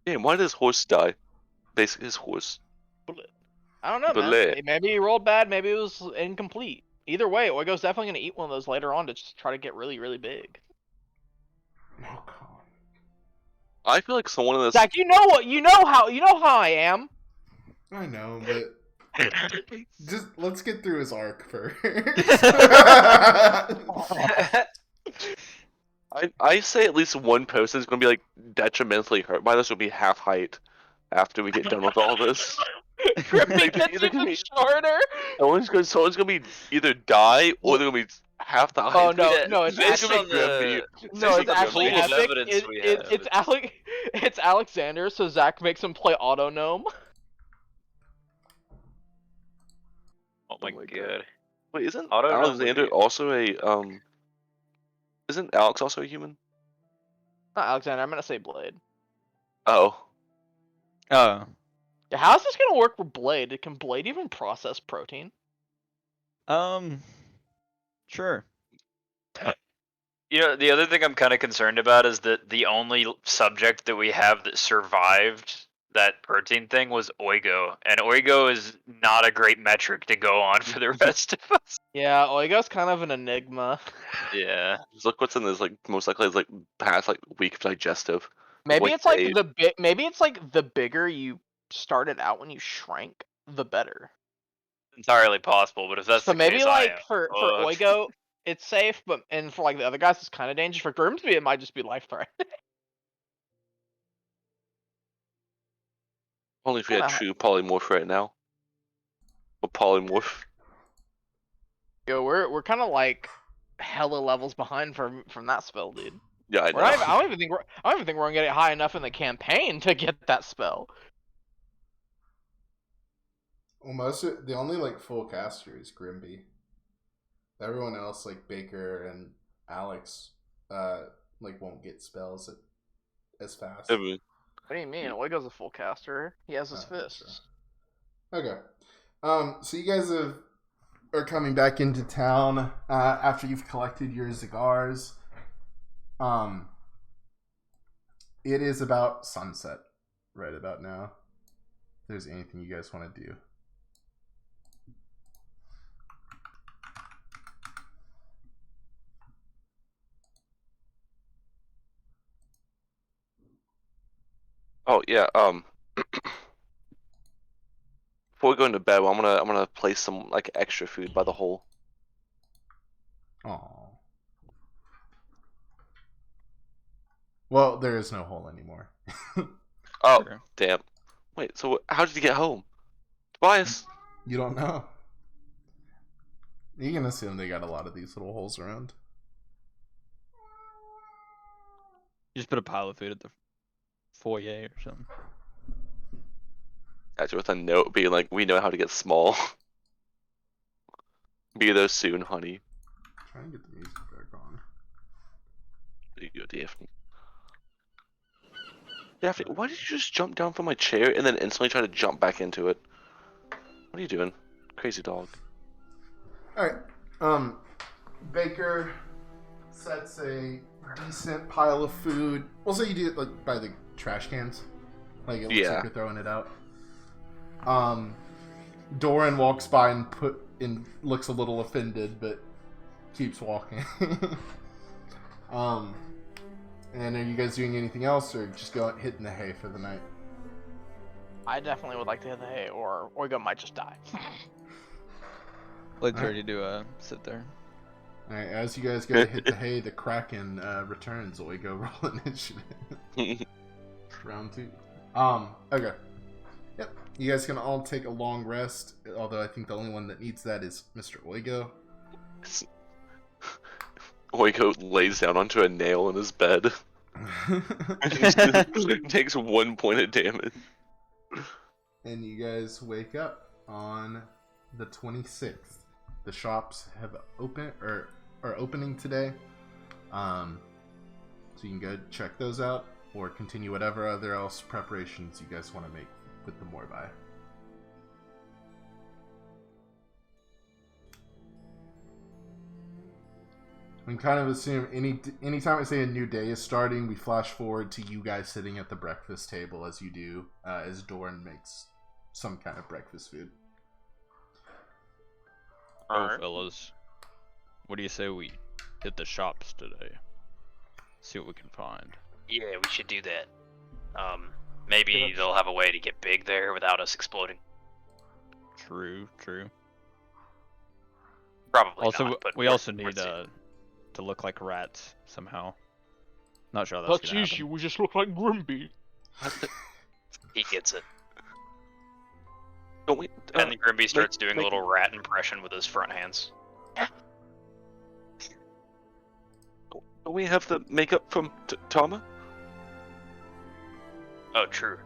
Damn, why did his horse die? Basically, his horse. I don't know, man. Belay. Maybe he rolled bad. Maybe it was incomplete. Either way, Oigo's definitely gonna eat one of those later on to just try to get really, really big. Oh god. I feel like someone in this. Zach, you know how I am. I know, but just let's get through his arc first. I say at least one person is gonna be like detrimentally hurt by this. Will be half height after we get done with all this. Gripping Like, gets either even shorter. Someone's gonna be either die or they're gonna be half the height. Oh no, Yeah, no, it's based actually on the no, it's the actually pool of epic. evidence we have, It's Alexander, so Zach makes him play Auto Gnome. Oh my my god. Wait, isn't Auto Gnome would Alexander be- also a Isn't Alex also a human? Not Alexander. I'm gonna say Blade. Oh, Oh, Yeah, how's this gonna work with Blade? Can Blade even process protein? sure. You know, the other thing I'm kind of concerned about is that the only subject that we have that survived that protein thing was Oigo, and Oigo is not a great metric to go on for the rest of us. Yeah, Oigo's kind of an enigma. Yeah. just look what's in this. Like most likely, it's like past like week of digestive. Maybe Like it's like Dave. maybe it's like the bigger you started out when you shrank, the better. Entirely possible, but if that's So the maybe case, like I am for fucked. Oigo, it's safe, but and for like the other guys, it's kind of dangerous. For Grimsby, it might just be life threatening. Only if we had Kinda- true polymorph right now. Or polymorph. Yo, we're kind of like hella levels behind from that spell, dude. Yeah, I We're not know. even, I don't even think we're gonna get it high enough in the campaign to get that spell. Well, the only like full caster is Grimby. Everyone else, like Baker and Alex, like won't get spells as fast. I mean, What do you mean? Oigo's a full caster. He has his Oh, that's fists. Okay. So you guys are coming back into town after you've collected your cigars. It is about sunset right about now. If there's anything you guys want to do. Oh yeah. Before we go into bed, I'm gonna place some like extra food by the hole. Oh. Well, there is no hole anymore. Oh Sure. damn. Wait. So how did you get home, Tobias? You don't know. You can assume they got a lot of these little holes around. You just put a pile of food at the foyer or something. Actually, with a note being like, "We know how to get small. Be there soon, honey." Try and get the music back on. There you go, Daphne. Daphne, why did you just jump down from my chair and then instantly try to jump back into it? What are you doing, crazy dog? Alright. Baker sets a decent pile of food. We'll say you do it like by the trash cans. Like it looks like you're throwing it out. Doran walks by and looks a little offended, but keeps walking. And are you guys doing anything else, or just hitting the hay for the night? I definitely would like to hit the hay, or Oigo might just die. Blade's ready to sit there. Alright, as you guys go to hit the hay, the Kraken returns. Oigo, roll initiative. Round 2. Okay. Yep. You guys can all take a long rest, although I think the only one that needs that is Mr. Oigo. Oiko lays down onto a nail in his bed. Takes 1 point of damage. And you guys wake up on the 26th. The shops have are opening today. So you can go check those out or continue whatever other else preparations you guys want to make with the Morbi. We kind of assume anytime I say a new day is starting, we flash forward to you guys sitting at the breakfast table as you do, as Doran makes some kind of breakfast food. Oh, fellas. What do you say we hit the shops today? See what we can find. Yeah, we should do that. Maybe they'll have a way to get big there without us exploding. True. Probably Also, not, but we also need worth it. to look like rats somehow. Not sure That's gonna easy, happen. we just look like Grimby. He gets it. Don't we? And then Grimby starts doing a make- little rat impression with his front hands. Don't we have the makeup from Tama? Oh, true.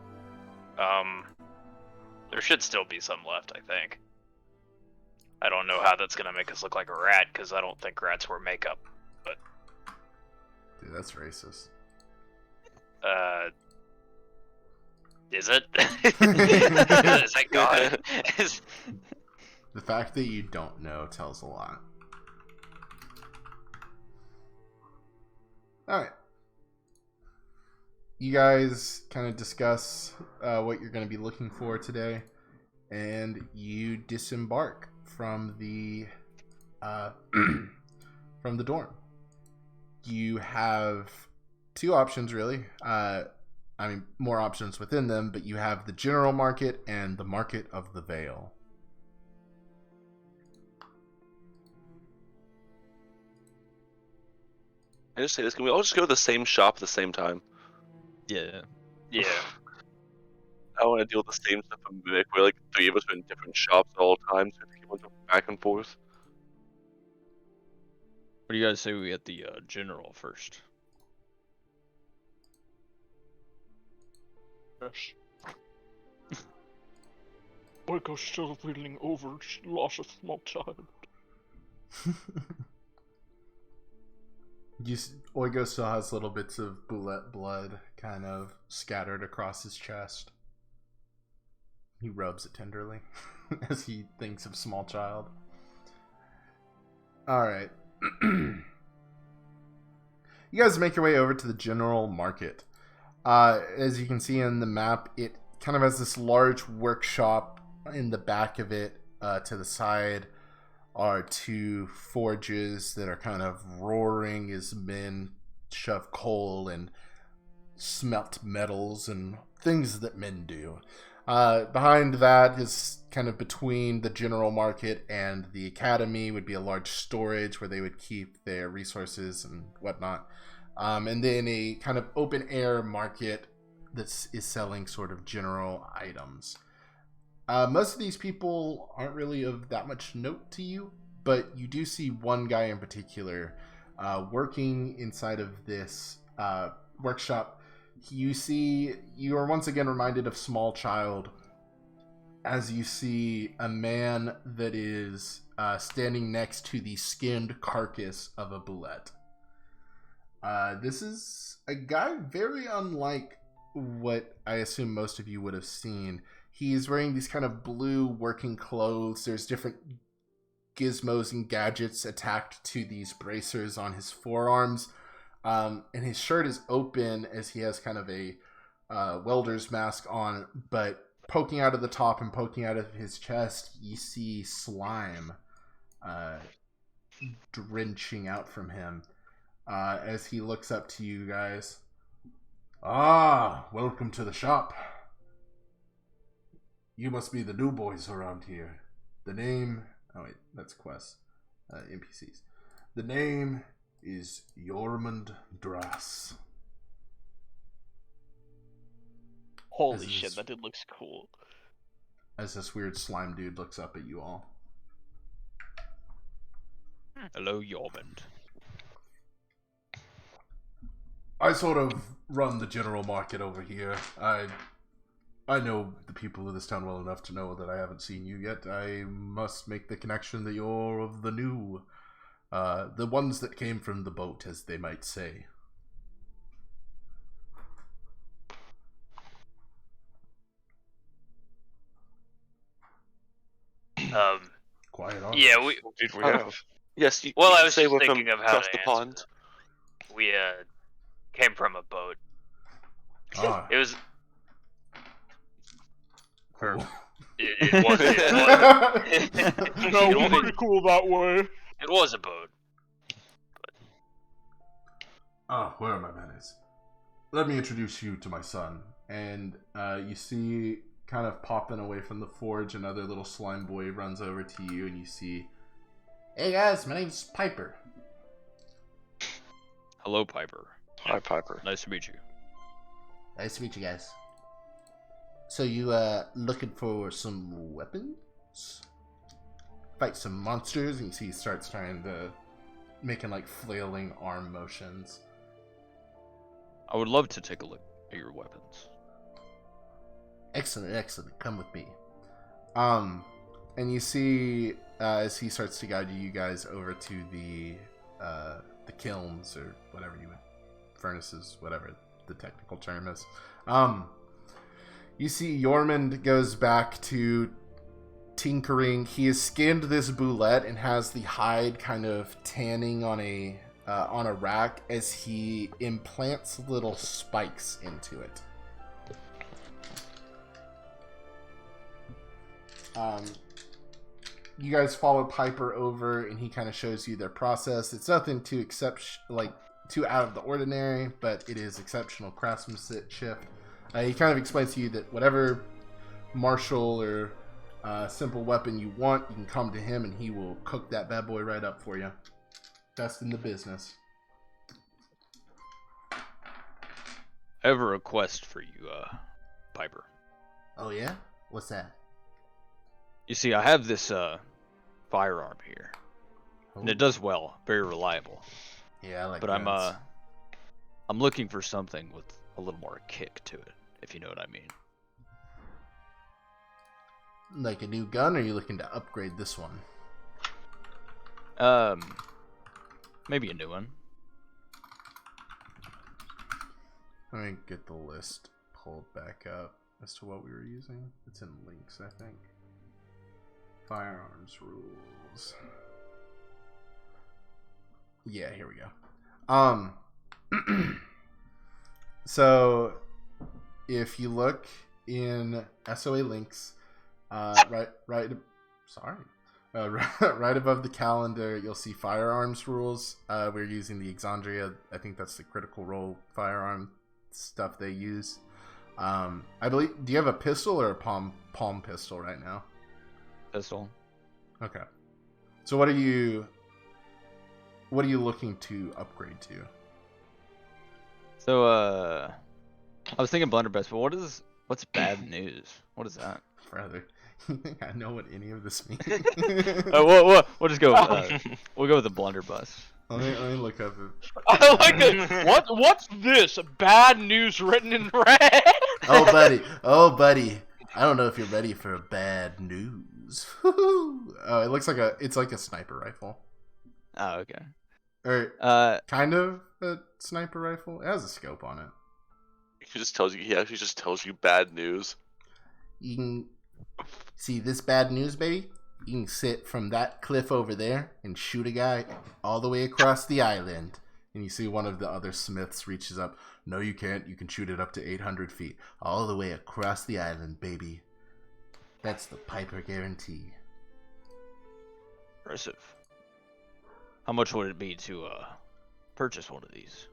There should still be some left, I think. I don't know how that's gonna make us look like a rat, because I don't think rats wear makeup. But Dude, that's racist. is it? Is that God? The fact that you don't know tells a lot. Alright. You guys kind of discuss what you're going to be looking for today, and you disembark from the from the dorm. You have two options, really. I mean, more options within them, but you have the general market and the market of the Vale. I just say this. Can we all just go to the same shop at the same time? Yeah. Yeah. I want to deal with the same stuff in Vic, where like 3 of us are in different shops at all times, so we have to keep on jumping back and forth. What do you guys say we get the general first? Yes. Oiko's still feeling over loss of small child. Oigo still has little bits of bullet blood kind of scattered across his chest. He rubs it tenderly as he thinks of small child. Alright. You guys make your way over to the general market. As you can see in the map, it kind of has this large workshop in the back of it. To the side are two forges that are kind of roaring as men shove coal and smelt metals and things that men do. Behind that is kind of between the general market and the academy would be a large storage where they would keep their resources and whatnot. And then a kind of open air market that is selling sort of general items. Most of these people aren't really of that much note to you, but you do see one guy in particular working inside of this workshop. You are once again reminded of Small Child as you see a man that is standing next to the skinned carcass of a bullet. This is a guy very unlike what I assume most of you would have seen. He's wearing these kind of blue working clothes. There's different gizmos and gadgets attached to these bracers on his forearms. And his shirt is open as he has kind of a welder's mask on, but poking out of the top and poking out of his chest, you see slime drenching out from him as he looks up to you guys. Ah, welcome to the shop. You must be the new boys around here. The name... Oh wait, that's quests. NPCs. The name is Yormund Drass. Holy shit, that dude looks cool. As this weird slime dude looks up at you all. Hello, Yormund. I sort of run the general market over here. I know the people of this town well enough to know that I haven't seen you yet. I must make the connection that you're of the new, the ones that came from the boat, as they might say. Quiet on. Yeah, Did we have? Yes, you, well, you I can was stay just with them thinking of how across to the answer pond. that. We came from a boat. Ah. It was. Cool. It was. It No, was, pretty cool that way. it was a boat. Ah, where are my manners? Let me introduce you to my son. And you see, kind of popping away from the forge, another little slime boy runs over to you, and you see, hey guys, my name's Piper. Hello, Piper. Hi, Piper. Nice to meet you. Nice to meet you guys. So you looking for some weapons? Fight some monsters? And you see he starts trying to making like flailing arm motions. I would love to take a look at your weapons. Excellent, excellent. Come with me. And you see as he starts to guide you guys over to the kilns or whatever you would, furnaces, whatever the technical term is. You see Yormund goes back to tinkering. He has skinned this boulette and has the hide kind of tanning on a rack as he implants little spikes into it. You guys follow Piper over, and he kind of shows you their process. It's nothing too too out of the ordinary, but it is exceptional craftsmanship. He kind of explains to you that whatever martial or simple weapon you want, you can come to him, and he will cook that bad boy right up for you. Best in the business. I have a request for you, Piper. Oh yeah? What's that? You see, I have this firearm here, and it does well, very reliable. Yeah, I like. But guns. I'm looking for something with a little more kick to it, if you know what I mean. Like a new gun, or are you looking to upgrade this one? Maybe a new one. Let me get the list pulled back up. as to what we were using. It's in links, I think. Firearms rules. Yeah, here we go. So if you look in SOA links, right above the calendar, you'll see firearms rules. We're using the Exandria. I think that's the critical role firearm stuff they use. I believe. Do you have a pistol or a palm pistol right now? Pistol. Okay. So what are you looking to upgrade to? So I was thinking blunderbuss, but what's bad news? What is that? Brother, you think I know what any of this means? We'll just go. We'll go with the blunderbuss. Let me look up it. I like it. What's this? Bad news written in red. Oh buddy. I don't know if you're ready for bad news. Oh, it looks like it's like a sniper rifle. Oh, okay. Or kind of a sniper rifle. It has a scope on it. He actually just tells you bad news. You can see this bad news, baby. You can sit from that cliff over there and shoot a guy all the way across the island. And you see one of the other smiths reaches up. No, you can't. You can shoot it up to 800 feet. All the way across the island, baby. That's the Piper guarantee. Impressive. How much would it be to purchase one of these?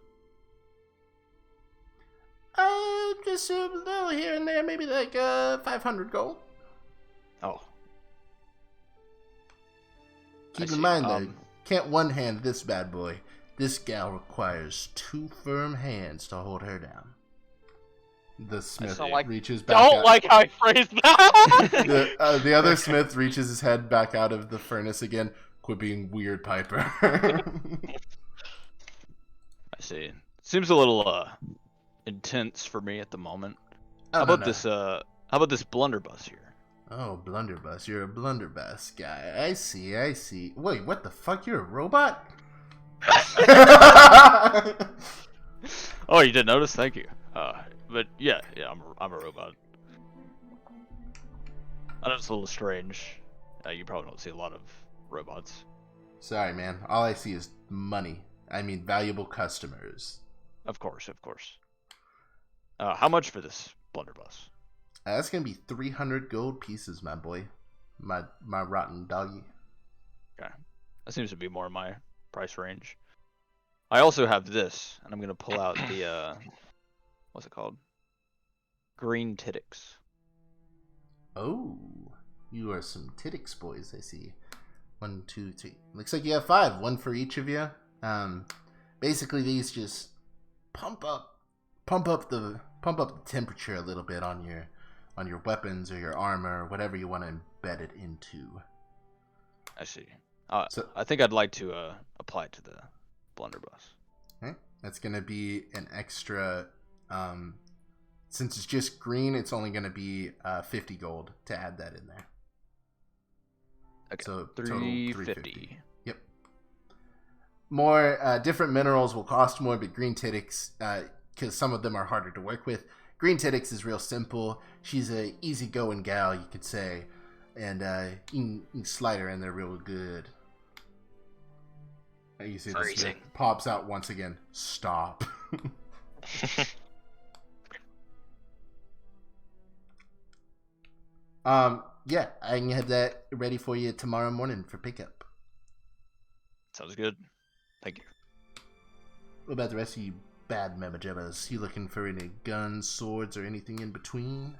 Just a little here and there. Maybe like 500 gold. Oh. Keep in mind, though, can't one-hand this bad boy. This gal requires 2 firm hands to hold her down. The smith reaches back out. Don't like how I phrased that! The other smith reaches his head back out of the furnace again. Quit being weird, Piper. I see. Seems a little intense for me at the moment. How about this blunderbuss here? Oh, blunderbuss. You're a blunderbuss guy. I see. Wait, what the fuck? You're a robot? Oh, you didn't notice? Thank you. But yeah, I'm a robot. I know it's a little strange. You probably don't see a lot of robots. Sorry, man. All I see is money. I mean, valuable customers. Of course. How much for this blunderbuss? That's gonna be 300 gold pieces, my boy. My rotten doggy. Okay. That seems to be more my price range. I also have this, and I'm gonna pull out the what's it called? Green Tittix. Oh, you are some Tittix boys, I see. 1, 2, 3. Looks like you have 5. 1 for each of you. Basically these just pump up the temperature a little bit on your weapons or your armor or whatever you want to embed it into. I see. So I think I'd like to apply it to the blunderbuss. Okay. That's gonna be an extra. Since it's just green, it's only gonna be 50 gold to add that in there. Okay. So 350. Yep. More different minerals will cost more, but green Tittix, because some of them are harder to work with. Green Tittix is real simple. She's a easygoing gal, you could say, and you can slide her in there real good. You see this pops out once again. Stop. Yeah, I can have that ready for you tomorrow morning for pickup. Sounds good. Thank you. What about the rest of you bad mamajabbas? You looking for any guns, swords, or anything in between?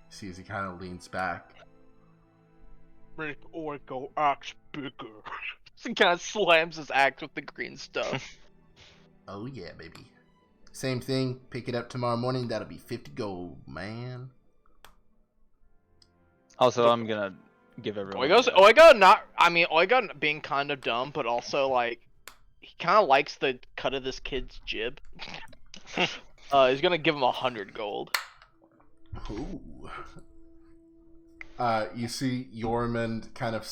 See as he kind of leans back. Make Orko axe bigger. He kind of slams his axe with the green stuff. Oh yeah, baby. Same thing. Pick it up tomorrow morning. That'll be 50 gold, man. Also, I'm gonna give everyone. Oigo being kind of dumb, but also like he kind of likes the cut of this kid's jib. He's gonna give him 100 gold. Ooh. You see Yormund kind of,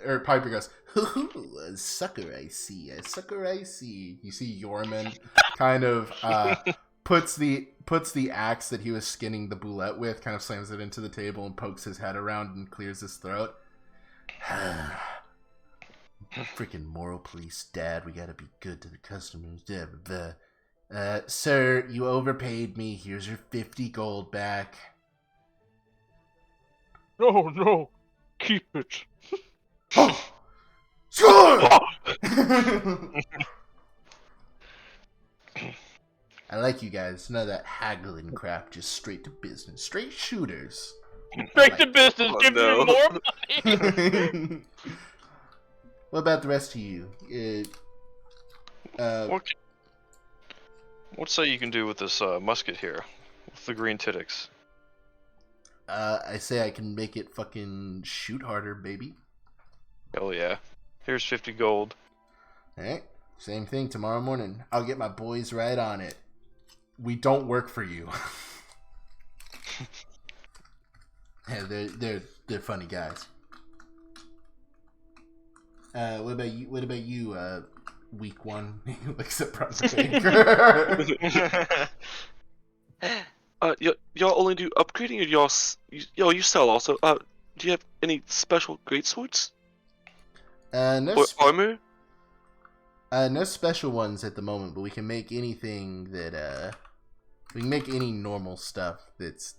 or Piper goes, "Ooh, a sucker I see, a sucker I see." You see Yormund kind of puts puts the axe that he was skinning the boulette with, kind of slams it into the table and pokes his head around and clears his throat. Freaking moral police, Dad. We gotta be good to the customers. Sir, you overpaid me. Here's your 50 gold back. No, keep it. Sure! I like you guys. None of that haggling crap. Just straight to business. Straight shooters. Straight to business, give no. me more money. What about the rest of you? What say you can do with this musket here? With the green titix? I say I can make it fucking shoot harder, baby. Hell yeah. Here's 50 gold. Alright. Same thing tomorrow morning. I'll get my boys right on it. We don't work for you. Yeah, they're funny guys. What about you, week one? Looks at Project Baker. Y'all only do upgrading, or you sell also? Do you have any special greatswords? Or armor? No special ones at the moment, but we can make anything that we can make any normal stuff that's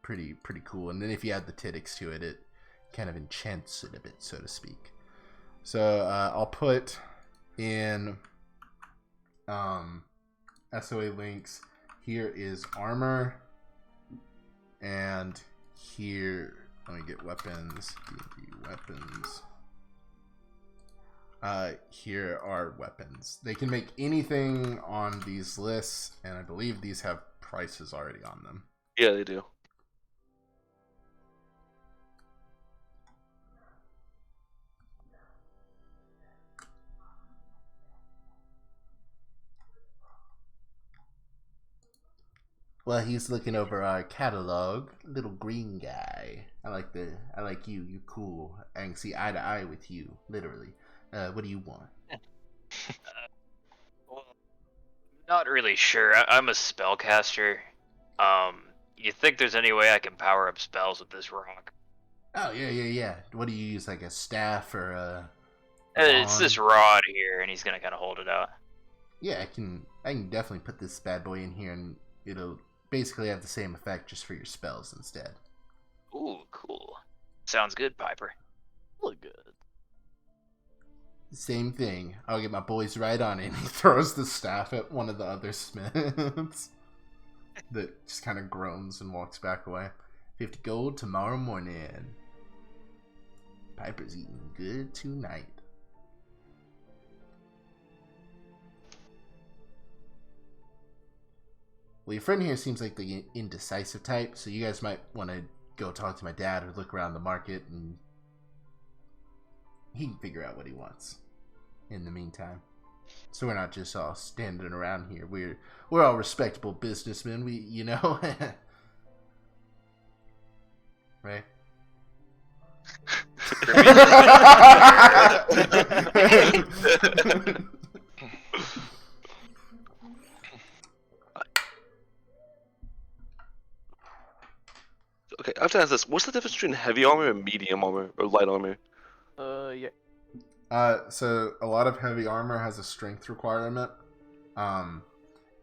pretty cool. And then if you add the titix to it, it kind of enchants it a bit, so to speak. So I'll put in SOA links. Here is armor, and here, let me get weapons. D&D weapons. Here are weapons. They can make anything on these lists, and I believe these have prices already on them. Yeah, they do. Well, he's looking over our catalog. Little green guy. I like you. You're cool. I can see eye to eye with you, literally. What do you want? Well, not really sure. I'm a spellcaster. You think there's any way I can power up spells with this rock? Oh, yeah. What do you use, like a staff or a It's wand? this rod here, and he's gonna kind of hold it out. Yeah, I can definitely put this bad boy in here, and it'll basically have the same effect just for your spells instead. Ooh, cool. Sounds good, Piper. Look good. Same thing. I'll get my boys right on it. He throws the staff at one of the other smiths that just kind of groans and walks back away. 50 gold tomorrow morning. Piper's eating good tonight. Well, your friend here seems like the indecisive type, so you guys might want to go talk to my dad or look around the market, and he can figure out what he wants in the meantime. So we're not just all standing around here. We're all respectable businessmen. Right? Okay, I have to ask this. What's the difference between heavy armor and medium armor, or light armor? Yeah. So a lot of heavy armor has a strength requirement.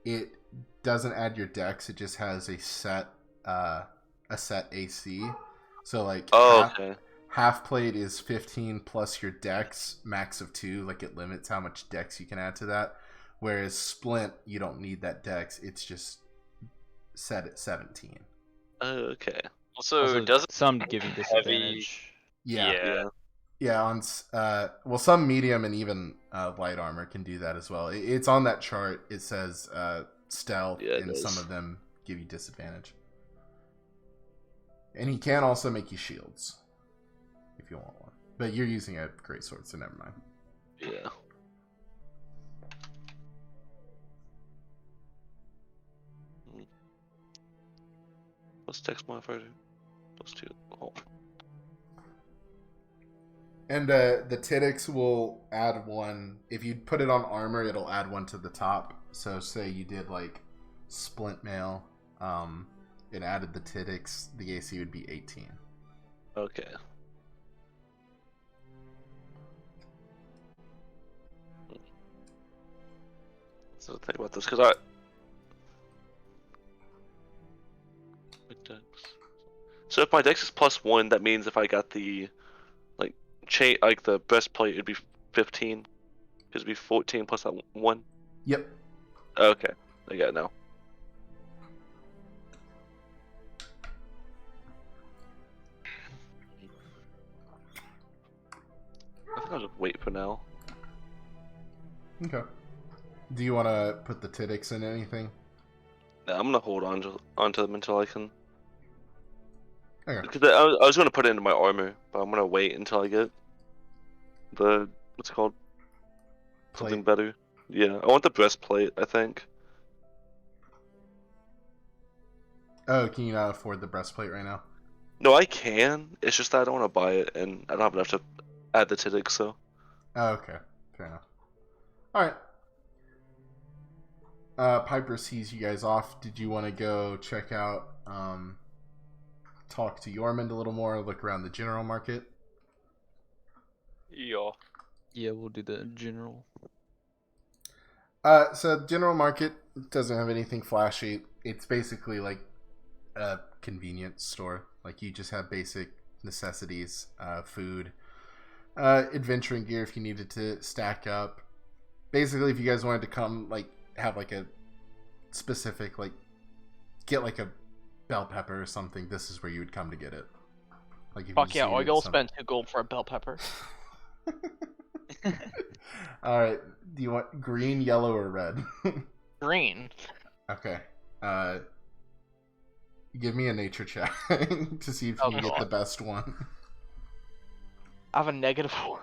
It doesn't add your dex. It just has a set AC. So like half plate is 15 plus your dex, max of 2. Like it limits how much dex you can add to that. Whereas splint, you don't need that dex. It's just set at 17. Okay. Also, doesn't some give you disadvantage. Yeah. On some medium and even light armor can do that as well. It's on that chart. It says stealth, and some of them give you disadvantage. And he can also make you shields if you want one. But you're using a greatsword, so never mind. Yeah. Plus dex modifier. Plus 2. Oh. And the titix will add 1. If you put it on armor, it'll add 1 to the top. So say you did like splint mail, and added the Tidix, the AC would be 18. Okay. So think about this, because so if my dex is +1, that means if I got the the breastplate, it'd be 15. Because it'd be 14 plus that 1. Yep. Okay, I got it now. I think I'll just wait for now. Okay. Do you want to put the Tidix in anything? Yeah, I'm gonna hold onto them until I can. Okay. Because I was gonna put it into my armor, but I'm gonna wait until I get the what's it called? Something Plate. better. Yeah, I want the breastplate, I think. Oh, can you not afford the breastplate right now? No, I can. It's just that I don't want to buy it, and I don't have enough to add the Tidix, so. Oh, okay. Fair enough. Alright. Piper sees you guys off. Did you want to go check out, talk to Yormund a little more, look around the general market? Yeah. Yeah, we'll do the general. So general market doesn't have anything flashy. It's basically like a convenience store. Like you just have basic necessities, food, adventuring gear if you needed to stack up. Basically, if you guys wanted to come, like, have like a specific, like, get like a bell pepper or something, this is where you would come to get it. Like, if Fuck you yeah, just needed Oigo will some- spend 2 gold for a bell pepper. All right. Do you want green, yellow, or red? Green. Okay. Give me a nature check to see if you Oh, can get God. the best one. I have a -4.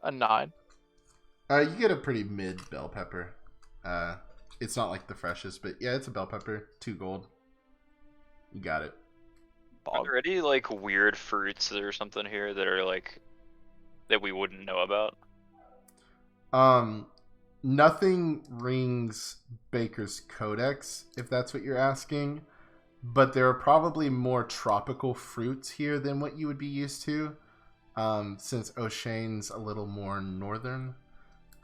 A 9. You get a pretty mid bell pepper. It's not like the freshest, but yeah, it's a bell pepper. 2 gold. You got it. Are there any like weird fruits or something here that are like that we wouldn't know about? Nothing rings Baker's Codex, if that's what you're asking. But there are probably more tropical fruits here than what you would be used to. Since O'Shane's a little more northern.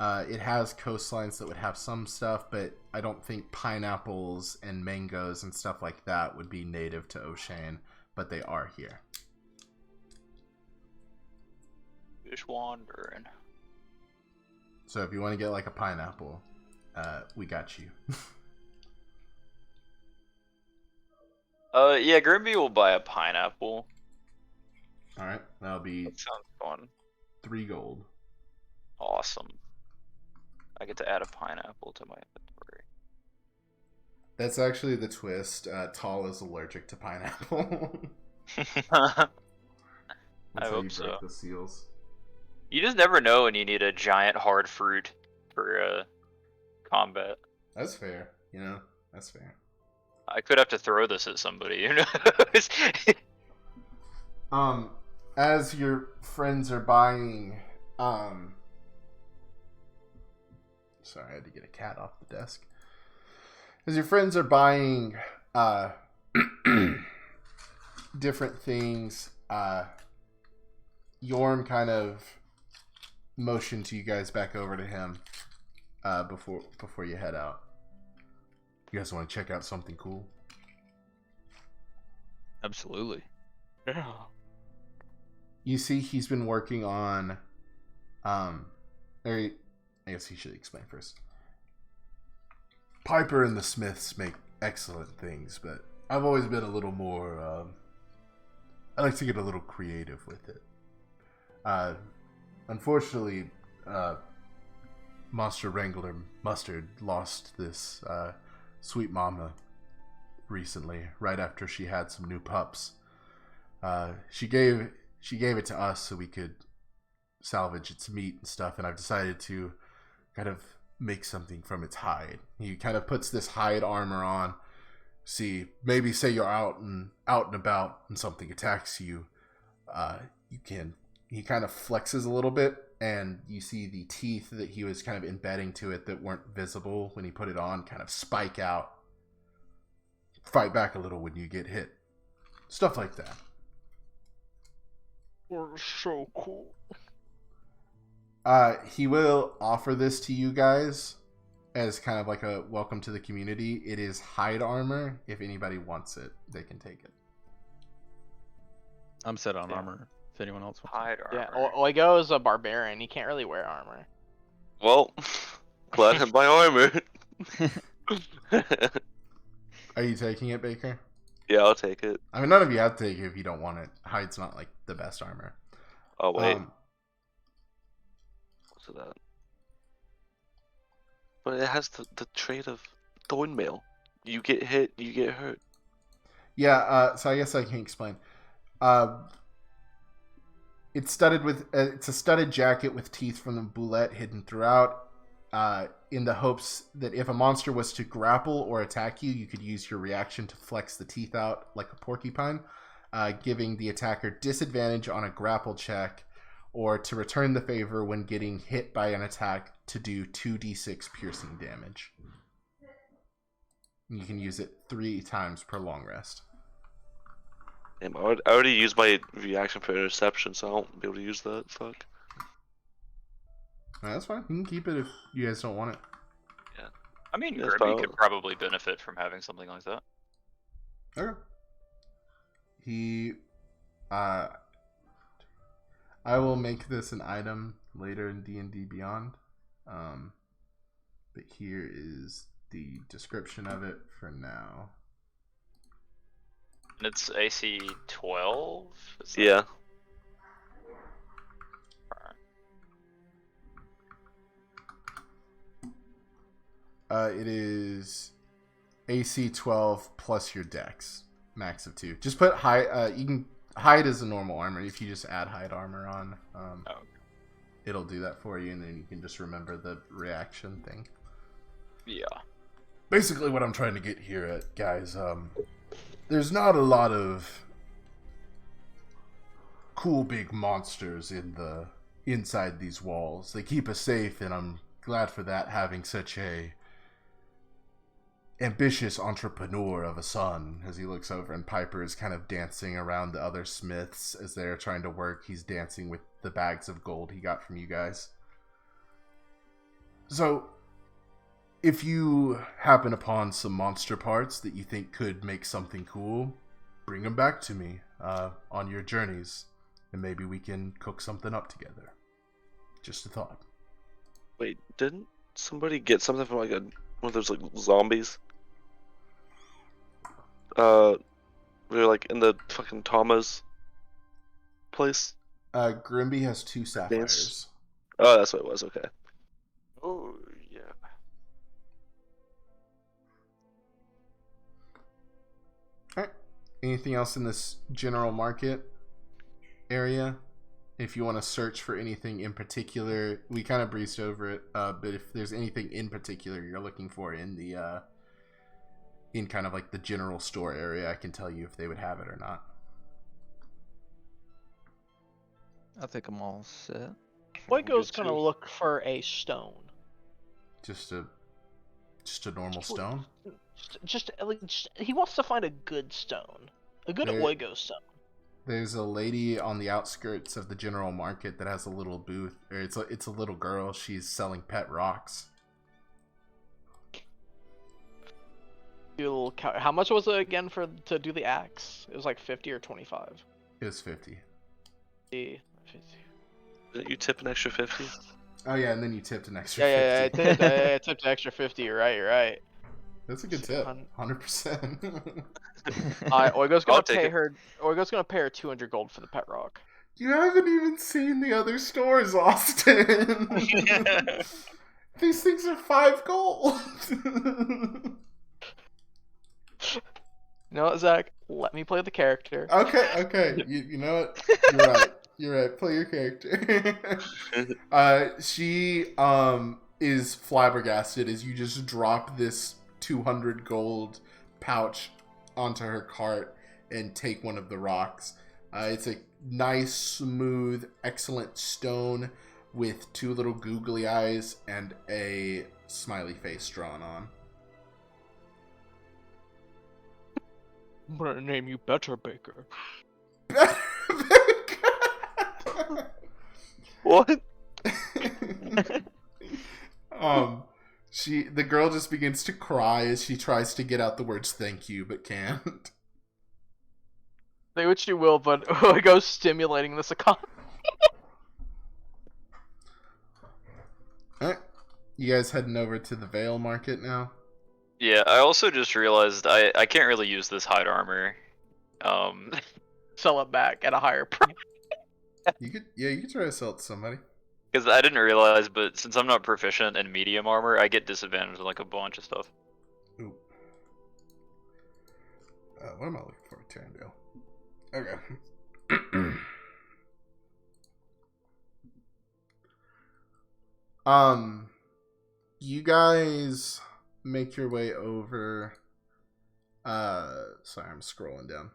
It has coastlines that would have some stuff, but I don't think pineapples and mangoes and stuff like that would be native to O'Shane, but they are here. Just wandering. So if you want to get like a pineapple, we got you. Yeah, Grimby will buy a pineapple. Alright, that'll be That sounds fun. 3 gold. Awesome. I get to add a pineapple to my inventory. That's actually the twist. Tall is allergic to pineapple. That's I how hope you so. break the seals. You just never know when you need a giant hard fruit for combat. That's fair. You know, that's fair. I could have to throw this at somebody, you know? As your friends are buying, sorry, I had to get a cat off the desk. As your friends are buying, different things, Yorm kind of motioned to you guys back over to him, before you head out. You guys want to check out something cool? Absolutely. Yeah. You see, he's been working on, or I guess he should explain first. Piper and the Smiths make excellent things, but I've always been a little more, I like to get a little creative with it. Unfortunately, Monster Wrangler Mustard lost this, sweet mama recently, right after she had some new pups. She gave it to us so we could salvage its meat and stuff, and I've decided to kind of make something from its hide. He kind of puts this hide armor on. See, maybe say you're out and about and something attacks you. You can. He kind of flexes a little bit, and you see the teeth that he was kind of embedding to it that weren't visible when he put it on kind of spike out. Fight back a little when you get hit. Stuff like that. We're so cool. He will offer this to you guys as kind of like a welcome to the community. It is hide armor. If anybody wants it, they can take it. I'm set on armor. If anyone else wants. Hide armor. Yeah, Oigo is a barbarian. He can't really wear armor. Well, glad to buy armor. Are you taking it, Baker? Yeah, I'll take it. I mean, none of you have to take it if you don't want it. Hide's not like the best armor. Oh wait, what's that? But it has the trait of thorn mail. You get hit, you get hurt. Yeah. So I guess I can explain. It's studded with. It's a studded jacket with teeth from the boulette hidden throughout. In the hopes that if a monster was to grapple or attack you, you could use your reaction to flex the teeth out like a porcupine, giving the attacker disadvantage on a grapple check, or to return the favor when getting hit by an attack to do 2d6 piercing damage. You can use it 3 times per long rest. Damn, I already used my reaction for interception, so I won't be able to use that. Fuck. That's fine. You can keep it if you guys don't want it. Yeah. I mean, That's Grimby fine. could probably benefit from having something like that. Okay. I will make this an item later in D&D Beyond. But here is the description of it for now. And it's AC 12? Yeah. It is AC 12 plus your dex, max of 2. Just put hide. You can hide as a normal armor. If you just add hide armor on, it'll do that for you, and then you can just remember the reaction thing. Yeah. Basically, what I'm trying to get here at, guys, there's not a lot of cool big monsters inside these walls. They keep us safe, and I'm glad for that, having such a ambitious entrepreneur of a son. As he looks over, and Piper is kind of dancing around the other smiths as they're trying to work. He's dancing with the bags of gold he got from you guys. So, if you happen upon some monster parts that you think could make something cool, bring them back to me on your journeys, and maybe we can cook something up together. Just a thought. Wait, didn't somebody get something from like one of those like zombies? We were like in the fucking Tama's place. Grimby has 2 sapphires. Oh, that's what it was. Okay. Oh, yeah. Alright. Anything else in this general market area? If you want to search for anything in particular, we kind of breezed over it, but if there's anything in particular you're looking for in the in kind of like the general store area, I can tell you if they would have it or not. I think I'm all set. Oigo's gonna look for a stone. Just a normal stone? Just he wants to find a good stone, a good Oigo stone. There's a lady on the outskirts of the general market that has a little booth. Or it's a little girl. She's selling pet rocks. How much was it again to do the axe? It was like 50 or 25. It was 50. 50. Didn't you tip an extra 50? Oh yeah, and then you tipped an extra 50. I tipped an extra 50. You're right. That's a good tip. 100%. Oigo's gonna take pay it. her. Oigo's gonna pay her 200 gold for the pet rock. You haven't even seen the other stores, Austin. These things are 5 gold. You know what, Zach? Let me play the character. Okay. You know what? You're right. Play your character. She is flabbergasted as you just drop this 200 gold pouch onto her cart and take one of the rocks. It's a nice, smooth, excellent stone. with two little googly eyes and a smiley face drawn on. I'm gonna name you Better Baker. What? The girl just begins to cry as she tries to get out the words "thank you" but can't. Say what you will, but Oigo's stimulating this economy. Alright. You guys heading over to the Vale Market now? Yeah, I also just realized I can't really use this hide armor. Sell it back at a higher price. You could try to sell it to somebody. Because I didn't realize, but since I'm not proficient in medium armor, I get disadvantaged on like a bunch of stuff. Ooh. What am I looking for? Terrendale. Okay. You guys make your way over. Sorry, I'm scrolling down.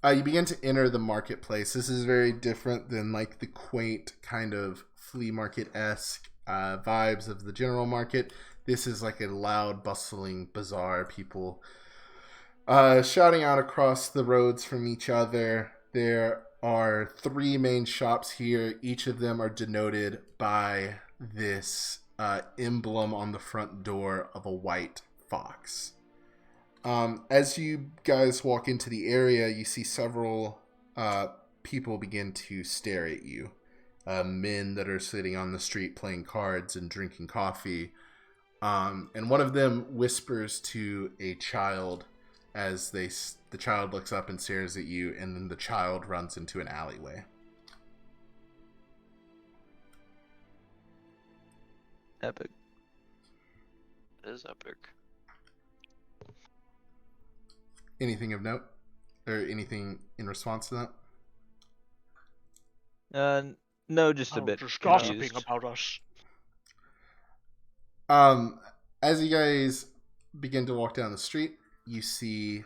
You begin to enter the marketplace. This is very different than like the quaint kind of flea market-esque vibes of the general market. This is like a loud, bustling bazaar. People shouting out across the roads from each other. There are three main shops here. Each of them are denoted by this emblem on the front door of a white fox. As you guys walk into the area, you see several people begin to stare at you. Men that are sitting on the street playing cards and drinking coffee. And one of them whispers to a child as the child looks up and stares at you, and then the child runs into an alleyway. Epic. It is epic. Anything of note? Or anything in response to that? No, just a Oh, bit just confused. gossiping about us. As you guys begin to walk down the street, you see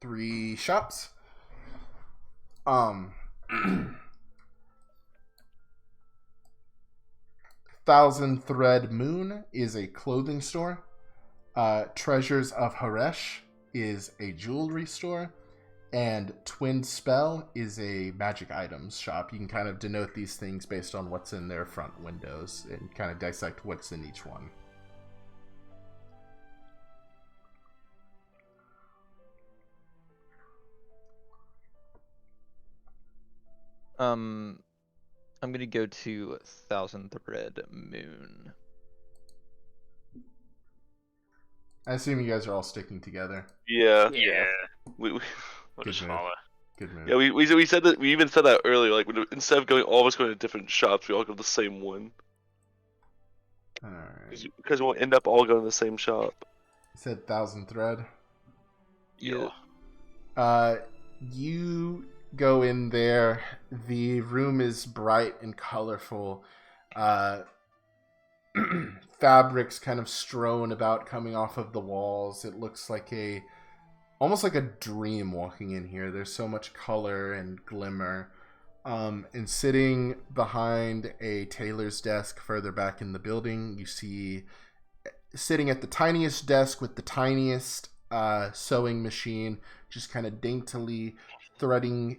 three shops. Thousand Thread Moon is a clothing store. Treasures of Haresh is a jewelry store. And Twin Spell is a magic items shop. You can kind of denote these things based on what's in their front windows and kind of dissect what's in each one. I'm gonna go to Thousand Thread Moon. I assume you guys are all sticking together. Yeah. Yeah. We We'll Good just move. follow. Good move. yeah, we said that, we even said that earlier, like instead of all of us going to different shops, we all go to the same one. Alright. Because we'll end up all going to the same shop. You said Thousand Thread. Yeah. You go in there. The room is bright and colorful. Fabrics kind of strewn about coming off of the walls. It looks like almost like a dream walking in here. There's so much color and glimmer. And sitting behind a tailor's desk further back in the building, you see sitting at the tiniest desk with the tiniest sewing machine, just kind of daintily threading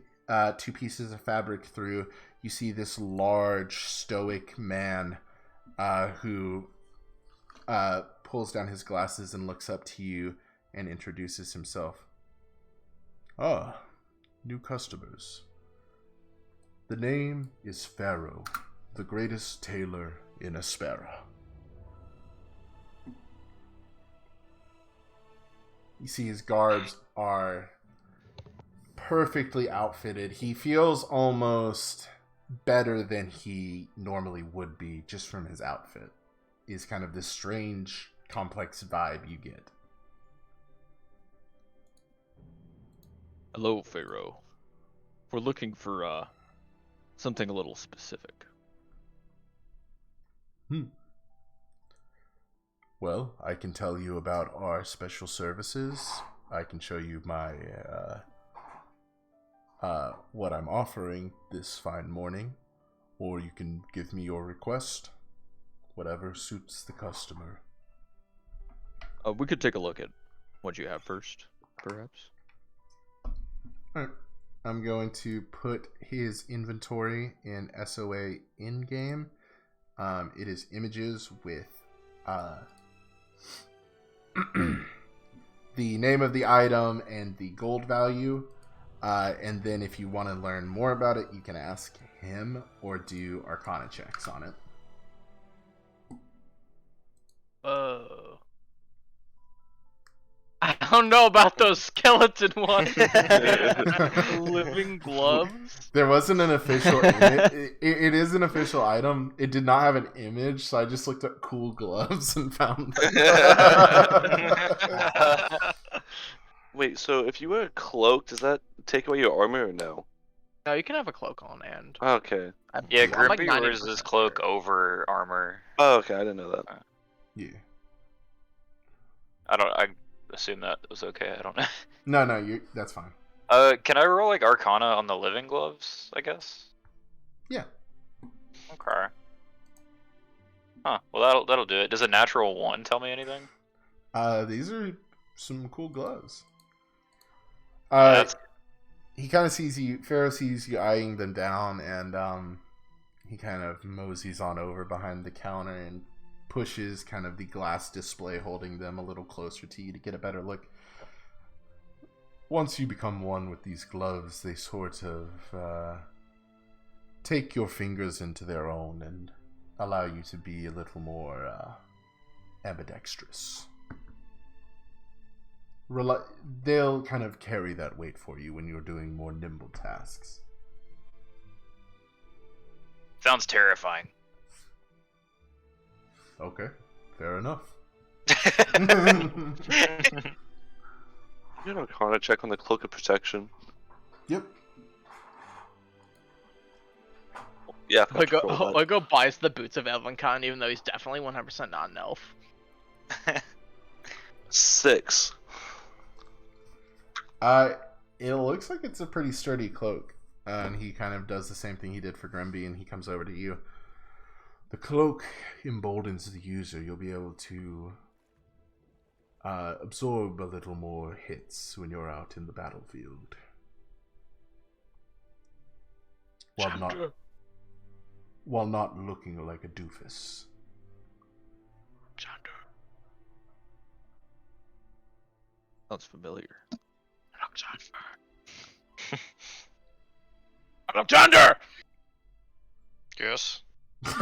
two pieces of fabric through. You see this large, stoic man who pulls down his glasses and looks up to you and introduces himself. Ah, new customers. The name is Pharaoh, the greatest tailor in Aspera. You see his guards are perfectly outfitted. He feels almost better than he normally would be just from his outfit. Is kind of this strange, complex vibe you get. Hello, Pharaoh. We're looking for something a little specific. Well, I can tell you about our special services. I can show you my what I'm offering this fine morning. or you can give me your request. Whatever suits the customer. We could take a look at what you have first, perhaps. Alright. I'm going to put his inventory in SOA in-game. It is images with the name of the item and the gold value. And then if you want to learn more about it, you can ask him or do Arcana checks on it. I don't know about those skeleton ones. Living gloves. There wasn't an official image. It is an official item. It did not have an image, so I just looked up cool gloves and found them. Wait, so if you wear a cloak, does that take away your armor or no? No, you can have a cloak on and. Okay. Yeah, I'm like Grimby wears 90% his cloak sure. over armor. Oh, okay, I didn't know that. Yeah. I assume that was okay. I don't know. No, that's fine. Can I roll like Arcana on the living gloves? I guess. Yeah. Okay. Huh. Well, that'll do it. Does a natural 1 tell me anything? These are some cool gloves. That's- He kind of sees you. Pharaoh sees you eyeing them down, and he kind of moseys on over behind the counter and pushes kind of the glass display holding them a little closer to you to get a better look. Once you become one with these gloves, they sort of take your fingers into their own and allow you to be a little more ambidextrous. They'll kind of carry that weight for you when you're doing more nimble tasks. Sounds terrifying. Okay, fair enough. You know, Arcana check on the cloak of protection. Yep. Yeah, I forgot to roll that. Oigo buys the boots of Elvincon, even though he's definitely 100% not an elf. 6. It looks like it's a pretty sturdy cloak. And he kind of does the same thing he did for Grimby, and he comes over to you. The cloak emboldens the user. You'll be able to absorb a little more hits when you're out in the battlefield. While not looking like a doofus. Sounds familiar. Alexander! Yes. Can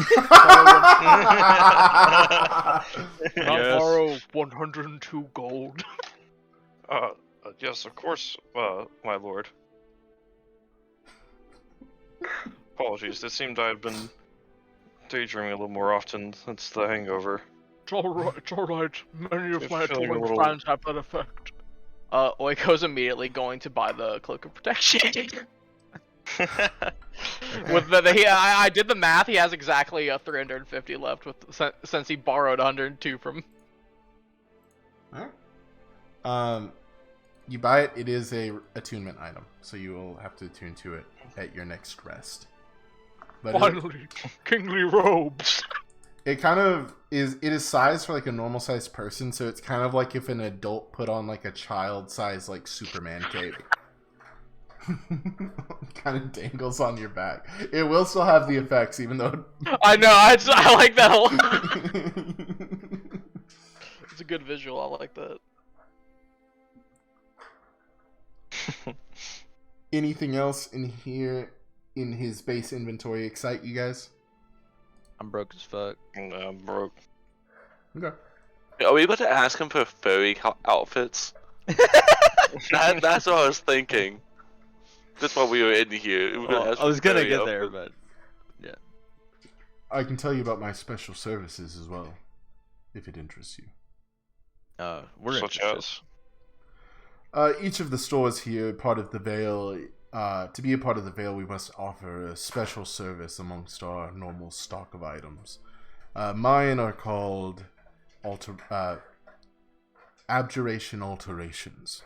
I borrow 102 gold? Yes, of course, my lord. Apologies, it seemed I had been daydreaming a little more often since the hangover. It's alright. Many of Just my feeling a dwarven little- friends have that effect. Oiko's immediately going to buy the cloak of protection. With I did the math. He has exactly 350 left since he borrowed 102 from. Alright. You buy it. It is a attunement item, so you will have to attune to it at your next rest. But Finally, kingly robes. it kind of is. It is sized for like a normal sized person, so it's kind of like if an adult put on like a child size like Superman cape. Kind of dangles on your back. It will still have the effects, even though. I know. I like that a lot. It's a good visual. I like that. Anything else in here in his base inventory excite you guys? I'm broke as fuck. I'm broke. Okay. Are we about to ask him for furry outfits? That's what I was thinking. That's why we were in here. We were gonna ask I was for gonna furry get there, outfits. but I can tell you about my special services as well, if it interests you. we're Such interested. as. Each of the stores here, part of the Veil, to be a part of the Veil, we must offer a special service amongst our normal stock of items. Mine are called abjuration alterations.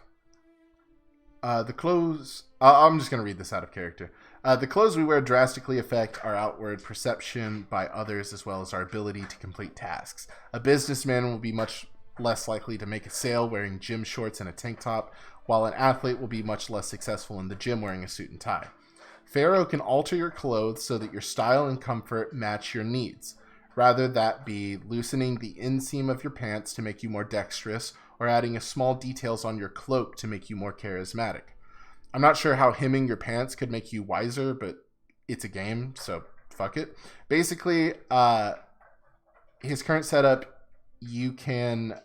The clothes... I'm just going to read this out of character. The clothes we wear drastically affect our outward perception by others as well as our ability to complete tasks. A businessman will be much less likely to make a sale wearing gym shorts and a tank top, while an athlete will be much less successful in the gym wearing a suit and tie. Pharaoh can alter your clothes so that your style and comfort match your needs. Rather that be loosening the inseam of your pants to make you more dexterous, or adding a small details on your cloak to make you more charismatic. I'm not sure how hemming your pants could make you wiser, but it's a game, so fuck it. Basically, his current setup, you can...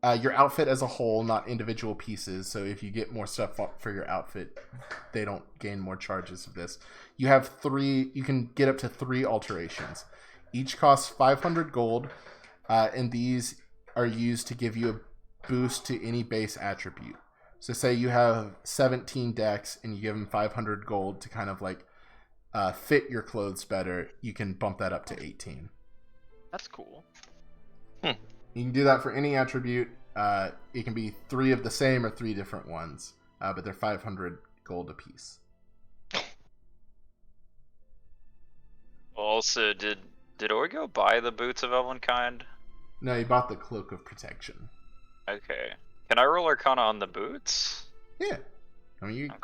your outfit as a whole, not individual pieces. So if you get more stuff for your outfit, they don't gain more charges of this. You have 3... You can get up to 3 alterations. Each costs 500 gold, and these are used to give you a boost to any base attribute. So say you have 17 dex and you give them 500 gold to kind of like fit your clothes better, you can bump that up to 18. That's cool. You can do that for any attribute. It can be 3 of the same or 3 different ones, but they're 500 gold apiece. Also, did Orgo buy the boots of Elvenkind? No, he bought the cloak of protection. Okay. Can I roll Arcana on the boots? Yeah. I mean, you Okay.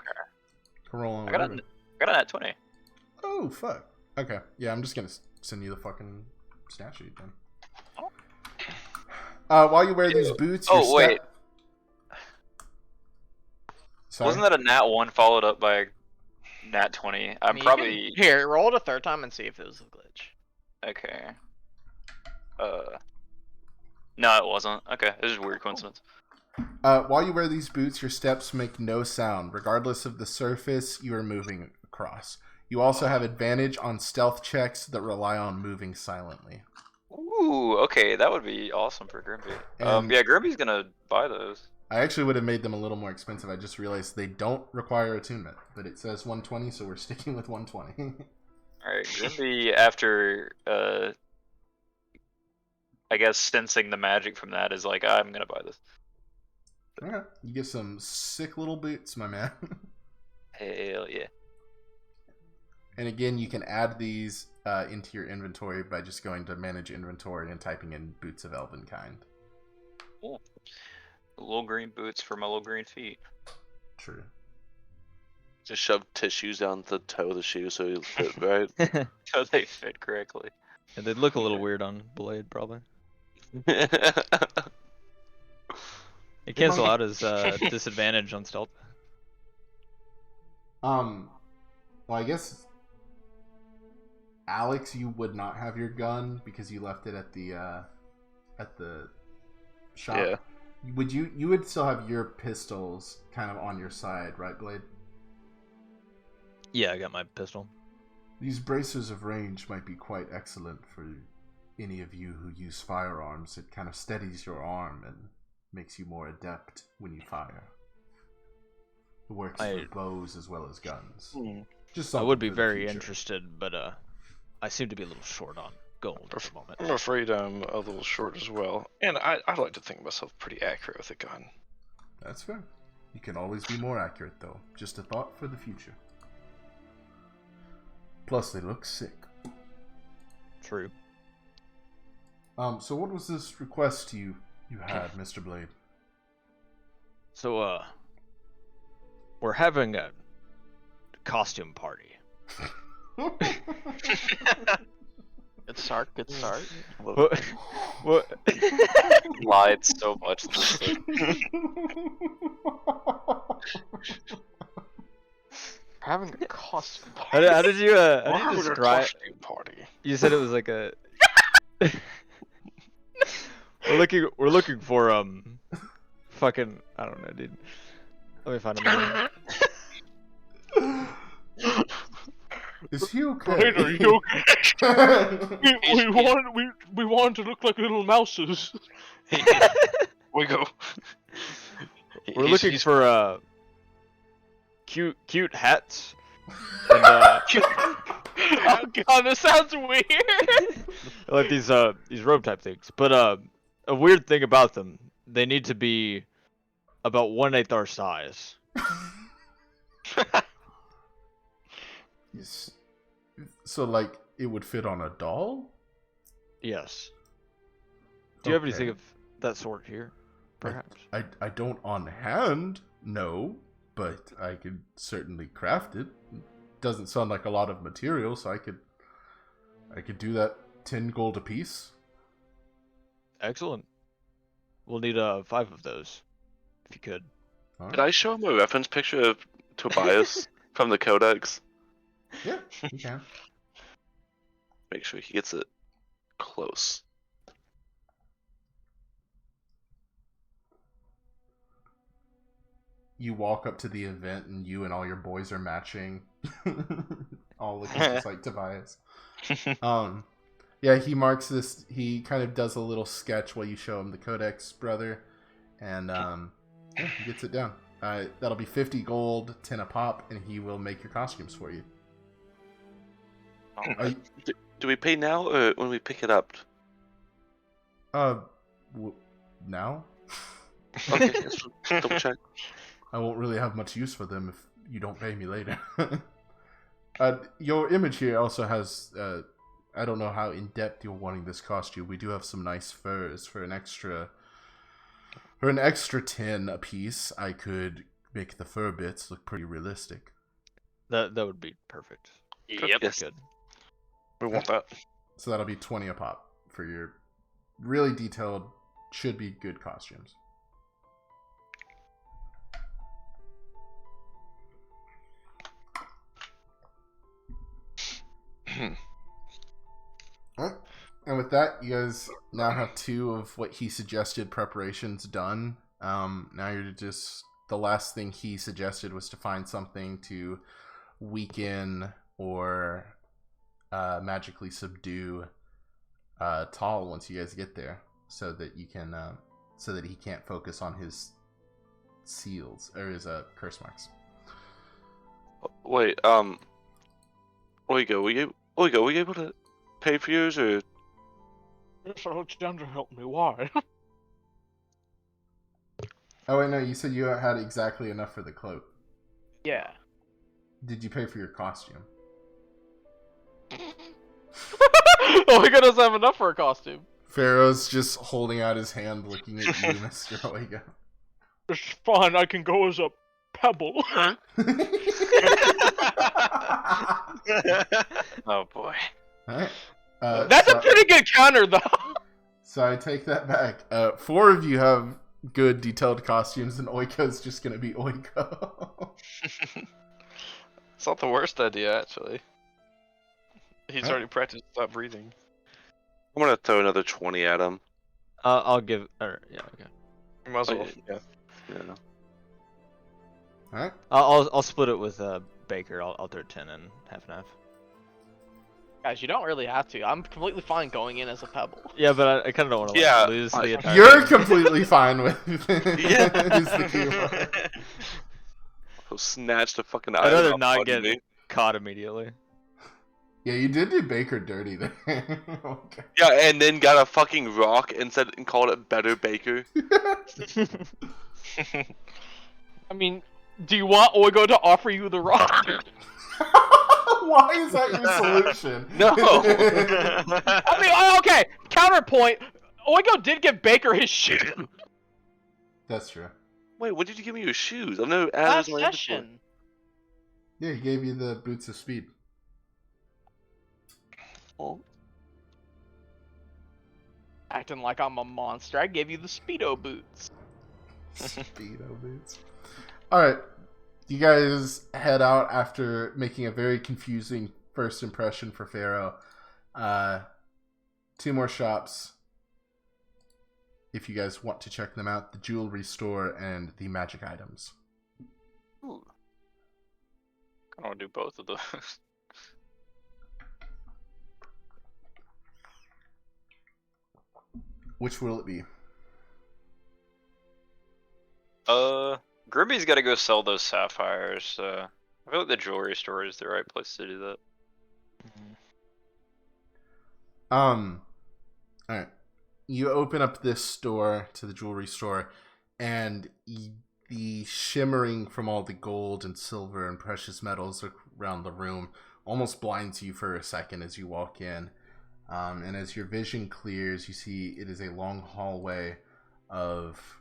can roll on I got whatever. a nat 20. Oh, fuck. Okay. Yeah, I'm just going to send you the fucking stat sheet then. While you wear these boots... Oh, wait. Sorry? Wasn't that a nat 1 followed up by a nat 20? I mean, you can- Here, roll it a third time and see if it was a glitch. Okay. No, it wasn't. Okay, it was just a weird coincidence. While you wear these boots, your steps make no sound, regardless of the surface you are moving across. You also have advantage on stealth checks that rely on moving silently. Ooh, okay, that would be awesome for Grimby. Yeah, Grimby's gonna buy those. I actually would have made them a little more expensive. I just realized they don't require attunement, but it says 120, so we're sticking with 120. Alright, Grimby, after, I guess sensing the magic from that, is like, I'm gonna buy this. Okay. You get some sick little boots, my man. Hell yeah. And again, you can add these into your inventory by just going to manage inventory and typing in boots of Elvenkind. Cool. Little green boots for my little green feet. True. Just shove tissues down the toe of the shoe so it'll fit right. So they fit correctly. And they'd look a little weird on Blade, probably. It cancel out his disadvantage on stealth. Well, I guess Alex, you would not have your gun because you left it at the shop. Yeah. You would still have your pistols kind of on your side, right, Blade? Yeah, I got my pistol. These bracers of range might be quite excellent for any of you who use firearms. It kind of steadies your arm and makes you more adept when you fire. It works for bows as well as guns. Just I would be something for the very future. interested, but I seem to be a little short on gold at the moment. I'm afraid I'm a little short as well. And I like to think of myself pretty accurate with a gun. That's fair. You can always be more accurate, though. Just a thought for the future. Plus, they look sick. True. So what was this request you had, Mr. Blade? So, we're having a costume party. Good start, good start. What? Lied so much. Having a costume party. How did you We're how did you having a describe? costume party. You said it was like a. we're looking for fucking I don't know, dude. Let me find a name. Is he okay? Blade, are you okay? we want to look like little mouses. We go. We're looking for cute hats. And Oh god, this sounds weird. like these robe type things. But a weird thing about them, they need to be about 1/8 our size. Yes. So, like, it would fit on a doll? Yes. Do you have Okay. anything of that sort here? Perhaps. I don't on hand, no, but I could certainly craft it. Doesn't sound like a lot of material, so I could do that. 10 gold apiece. Excellent. We'll need 5 of those, if you could. All Did right. I show him a reference picture of Tobias from the Codex? Yeah, you can. Make sure he gets it close. You walk up to the event and you and all your boys are matching. All looking just like Tobias. Yeah, he marks this. He kind of does a little sketch while you show him the Codex, brother, and yeah, he gets it down. That'll be 50 gold, 10 a pop, and he will make your costumes for you. Are you Do we pay now or when we pick it up? now? Okay, just double check. I won't really have much use for them if you don't pay me later. Your image here also has. I don't know how in depth you're wanting this costume. We do have some nice furs for an extra. For an extra 10 a piece, I could make the fur bits look pretty realistic. That would be perfect. Yep. Yes. Good. We want that. So that'll be 20 a pop for your really detailed, should be good costumes. Alright. And with that, you guys now have 2 of what he suggested preparations done. Now you're just... The last thing he suggested was to find something to weaken or magically subdue Tal once you guys get there, so that you can, so that he can't focus on his seals or his curse marks. Wait, Oigo, were you able to pay for yours or? Yes, Alexander helped me. Why? Oh wait, no, you said you had exactly enough for the cloak. Yeah. Did you pay for your costume? Oh, he doesn't have enough for a costume. Pharaoh's just holding out his hand, looking at you, Mr. Oigo. It's fine. I can go as a pebble. Oh boy. Alright. That's a pretty good counter, though. So I take that back. 4 of you have good detailed costumes, and Oiko's just gonna be Oiko. It's not the worst idea, actually. He's Huh? already practiced stop breathing. I'm gonna throw another 20 at him. I'll give. Yeah, okay. You might as well, Oh, yeah. Yeah. Alright. I'll split it with Baker. I'll throw 10 in half and half. Guys, you don't really have to. I'm completely fine going in as a pebble. Yeah, but I kind of don't want to Yeah, lose the entire. You're thing. completely fine with it. Yeah. Is the key word. He'll snatch the fucking I'd item rather off not on get me. caught immediately. Yeah, you did do Baker dirty there. Okay. Yeah, and then got a fucking rock and called it Better Baker. I mean, do you want Oigo to offer you the rock? Why is that your solution? No. I mean, okay, counterpoint. Oigo did give Baker his shoe That's true. Wait, what did you give me your shoes? I've never added last those in my inventory. session. Yeah, he gave you the boots of speed. Oh. Acting like I'm a monster. I gave you the Speedo boots. Speedo boots. Alright. You guys head out after making a very confusing first impression for Pharaoh. 2 more shops. If you guys want to check them out. The jewelry store and the magic items. Ooh. I want to do both of those. Which will it be? Grimby's got to go sell those sapphires. I feel like the jewelry store is the right place to do that. Alright. You open up this store to the jewelry store, and the shimmering from all the gold and silver and precious metals around the room almost blinds you for a second as you walk in. And as your vision clears, you see it is a long hallway of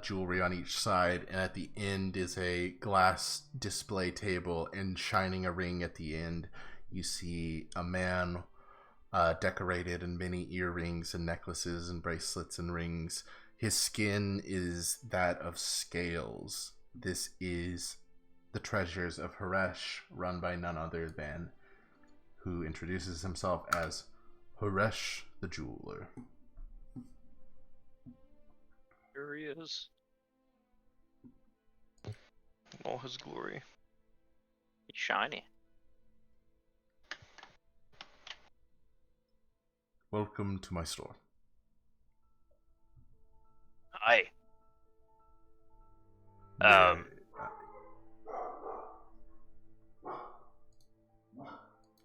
jewelry on each side, and at the end is a glass display table, and shining a ring at the end, you see a man decorated in many earrings and necklaces and bracelets and rings. His skin is that of scales. This is the treasures of Haresh, run by none other than who introduces himself as Haresh the Jeweler. Here he is. All his glory. He's shiny. Welcome to my store. Hi.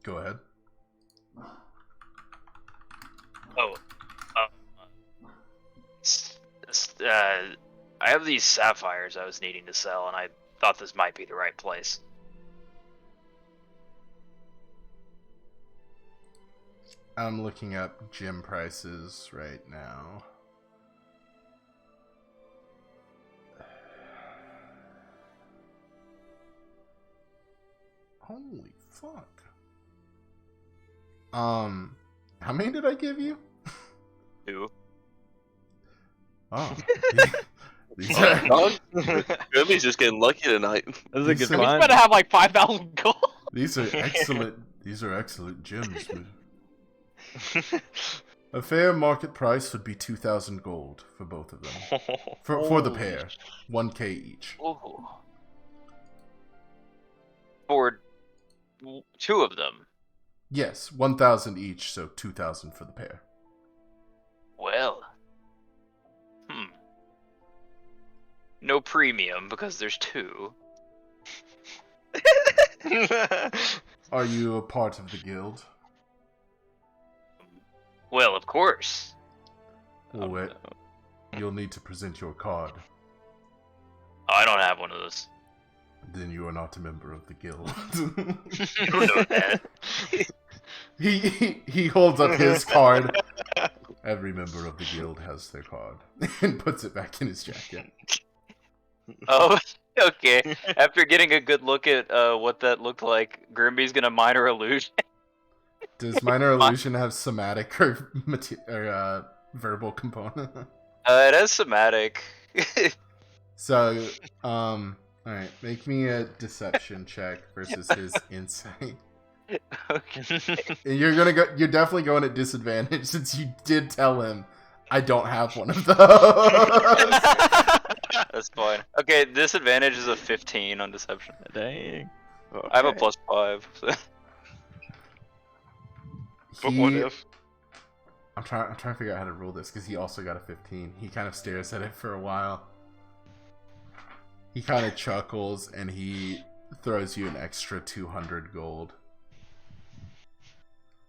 Go ahead. I have these sapphires I was needing to sell, and I thought this might be the right place. I'm looking up gem prices right now. Holy fuck. How many did I give you? 2. Oh. These are, Grimby's just getting lucky tonight. That was a good He's He's find. better have like 5,000 gold. these are excellent. These are excellent gems. A fair market price would be 2,000 gold for both of them. For the pair, 1k each. Ooh. For 2 of them. Yes, 1,000 each, so 2,000 for the pair. Well. No premium because there's 2. Are you a part of the guild? Well, of course. Well, wait. You'll need to present your card. Oh, I don't have one of those. Then you are not a member of the guild. You don't know that. He holds up his card. Every member of the guild has their card. And puts it back in his jacket. Oh, okay. After getting a good look at what that looked like, Grimby's gonna minor illusion. Does minor illusion have somatic or verbal component? It has somatic. So, alright, make me a deception check versus his insight. Okay. And you're definitely going at disadvantage since you did tell him I don't have one of those. That's fine. Okay, disadvantage is a 15 on deception. Dang. I have a +5. So. But what if? I'm trying to figure out how to rule this because he also got a 15. He kind of stares at it for a while. He kind of chuckles and he throws you an extra 200 gold.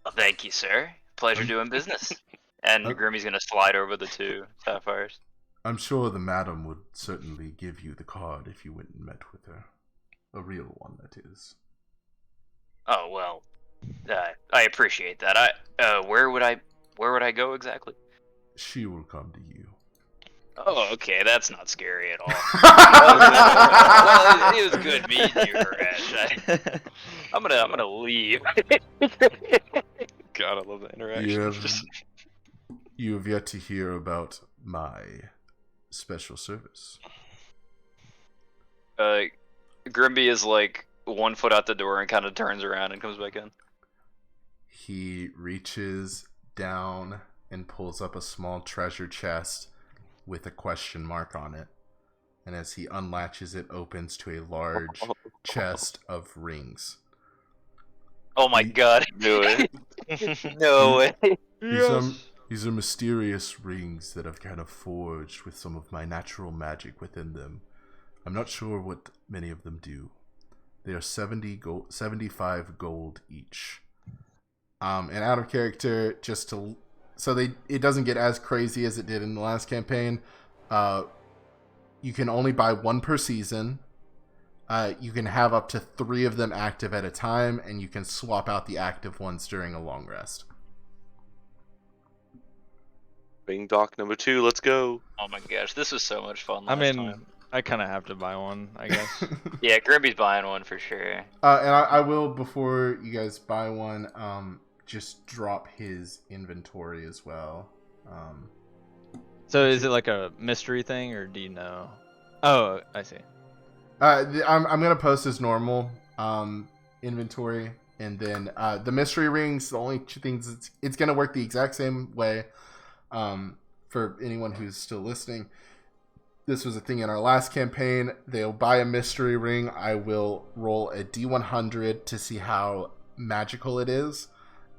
Well, thank you, sir. Pleasure doing business. And Grimmy's gonna slide over the 2 sapphires. I'm sure the madam would certainly give you the card if you went and met with her. A real one, that is. Oh well, I appreciate that. Where would I go exactly? She will come to you. Oh, okay, that's not scary at all. Well, it was good meeting you, Haresh. I'm gonna leave. God, I love the interaction. You have yet to hear about my special service. Grimby is like 1 foot out the door and kind of turns around and comes back in. He reaches down and pulls up a small treasure chest with a question mark on it. And as he unlatches it, opens to a large chest of rings. Oh my god. Do it. No way. These are mysterious rings that I've kind of forged with some of my natural magic within them. I'm not sure what many of them do. They are 75 gold each. And out of character, it doesn't get as crazy as it did in the last campaign. You can only buy one per season. You can have up to 3 of them active at a time, and you can swap out the active ones during a long rest. Bing dock number 2, let's go. Oh my gosh, this was so much fun I last mean, time. I kind of have to buy one, I guess. Yeah, Grimby's buying one for sure. And I will, before you guys buy one, just drop his inventory as well. So is it like a mystery thing, or do you know? Oh, I see. I'm gonna post his normal inventory, and then the mystery rings. The only 2 things it's gonna work the exact same way. For anyone who's still listening, this was a thing in our last campaign. They'll buy a mystery ring. I will roll a D100 to see how magical it is,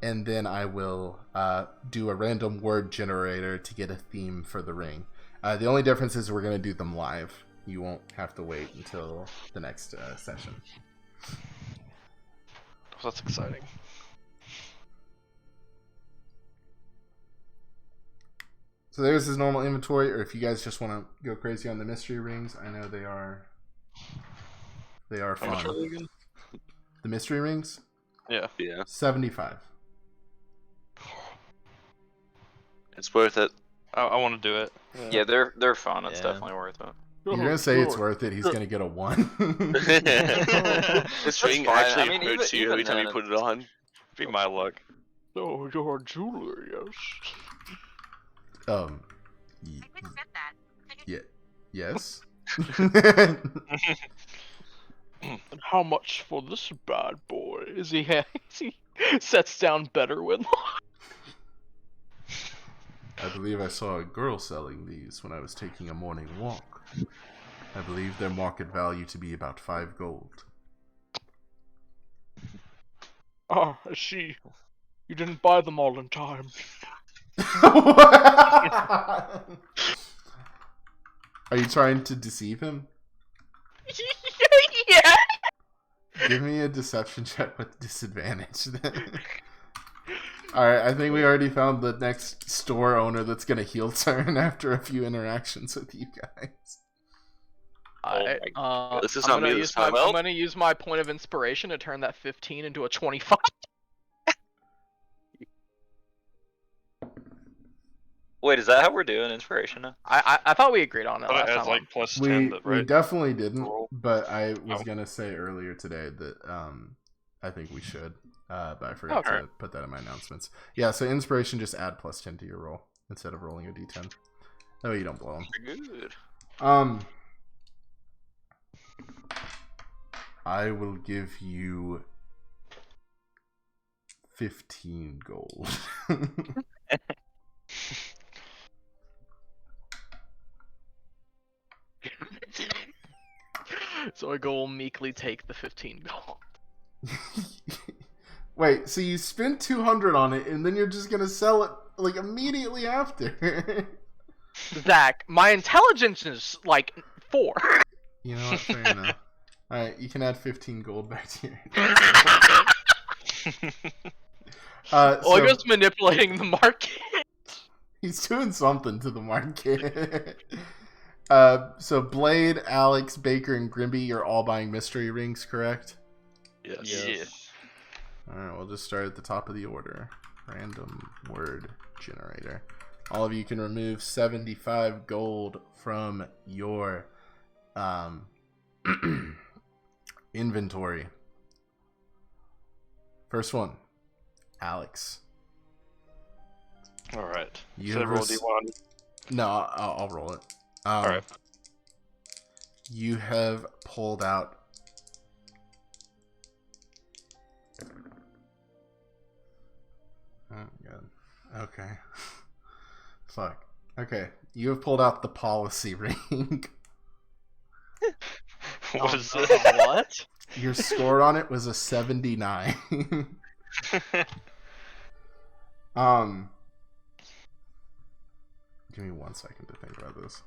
and then I will do a random word generator to get a theme for the ring. The only difference is we're going to do them live. You won't have to wait until the next session. That's exciting. So there's his normal inventory, or if you guys just want to go crazy on the mystery rings, I know they are How much are fun. they again? The mystery rings? Yeah. 75. It's worth it. I want to do it. Yeah, they're fun. It's Yeah. definitely worth it. You're going to say it's worth it, he's going to get a 1. This ring fine. actually I mean, hurts even you every time then you put it on. Be my luck. Oh, you're a jeweler, yes. Y- I couldn't fit that. yeah, yes. And how much for this bad boy? Is he sets down better with? I believe I saw a girl selling these when I was taking a morning walk. I believe their market value to be about 5 gold. Ah, I see. You didn't buy them all in time. Are you trying to deceive him? Yeah. Give me a deception check with disadvantage then. Alright, I think we already found the next store owner that's gonna heel turn after a few interactions with you guys. This is I'm not gonna me use this time, I'm Elf. gonna use my point of inspiration to turn that 15 into a 25. Wait, is that how we're doing inspiration now? I thought we agreed on it But last it time. has like plus We 10, we right? definitely didn't, Roll. but I was Oh. gonna say earlier today that I think we should, but I forgot Okay. to put that in my announcements. Yeah, so inspiration, just add plus 10 to your roll instead of rolling a d10. That way you don't blow them. Good. I will give you 15 gold. So I go meekly take the 15 gold. Wait, so you spent 200 on it, and then you're just gonna sell it like immediately after? Zach, my intelligence is like 4. You know what? Fair enough. All right, you can add 15 gold back to your. So Oigo's manipulating the market. he's doing something to the market. So Blade, Alex, Baker, and Grimby, you're all buying mystery rings, correct? Yes. Yeah. All right, we'll just start at the top of the order. Random word generator. All of you can remove 75 gold from your inventory. First one, Alex. Alright. You Should I have roll rec- D1? No, I'll roll it. Alright. You have pulled out. Oh, God. Okay. Fuck. Okay. You have pulled out the policy ring. What is this? What? Your score on it was a 79. Give me 1 second to think about this.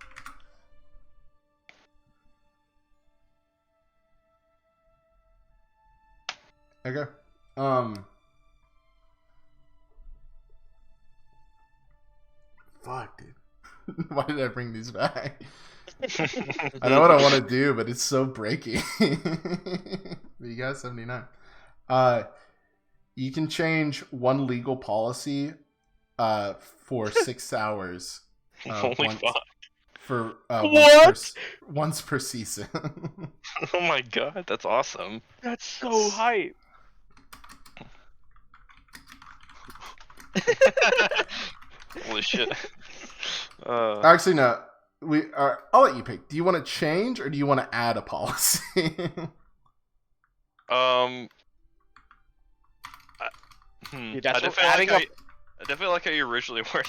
Okay. Fuck, dude. Why did I bring these back? I know what I want to do, but it's so breaky. You got 79. You can change one legal policy for 6 hours. Holy fuck. For What? once per season. Oh my god, that's awesome. That's so hype. Holy shit. Actually, no. I'll let you pick. Do you want to change or do you want to add a policy? Dude, I that's definitely adding I definitely like how you originally were.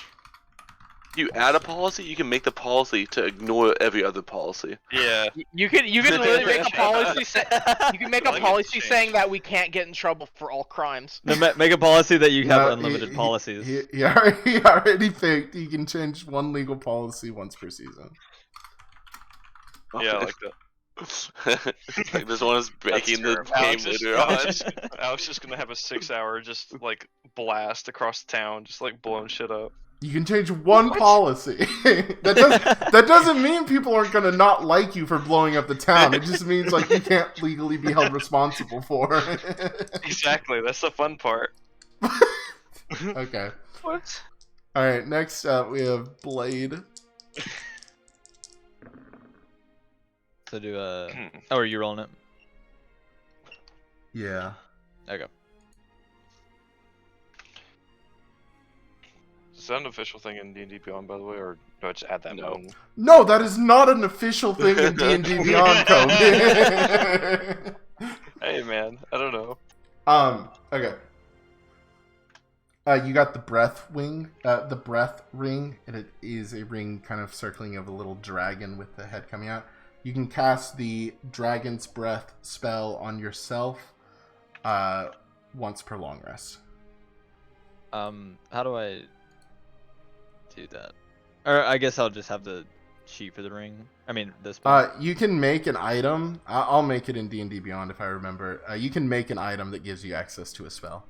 You add a policy, you can make the policy to ignore every other policy. Yeah. You can literally make a policy. You can make a I like it policy changed. saying that we can't get in trouble for all crimes. No, make a policy that you have No, unlimited policies. He already picked. You can change one legal policy once per season. Yeah, I like that. Like this one is breaking the terrible. game later on. Alex is gonna have a 6-hour just like blast across town, just like blowing shit up. You can change one policy. that doesn't mean people aren't gonna not like you for blowing up the town. It just means like you can't legally be held responsible for it. Exactly, that's the fun part. Okay. What? All right. Next up, we have Blade. So do oh, are you rolling it? Yeah. Okay. Is that an official thing in D&D Beyond, by the way, or do I just add that No. one? No, that is not an official thing in D&D Beyond, Kobe. Hey man, I don't know. Okay. You got the breath ring, and it is a ring kind of circling of a little dragon with the head coming out. You can cast the Dragon's Breath spell on yourself once per long rest. How do I do that? Or I guess I'll just have the sheet for the ring. I mean, this. You can make an item. I'll make it in D&D Beyond if I remember. You can make an item that gives you access to a spell.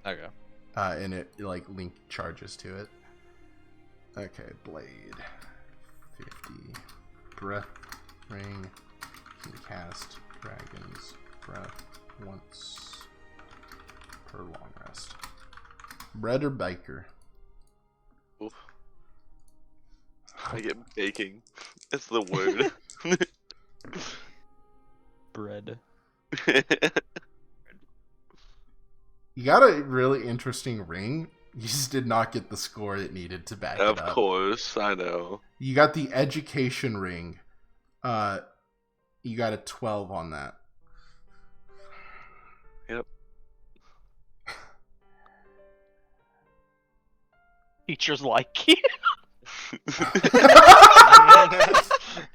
Okay. And it like link charges to it. Okay, Blade. 50. Breath ring. Can cast Dragon's Breath once per long rest. Bread or baker? Oof. I get baking. It's the word. Bread. You got a really interesting ring. You just did not get the score it needed to back it up. Of course, I know. You got the education ring. You got a 12 on that. Yep. Teachers like you.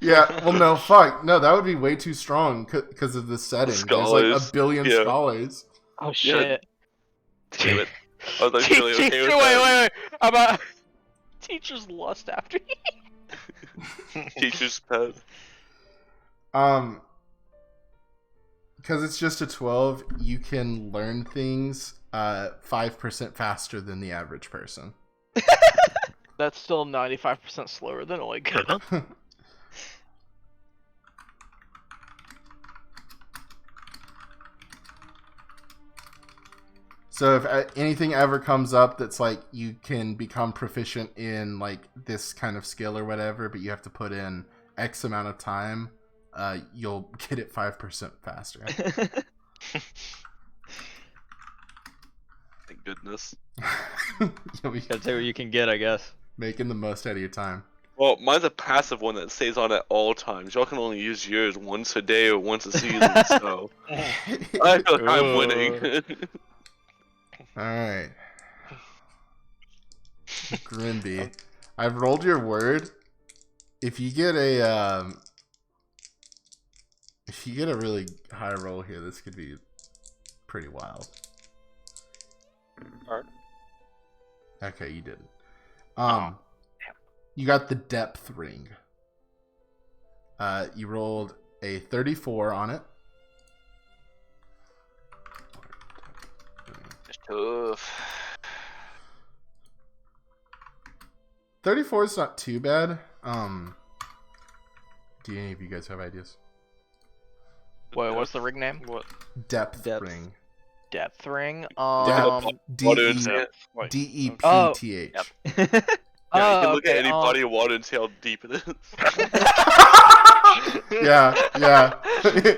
Yeah, well, no, fuck. No, that would be way too strong because of the setting. There's like Scholars. a billion Yeah. scholars. Oh shit. Damn it. I was actually okay Teacher, with that. wait. How about teachers lust after you? Teacher's pet. Because it's just a 12, you can learn things 5% faster than the average person. That's still 95% slower than Oigo. So if anything ever comes up that's like you can become proficient in like this kind of skill or whatever, but you have to put in X amount of time, you'll get it 5% faster. Thank goodness. You'll be Gotta take what you can get, I guess. making the most out of your time. Well, mine's a passive one that stays on at all times. Y'all can only use yours once a day or once a season, so I feel like I'm winning. Alright. Grimby. I've rolled your word. If you get a really high roll here, this could be pretty wild. Alright. Okay, you didn't. You got the depth ring. You rolled a 34 on it. It's tough. 34 is not too bad. Do any of you guys have ideas? Wait, what's the ring name? What? Depth, Depth. ring. Depth ring. Depth. Water D-E- Like, D-E-P-T-H. Yep. Yeah, you can look at any okay, body of water and see how deep it is. Yeah, yeah. That's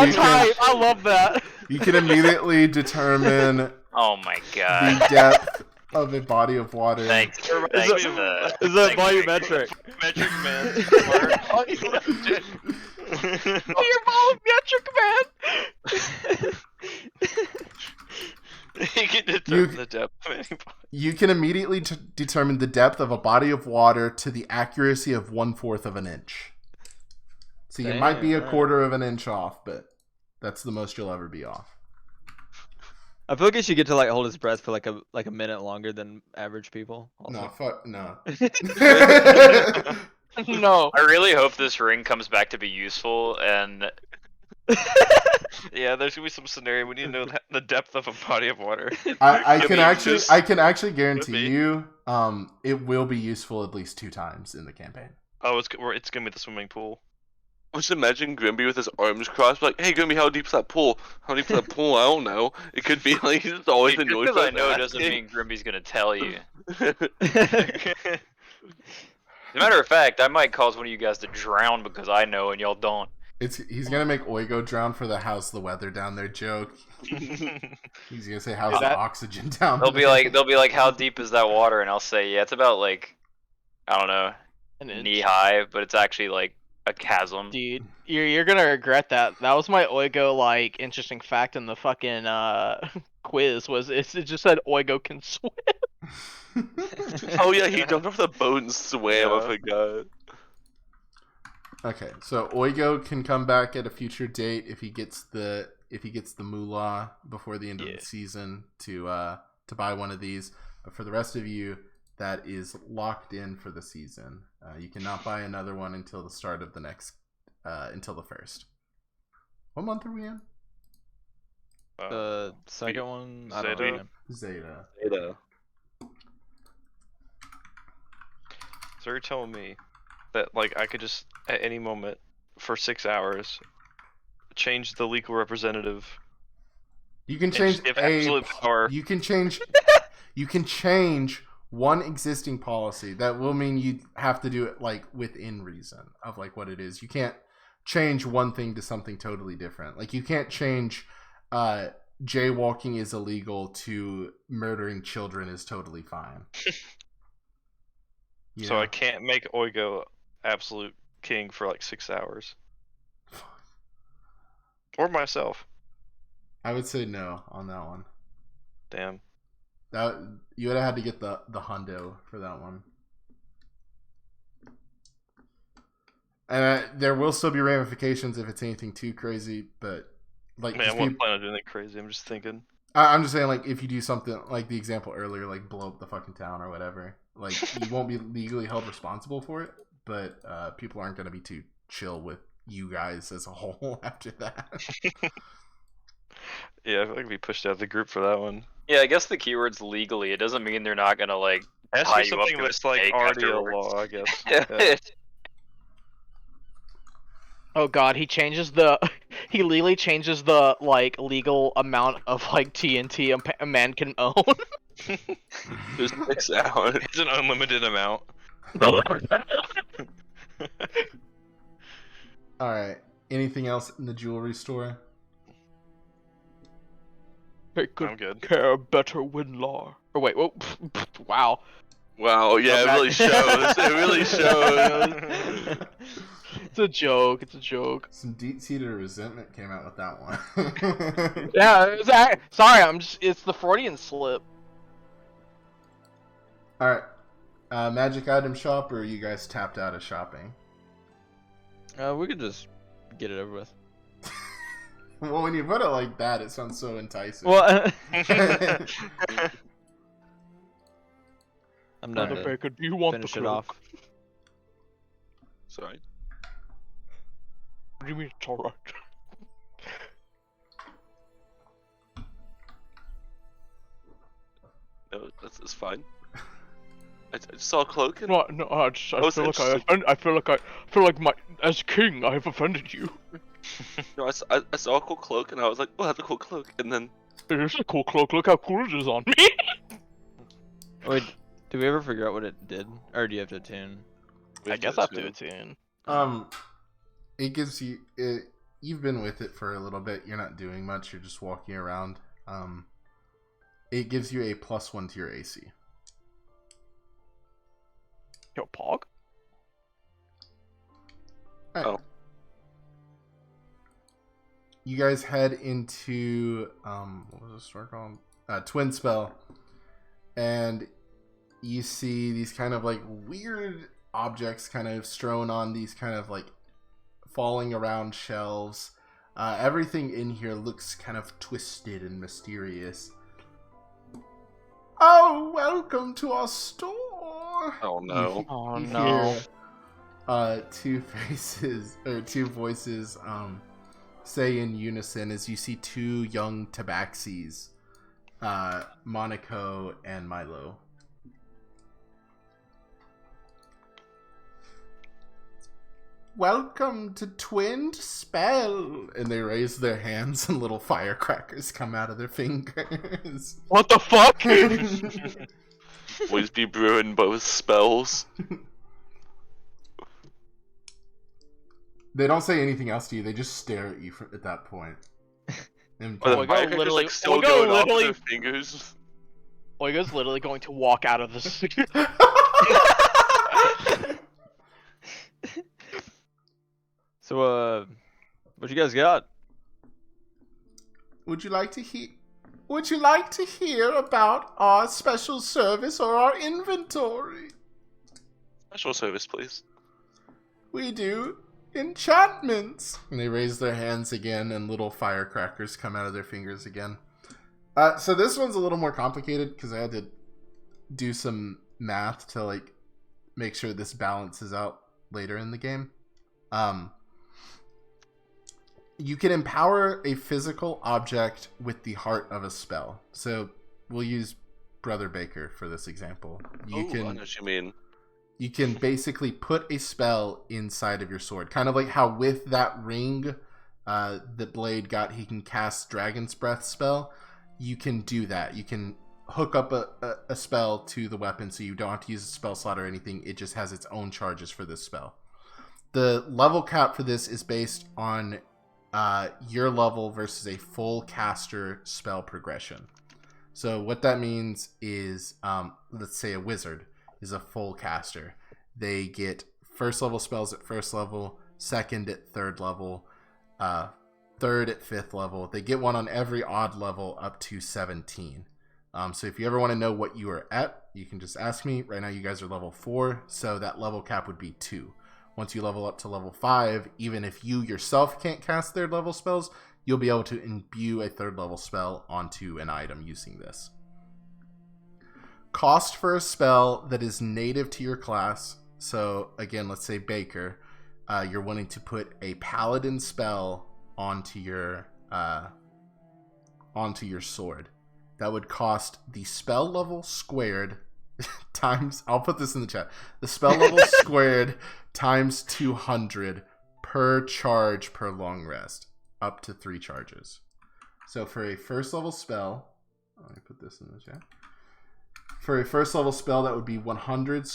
You can- hype. I love that. You can immediately determine Oh my the god. depth of a body of water. Thanks. Is Thanks. that volumetric? Metric man. You're volumetric, man. You can determine the depth of any body. You can immediately determine the depth of a body of water to the accuracy of 1/4 of an inch. So you might be a Dang, quarter of an inch off, but that's the most you'll ever be off. I feel like he should get to like hold his breath for like a minute longer than average people. No, Also. fuck, no. No. I really hope this ring comes back to be useful, and Yeah, there's gonna be some scenario we need to know the depth of a body of water. I Could can be actually, just- I can actually guarantee be. you, it will be useful at least 2 times in the campaign. Oh, it's gonna be the swimming pool. Just imagine Grimby with his arms crossed, like, "Hey, Grimby, how deep's that pool? How deep's that pool? I don't know." It could be like he's just always just annoyed. because I know doesn't mean Grimby's gonna tell you. As a matter of fact, I might cause one of you guys to drown because I know and y'all don't. He's gonna make Oigo drown for the "how's the weather down there" joke. He's gonna say "how's the oxygen down They'll there?" be like, how deep is that water? And I'll say, yeah, it's about like, I don't know, An inch. knee high, but it's actually like a chasm. Dude, you're gonna regret that. That was my Oigo like interesting fact in the fucking quiz. It just said Oigo can swim. Oh yeah, he jumped off the boat and swam. I Yeah. forgot. Okay, so Oigo can come back at a future date if he gets the moolah before the end of Yeah. the season to buy one of these. But for the rest of you, that is locked in for the season. You cannot buy another one until the start of the next until the 1st. What month are we in? The second one, I don't Zeta? know. Zeta. So you're telling me that like I could just at any moment for 6 hours change the legal representative? You can and change just give a absolute power. You can change one existing policy. That will mean you have to do it like within reason of like what it is. You can't change one thing to something totally different. Like you can't change jaywalking is illegal to murdering children is totally fine. You So know? I can't make Oigo absolute king for like 6 hours. Or myself. I would say no on that one. Damn. That you would have had to get the hundo for that one. And there will still be ramifications if it's anything too crazy, but like Man, I just wasn't planning on doing anything crazy. I'm just thinking. I'm just saying, like, if you do something like the example earlier, like blow up the fucking town or whatever, like you won't be legally held responsible for it, but people aren't going to be too chill with you guys as a whole after that. Yeah, I feel like I'd be pushed out of the group for that one. Yeah, I guess the keyword's legally. It doesn't mean they're not gonna like It has tie to be you up something to a that's like stake already a afterwards. law, I guess. Yeah. Oh god, he legally changes the like legal amount of like TNT a man can own. Just 6 hours. It's an unlimited amount. All right. Anything else in the jewelry store? They could I'm good. care better Winlaw. Or wait, whoa, wow. Wow, yeah, it really shows. It really shows. It's a joke. It's a joke. Some deep-seated resentment came out with that one. Yeah, sorry. It's the Freudian slip. All right. Magic item shop, or are you guys tapped out of shopping? We could just get it over with. Well, when you put it like that, it sounds so enticing. Well, I'm done. Brother To Baker, do you want finish the it cloak? off. Sorry. What do you mean it's alright? No, that's fine. I just saw a cloak. And... No, I feel like as king, I have offended you. No, I saw a cool cloak, and I was like, "Oh, that's a cool cloak." And then It is a cool cloak. Look how cool it is on me. Wait, did we ever figure out what it did? Or do you have to attune? I guess I have to attune. It gives you it. You've been with it for a little bit. You're not doing much. You're just walking around. It gives you a +1 to your AC. Yo, Pog. All right. Oh. You guys head into what was this store called? Twin Spell, and you see these kind of like weird objects kind of strewn on these kind of like falling around shelves. Everything in here looks kind of twisted and mysterious. Oh, welcome to our store. oh no. Oh You no. hear, two voices say in unison as you see two young tabaxis, Monaco and Milo. Welcome to Twinned Spell, and they raise their hands and little firecrackers come out of their fingers. What the fuck? Always be brewing both spells. They don't say anything else to you. They just stare at you at that point. And Or the Oigo firecrackers literally- like still Oigo going off literally- their fingers. Oigo's literally going to walk out of this. So, what you guys got? Would you like to hear about our special service or our inventory? Special service, please. We do enchantments. And they raise their hands again, and little firecrackers come out of their fingers again. So this one's a little more complicated because I had to do some math to like make sure this balances out later in the game. You can empower a physical object with the heart of a spell. So we'll use Brother Baker for this example. I know what you mean. You can basically put a spell inside of your sword. Kind of like how with that ring that Blade got, he can cast Dragon's Breath spell. You can do that. You can hook up a spell to the weapon so you don't have to use a spell slot or anything. It just has its own charges for this spell. The level cap for this is based on your level versus a full caster spell progression. So what that means is, let's say a wizard is a full caster. They get first level spells at first level, second at third level, third at fifth level. They get one on every odd level up to 17. So if you ever want to know what you are at, you can just ask me. Right now you guys are level 4, so that level cap would be 2. Once you level up to level 5, even if you yourself can't cast third level spells, you'll be able to imbue a third level spell onto an item using this. Cost for a spell that is native to your class. So again, let's say Baker, you're wanting to put a paladin spell onto your sword. That would cost the spell level squared times, I'll put this in the chat, the spell level squared times 200 per charge per long rest, up to 3 charges. So for a first level spell, let me put this in the chat. For a first level spell, that would be 100,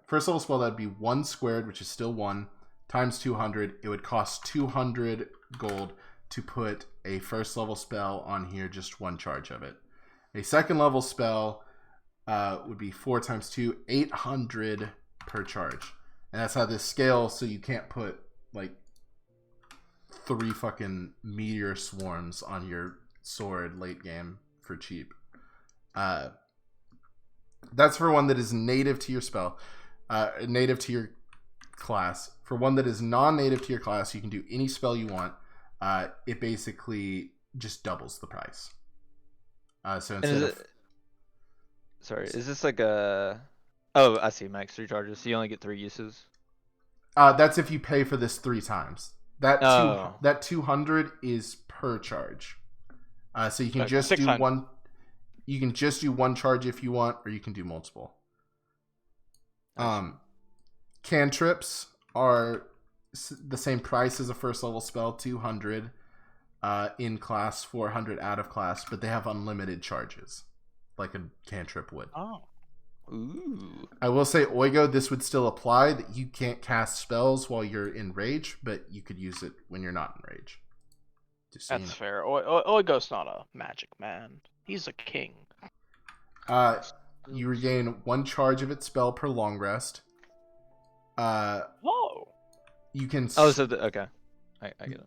first level spell that would be 1 squared, which is still 1, times 200. It would cost 200 gold to put a first level spell on here, just 1 charge of it. A second level spell would be 4 times 2, 800 per charge. And that's how this scales, so you can't put like 3 fucking meteor swarms on your sword late game for cheap. That's for one that is native to your spell, native to your class. For one that is non-native to your class, you can do any spell you want. It basically just doubles the price. So instead of... Sorry, is this like a... Oh, I see, max 3 charges, so you only get 3 uses? That's if you pay for this 3 times. That 200 is per charge. So you can just do 1... You can just do one charge if you want, or you can do multiple. Cantrips are the same price as a first level spell, 200 in class, 400 out of class, but they have unlimited charges, like a cantrip would. Oh. Ooh. I will say, Oigo, this would still apply, that you can't cast spells while you're in rage, but you could use it when you're not in rage. Just so That's you know. fair. Oigo's not a magic man. He's a king. You regain 1 charge of its spell per long rest. Whoa. You can Okay. I get it.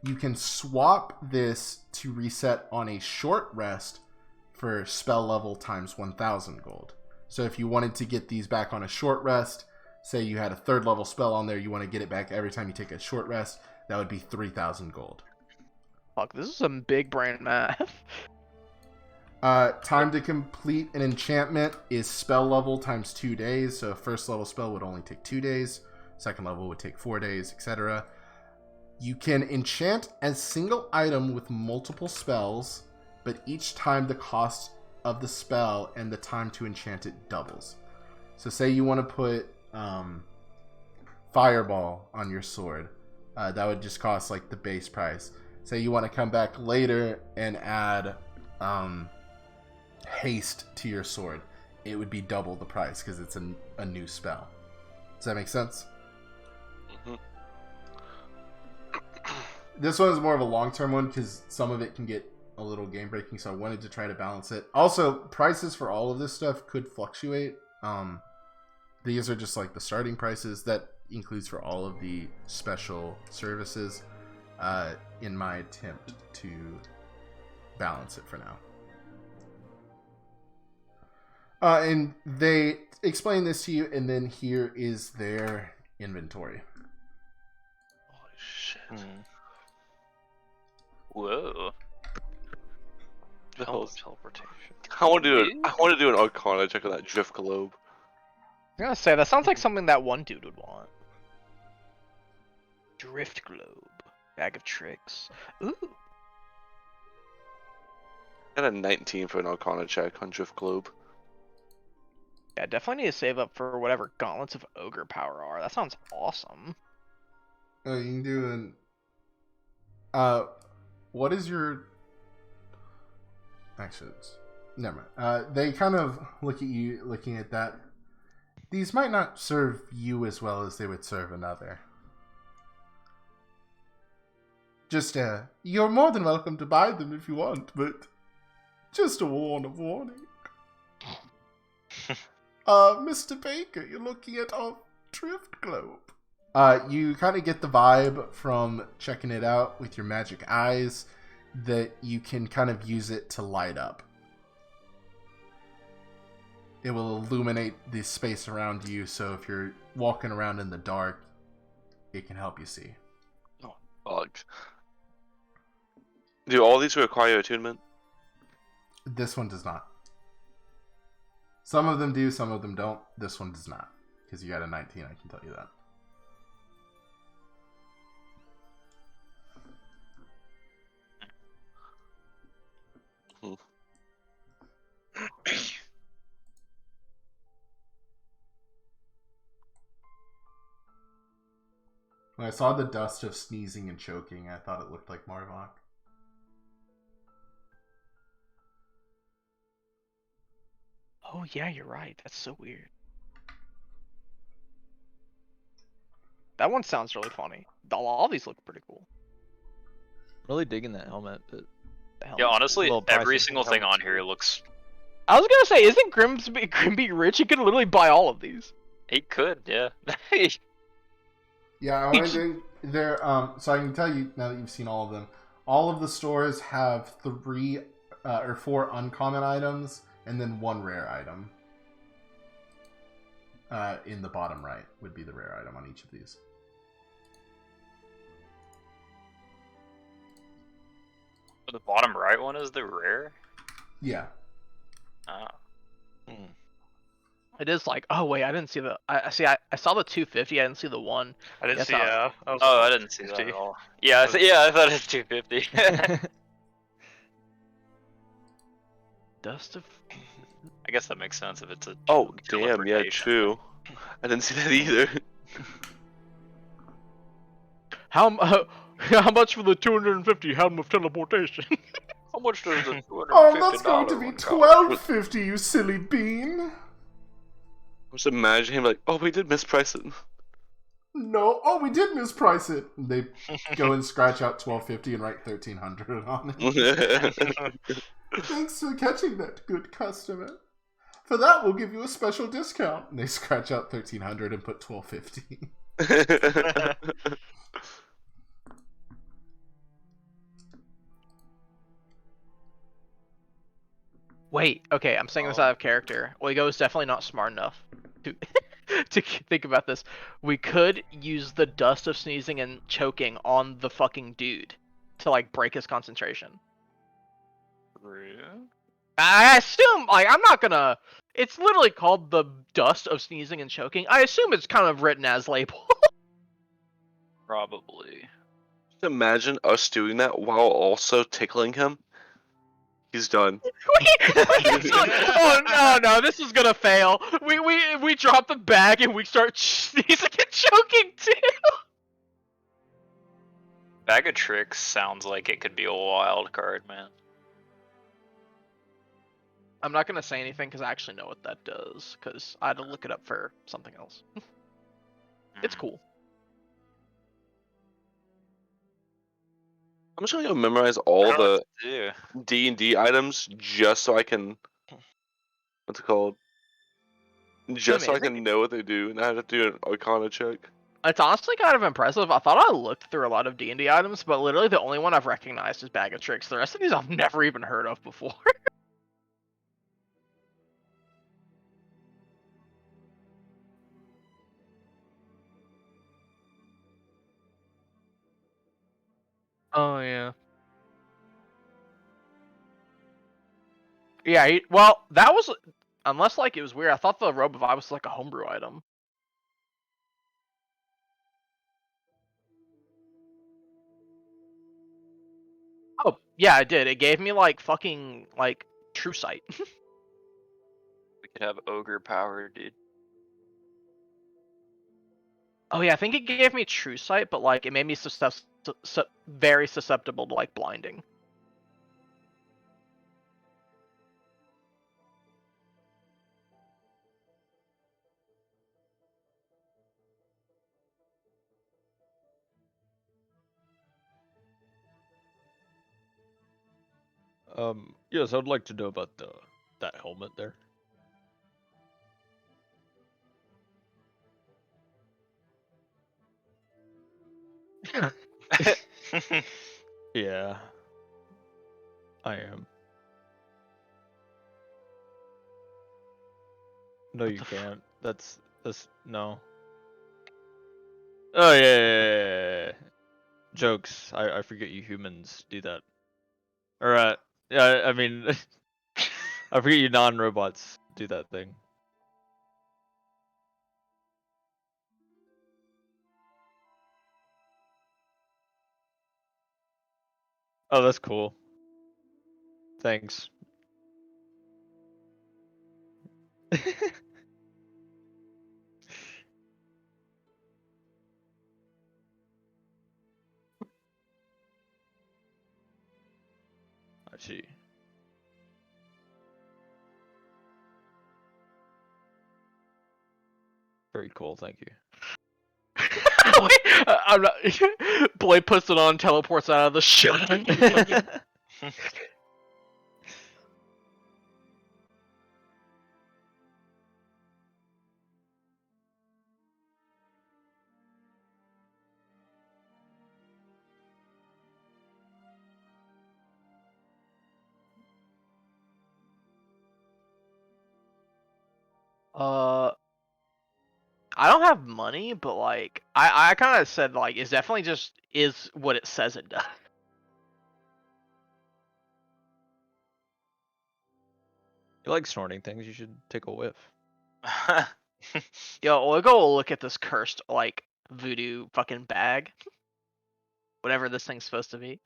you can swap this to reset on a short rest for spell level times 1,000 gold. So if you wanted to get these back on a short rest, say you had a 3rd level spell on there, you want to get it back every time you take a short rest, that would be 3,000 gold. Fuck, this is some big brain math. Time to complete an enchantment is spell level times 2 days. So a 1st level spell would only take 2 days. 2nd level would take 4 days, etc. You can enchant a single item with multiple spells, but each time the cost of the spell and the time to enchant it doubles. So say you want to put Fireball on your sword. That would just cost like the base price. Say you want to come back later and add Haste to your sword. It would be double the price because it's a new spell. Does that make sense? Mhm. This one is more of a long-term one because some of it can get a little game-breaking, so I wanted to try to balance it. Also, prices for all of this stuff could fluctuate. These are just like the starting prices. That includes for all of the special services in my attempt to balance it for now. And they explain this to you, and then here is their inventory. Holy shit. Whoa. The hell's- Teleportation. I want to do an Arcana check on that Drift Globe. I'm gonna say, that sounds like something that one dude would want. Drift Globe. Bag of Tricks. Ooh. Got a 19 for an Arcana check on Drift Globe. Yeah, definitely need to save up for whatever Gauntlets of Ogre Power are. That sounds awesome. Oh, you can do an... what is your... Actually, never mind. They kind of look at you, looking at that. These might not serve you as well as they would serve another. Just, you're more than welcome to buy them if you want, but just a warning. Mr. Baker, you're looking at our Drift Globe. You kind of get the vibe from checking it out with your magic eyes that you can kind of use it to light up. It will illuminate the space around you, so if you're walking around in the dark, it can help you see. Oh, bugs. Do all these require attunement? This one does not. Some of them do, some of them don't. This one does not. Because you got a 19, I can tell you that. When I saw the dust of sneezing and choking, I thought it looked like Marvok. Oh yeah, you're right. That's so weird. That one sounds really funny. All these look pretty cool. Really digging that helmet. But The Yeah, helmet's honestly, little every pricey. single thing on here looks. I was gonna say, isn't Grimby rich? He could literally buy all of these. He could, yeah. Yeah, I want to do there. So I can tell you now that you've seen all of them. All of the stores have 3 or 4 uncommon items, and then 1 rare item. In the bottom right would be the rare item on each of these. The bottom right one is the rare. Yeah. Oh. It is like, oh wait, I didn't see the. I saw the 250. I didn't see the one. I didn't Yes, see. I- I was Oh, I like, didn't see that 50. at all. Yeah, I thought it was 250. Dust of. I guess that makes sense if it's a. Oh damn, yeah, teleportation. true. I didn't see that either. How much for the 250 helm of teleportation? How much does the That's going to be $250 one cost? $12.50, you silly bean. I'm just imagining him like, oh, we did misprice it. No, we did misprice it. They go and scratch out $12.50 and write $1,300 on it. Thanks for catching that, good customer. For that, we'll give you a special discount. And they scratch out $1,300 and put $12.50. Wait, okay, I'm saying this out of character. Oigo is definitely not smart enough to to think about this. We could use the dust of sneezing and choking on the fucking dude to like break his concentration. Really? I assume, like, I'm not gonna. It's literally called the dust of sneezing and choking. I assume it's kind of written as label. Probably. Just imagine us doing that while also tickling him. He's done. Oh no, this is gonna fail. We drop the bag and we start sneezing and choking too. Bag of Tricks sounds like it could be a wild card, man. I'm not gonna say anything because I actually know what that does. Because I had to look it up for something else. It's cool. I'm just gonna go memorize all the D&D items just so I can. What's it called? Just so I can know what they do, and I have to do an Arcana check. It's honestly kind of impressive. I thought I looked through a lot of D&D items, but literally the only one I've recognized is Bag of Tricks. The rest of these I've never even heard of before. Oh yeah. Yeah, well, that was unless like it was weird. I thought the Robe of Eye was like a homebrew item. Oh, yeah, it did. It gave me like fucking like true sight. We could have ogre power, dude. Oh yeah, I think it gave me true sight, but like it made me very susceptible to like blinding. Yes, I'd like to know about that helmet there. Yeah, I am. No, you can't. That's no. Oh yeah. Jokes. I forget you humans do that. Or yeah, I mean, I forget you non-robots do that thing. Oh, that's cool. Thanks. I see. Very cool, thank you. I'm not. Blade puts it on, teleports out of the ship. I don't have money, but like I kind of said like it's definitely just is what it says it does. You like snorting things? You should take a whiff. Yo, we'll go look at this cursed like voodoo fucking bag. Whatever this thing's supposed to be.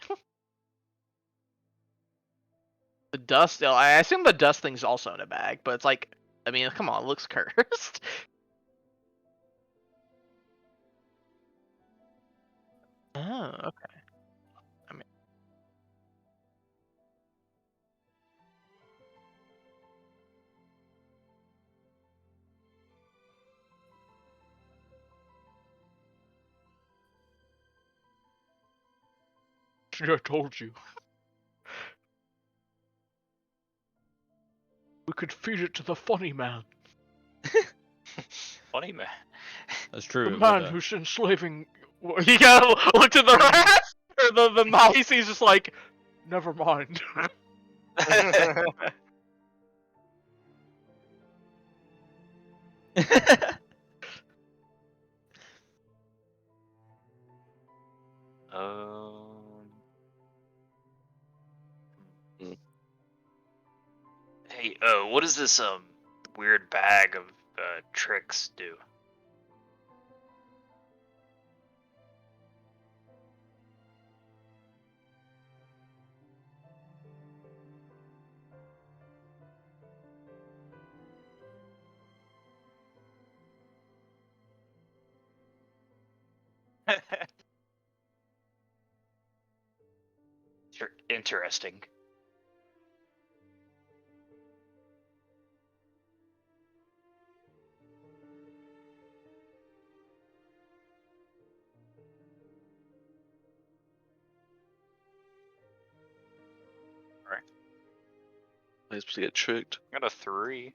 The dust. I assume the dust thing's also in a bag, but it's like, I mean, come on, it looks cursed. Oh, okay. I mean, See, I told you. We could feed it to the funny man. Funny man. That's true. The it man would, who's enslaving. you gotta look to the rat or the mouse. He's just like, Never mind. Um. Hey, what does this weird bag of tricks do? Sure, interesting. I'm supposed to get tricked. Got a 3.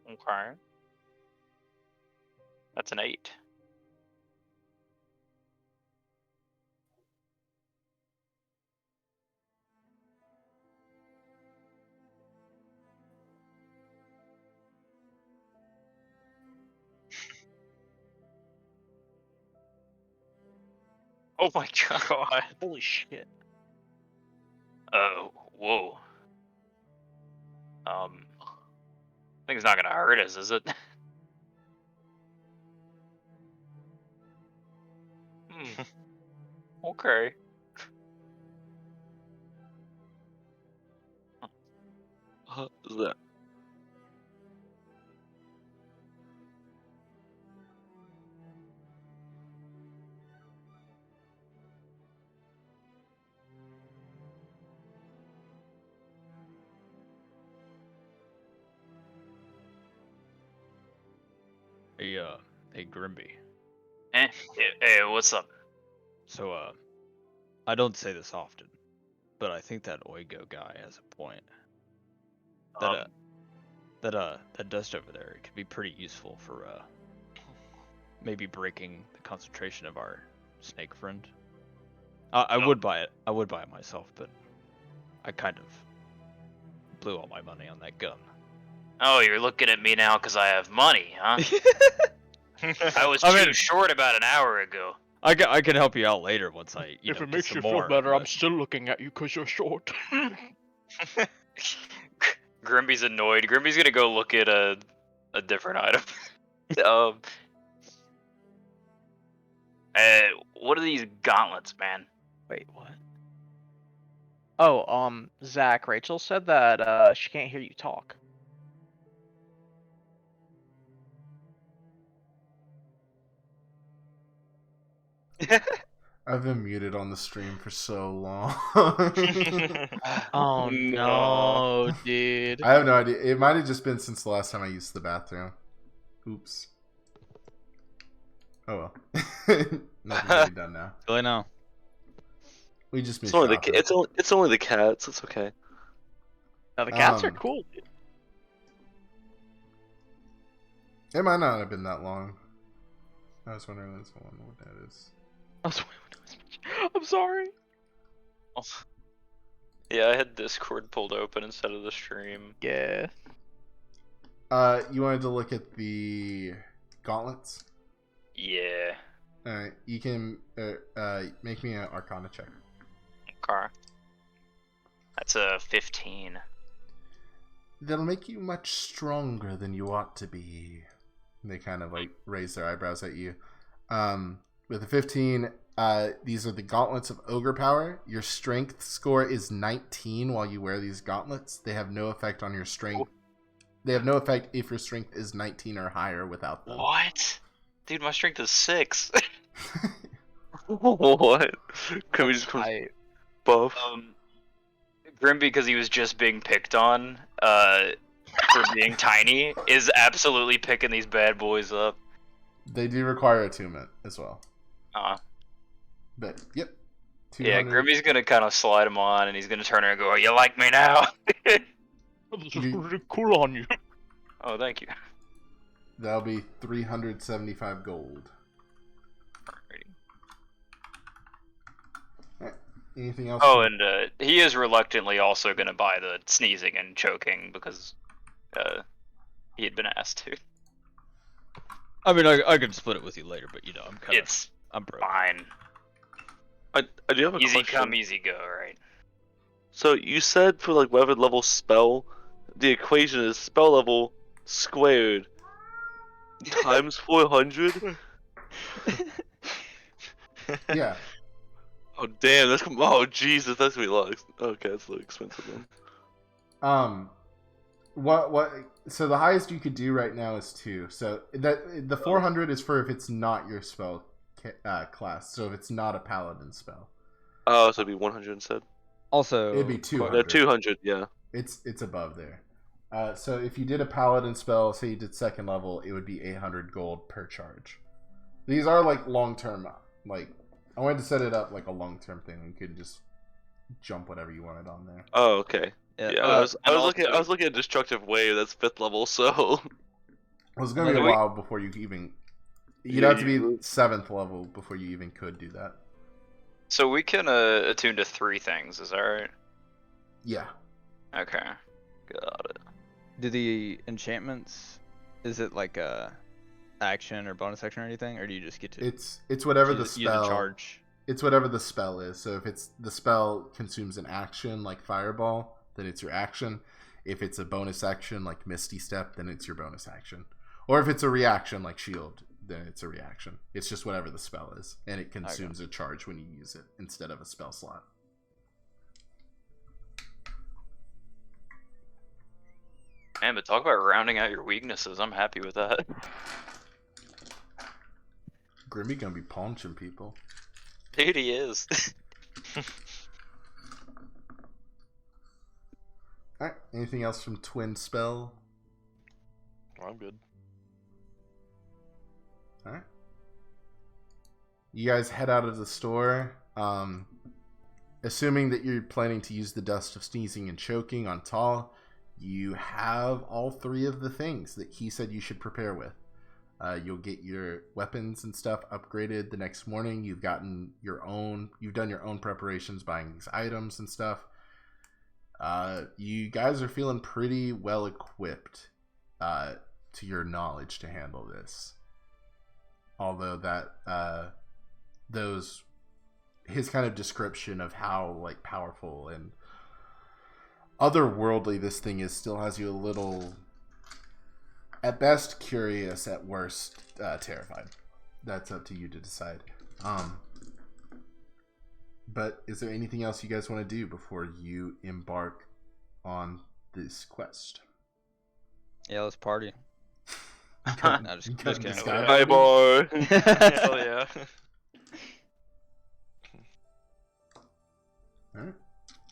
Okay. That's an 8. Oh my god. holy shit. Oh, whoa. I think it's not gonna hurt us, is it? Okay. What is that? Hey, Grimby. Hey, what's up? So, I don't say this often, but I think that Oigo guy has a point. That dust over there could be pretty useful for, maybe breaking the concentration of our snake friend. I would buy it. I would buy it myself, but I kind of blew all my money on that gun. Oh, you're looking at me now because I have money, huh? I was I mean- too short about an hour ago. I can help you out later once I, If know, it get makes some you more, feel better, I'm but- still looking at you because you're short. Grimby's annoyed. Grimby's gonna go look at a different item. um, what are these gauntlets, man? Wait, what? Oh, Zach, Rachel said that she can't hear you talk. I've been muted on the stream for so long. Oh no, dude. I have no idea. It might have just been since the last time I used the bathroom. Oops. Oh well. Nothing can be done now. Really now. We just missed It's only Shopper. it's only the cats. It's okay. No, the cats are Um, cool, dude. It might not have been that long. I was wondering what that is. I'm sorry. Yeah, I had Discord pulled open instead of the stream. Yeah. You wanted to look at the gauntlets? Yeah. Alright, you can make me an Arcana check. Okay. That's a 15. They'll make you much stronger than you ought to be. They kind of like raise their eyebrows at you. With a 15, these are the gauntlets of ogre power. Your strength score is 19 while you wear these gauntlets. They have no effect on your strength. They have no effect if your strength is 19 or higher without them. What? Dude, my strength is 6. What? Can we just come buff? Grimby, because he was just being picked on for being tiny, is absolutely picking these bad boys up. They do require attunement as well. But, yep. 200. Yeah, Grimby's gonna kind of slide him on, and he's gonna turn around and go, "Oh, you like me now?" This is pretty cool on you. Oh, thank you. That'll be 375 gold. Alright. Anything else? Oh, and he is reluctantly also gonna buy the sneezing and choking because he had been asked to. I mean, I could split it with you later, but I'm broke. Fine. I do have a Easy question. come, easy go, right? So you said for like whatever level spell, the equation is spell level squared times 400. Yeah. Oh damn, oh Jesus, that's gonna be a lot. Okay, that's a little expensive then. So the highest you could do right now is 2. So that the 400 is for if it's not your spell class. So if it's not a paladin spell. Oh, so it'd be 100 instead. Also, it'd be 200. 200, yeah. It's above there. So if you did a paladin spell, say you did 2nd level, it would be 800 gold per charge. These are like long term. Like I wanted to set it up like a long term thing. You could just jump whatever you wanted on there. Oh, okay. Yeah, I was looking at Destructive Wave. That's 5th level, so it was gonna be a while before you even. You'd have to be 7th level before you even could do that. So we can attune to 3 things, is that right? Yeah. Okay. Got it. Do the enchantments, is it like a action or bonus action or anything, or do you just get to? It's whatever the spell. Use a charge. It's whatever the spell is. So if it's the spell consumes an action like Fireball, then it's your action. If it's a bonus action like Misty Step, then it's your bonus action. Or if it's a reaction like Shield, then it's a reaction. It's just whatever the spell is, and it consumes a charge when you use it instead of a spell slot. Man, but talk about rounding out your weaknesses. I'm happy with that. Grimby gonna be punching people. Dude, he is. Alright, anything else from Twin Spell? I'm good. Alright. You guys head out of the store. Assuming that you're planning to use the Dust of Sneezing and Choking on Tall, you have all 3 of the things that he said you should prepare with. You'll get your weapons and stuff upgraded the next morning. You've done your own preparations buying these items and stuff. You guys are feeling pretty well equipped to your knowledge to handle this. Although that his kind of description of how like powerful and otherworldly this thing is still has you a little, at best curious, at worst terrified. That's up to you to decide. But is there anything else you guys want to do before you embark on this quest? Yeah, let's party. No, just kidding. Hi, boy. Hell yeah. Alright.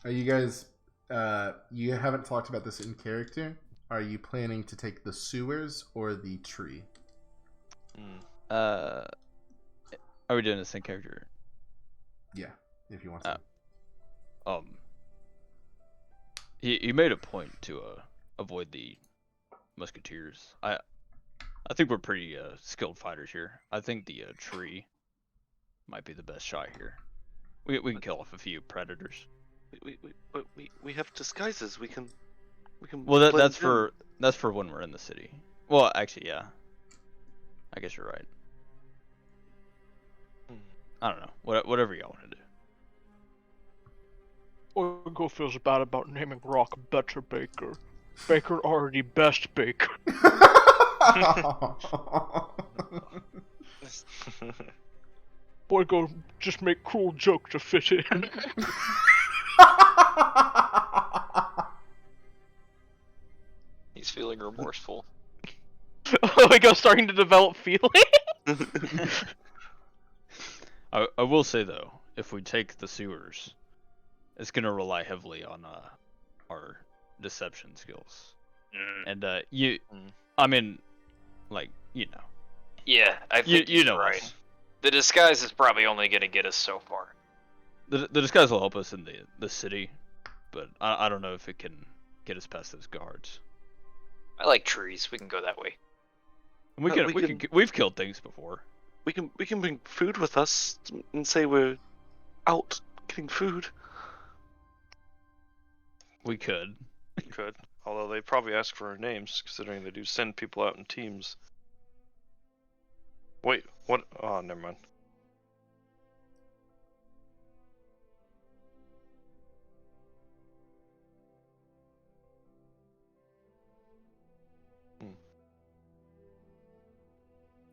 Are you guys you haven't talked about this in character? Are you planning to take the sewers or the tree? Are we doing this in character? Yeah, if you want to. He made a point to avoid the musketeers. I think we're pretty skilled fighters here. I think the tree might be the best shot here. We can kill off a few predators. We have disguises. We can. Well, blend that's in. that's for when we're in the city. Well, actually, yeah. I guess you're right. I don't know. Whatever y'all want to do. Oigo feels bad about naming Rock Better Baker. Baker already best baker. Boyko just make cruel joke to fit in. He's feeling remorseful. Oigo's starting to develop feeling. I will say though, if we take the sewers, it's gonna rely heavily on our deception skills. And I mean, like, you know. Yeah, I think you know right. us. The disguise is probably only gonna get us so far. The disguise will help us in the city, but I don't know if it can get us past those guards. I like trees. We can go that way. And we've killed things before. We can bring food with us and say we're out getting food. We could. Could. Although they probably ask for our names, considering they do send people out in teams. Wait, what? Oh, never mind.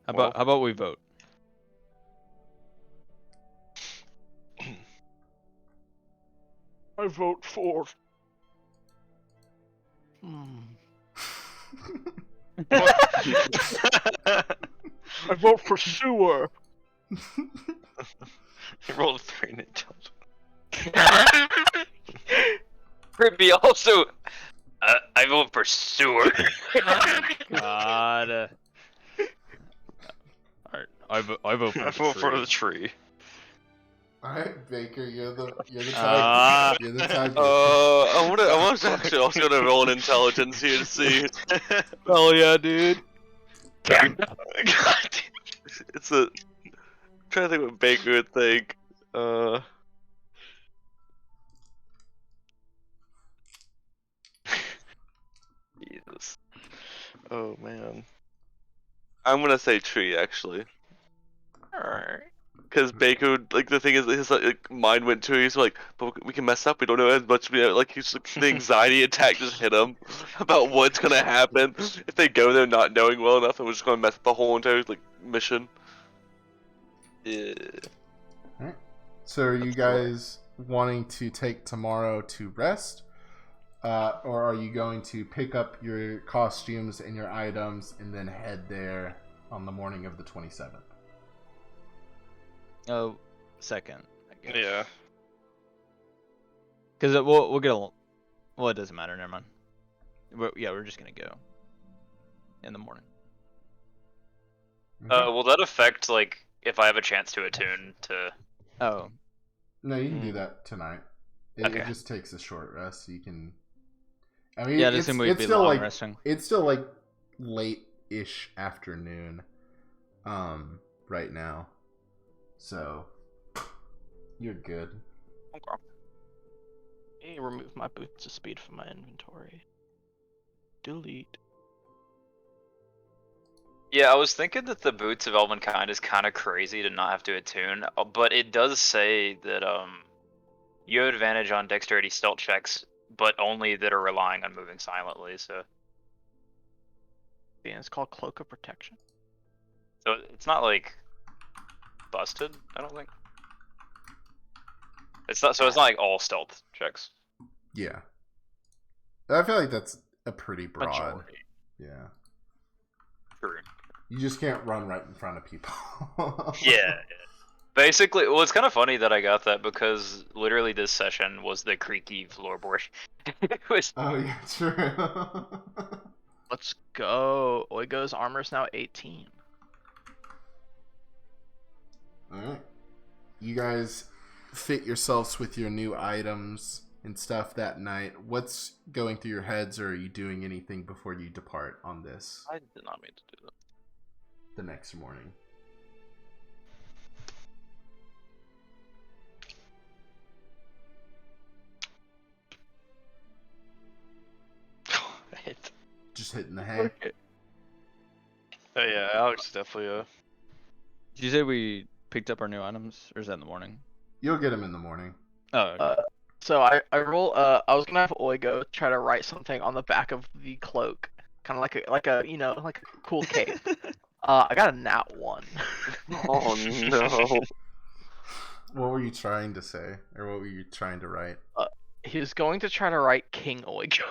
How about we vote? I vote for. I vote for sewer. He rolled a 3 in intelligence. Crimpy also. I vote for sewer. God. Alright, I vote for I vote for the tree. Alright, Baker, you're the tiebreaker. You're the tiebreaker. I was gonna roll an intelligence here to see. Hell yeah, dude. God damn. It's a. I'm trying to think what Baker would think. Jesus. Oh man. I'm gonna say tree actually. Alright. Because Baker, like the thing is, his like mind went to. He's like, but we can mess up. We don't know as much. Like he's the anxiety attack just hit him about what's gonna happen if they go there not knowing well enough, and we're just gonna mess up the whole entire like mission. Yeah. Alright. So are you guys wanting to take tomorrow to rest? Or are you going to pick up your costumes and your items and then head there on the morning of the 27th? Oh, second, I guess. Yeah. Because we'll get a. Well, it doesn't matter. Never mind. We're just gonna go in the morning. Will that affect like if I have a chance to attune to? Oh. No, you can do that tonight. It Okay. just takes a short rest. You can. I mean, Yeah, it's we'd be still long like resting. it's still like late-ish afternoon, right now. So you're good. Okay. Hey, remove my boots of speed from my inventory. Delete. Yeah, I was thinking that the boots of Elvenkind is kind of crazy to not have to attune, but it does say that you have advantage on dexterity stealth checks, but only that are relying on moving silently. So Yeah, it's called Cloak of Protection. it's not like busted. I don't think it's not. So it's not like all stealth checks. Yeah, I feel like that's a pretty broad. Majority. Yeah, True. you just can't run right in front of people. Yeah. Basically, well, it's kind of funny that I got that because literally this session was the creaky floorboard. It was. Oh yeah, true. Let's go. Oigo's armor's now 18. Alright. You guys fit yourselves with your new items and stuff that night. What's going through your heads, or are you doing anything before you depart on this I did not mean to do that. the next morning? Just hitting the hay. Oh yeah, Alex is definitely Did you say we picked up our new items, or is that in the morning? You'll get them in the morning. Oh, okay. So I I was gonna have Oigo try to write something on the back of the cloak, kind of like a you know like a cool cape. I got a nat 1. Oh no. What were you trying to say, or what were you trying to write? He was going to try to write King Oigo.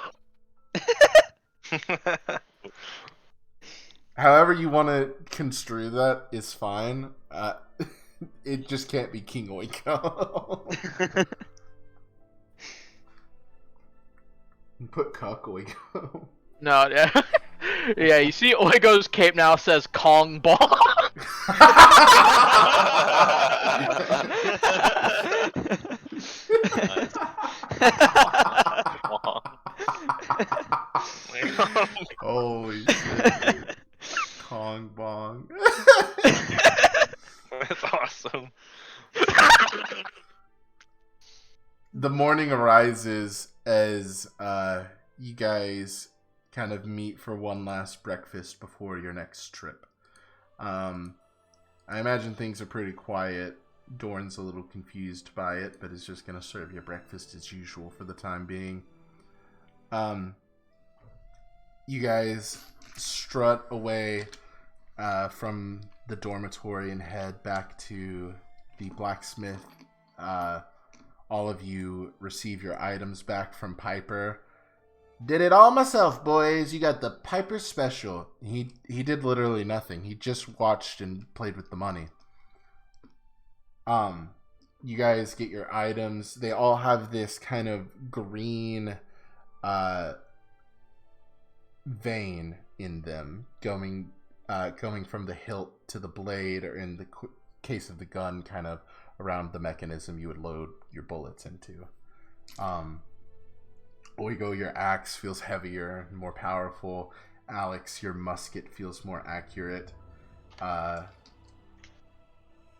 However you want to construe that is fine. It just can't be King Oiko. Put Cuck Oiko. No, yeah. Yeah, you see Oigo's cape now says Kong Bong. Holy shit. Kong Bong. That's awesome. The morning arises as you guys kind of meet for one last breakfast before your next trip. I imagine things are pretty quiet. Dorn's a little confused by it, but is just going to serve you breakfast as usual for the time being. You guys strut away from the dormitory and head back to the blacksmith. All of you receive your items back from Piper. Did it all myself, boys. You got the Piper special. He did literally nothing. He just watched and played with the money. You guys get your items. They all have this kind of green vein in them, going from the hilt to the blade, or in the case of the gun, kind of around the mechanism you would load your bullets into. Oigo, your axe feels heavier and more powerful. Alex, your musket feels more accurate.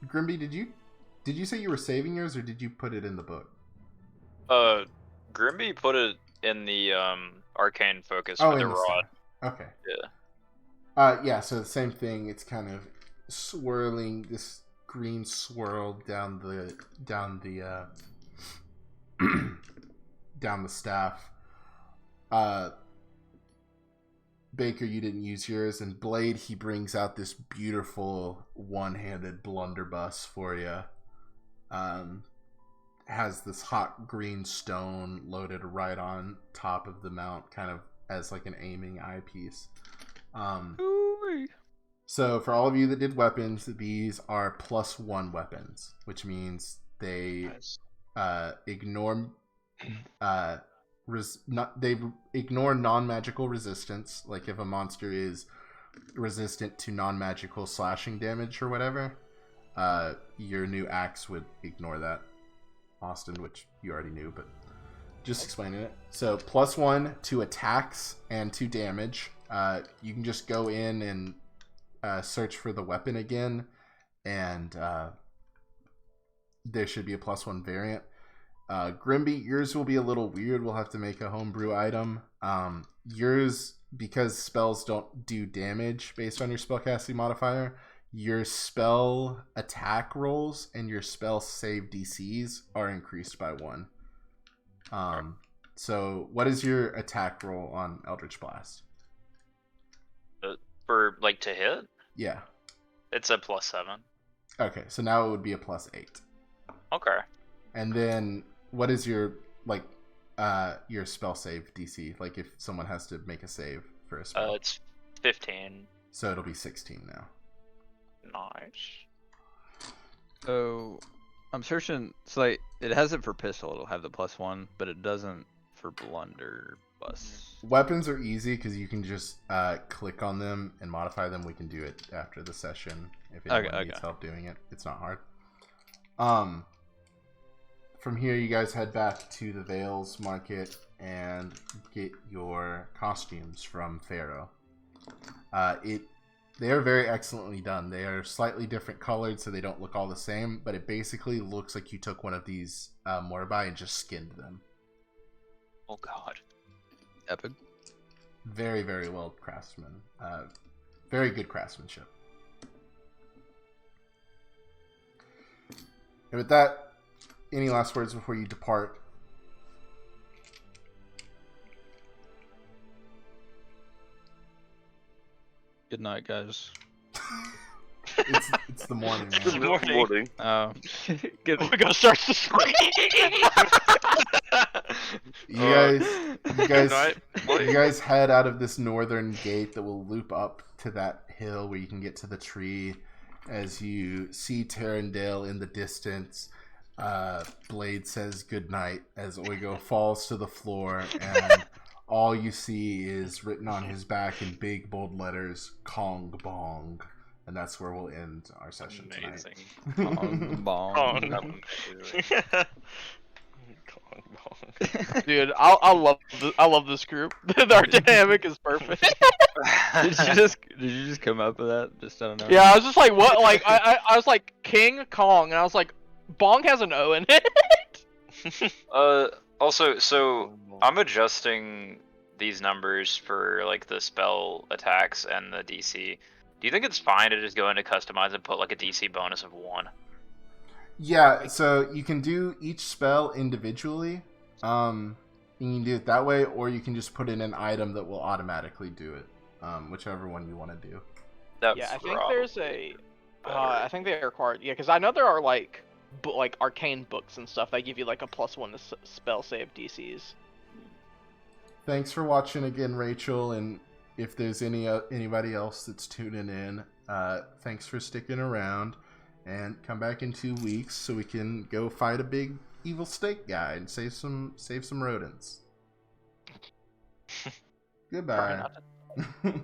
Grimby, did you say you were saving yours, or did you put it in the book? Grimby put it in the arcane focus Oh, with the in the rod. staff. Okay. Yeah. Yeah, so the same thing. It's kind of swirling, this green swirl down the down the staff. Baker, you didn't use yours, and Blade, he brings out this beautiful one-handed blunderbuss for you. Has this hot green stone loaded right on top of the mount, kind of as like an aiming eyepiece. So for all of you that did weapons, these are +1 weapons, which means they ignore they ignore non-magical resistance. Like if a monster is resistant to non-magical slashing damage or whatever, your new axe would ignore that, Austin, which you already knew, but just explaining it. So +1 to attacks and to damage. You can just go in and search for the weapon again, and there should be a +1 variant. Grimby, yours will be a little weird. We'll have to make a homebrew item. Yours, because spells don't do damage based on your spellcasting modifier, your spell attack rolls and your spell save DCs are increased by 1. So what is your attack roll on Eldritch Blast? For like to hit? Yeah. It's a +7. Okay, so now it would be a +8. Okay. And then what is your your spell save DC? Like if someone has to make a save for a spell. It's 15. So it'll be 16 now. Nice. So I'm searching. It's like it has it for pistol. It'll have the +1, but it doesn't for blunderbuss. Weapons are easy because you can just click on them and modify them. We can do it after the session if anyone needs help doing it. It's not hard. From here, you guys head back to the Vales Market and get your costumes from Pharaoh. They are very excellently done. They are slightly different colored, so they don't look all the same, but it basically looks like you took one of these Morbi and just skinned them. Oh god. Epic. Very, very well craftsman. Very good craftsmanship. And with that, any last words before you depart? Good night, guys. It's the morning. It's Man. morning. Oh, good. We're gonna start to scream. You guys, night. you guys head out of this northern gate that will loop up to that hill where you can get to the tree. As you see Terrendale in the distance, Blade says goodnight as Oigo falls to the floor, and all you see is written on his back in big bold letters, Kong Bong. And that's where we'll end our session Amazing. tonight. Bong. Kong. Amazing. Kong Bong. Dude, I love this group. Our dynamic is perfect. Did you just come up with that? Just I don't know. Yeah, I was just like, what? Like, I was like King Kong, and I was like, Bong has an O in it. Also, so I'm adjusting these numbers for like the spell attacks and the DC. Do you think it's fine to just go into customize and put like a DC bonus of 1? Yeah, so you can do each spell individually. You can do it that way, or you can just put in an item that will automatically do it. Whichever one you want to do. That's Yeah, I think probably there's a. better. I think they are required. Yeah, because I know there are like arcane books and stuff that give you like a +1 to spell save DCs. Thanks for watching again, Rachel, and if there's anybody else that's tuning in, thanks for sticking around, and come back in 2 weeks so we can go fight a big evil snake guy and save some rodents. Goodbye. Probably not.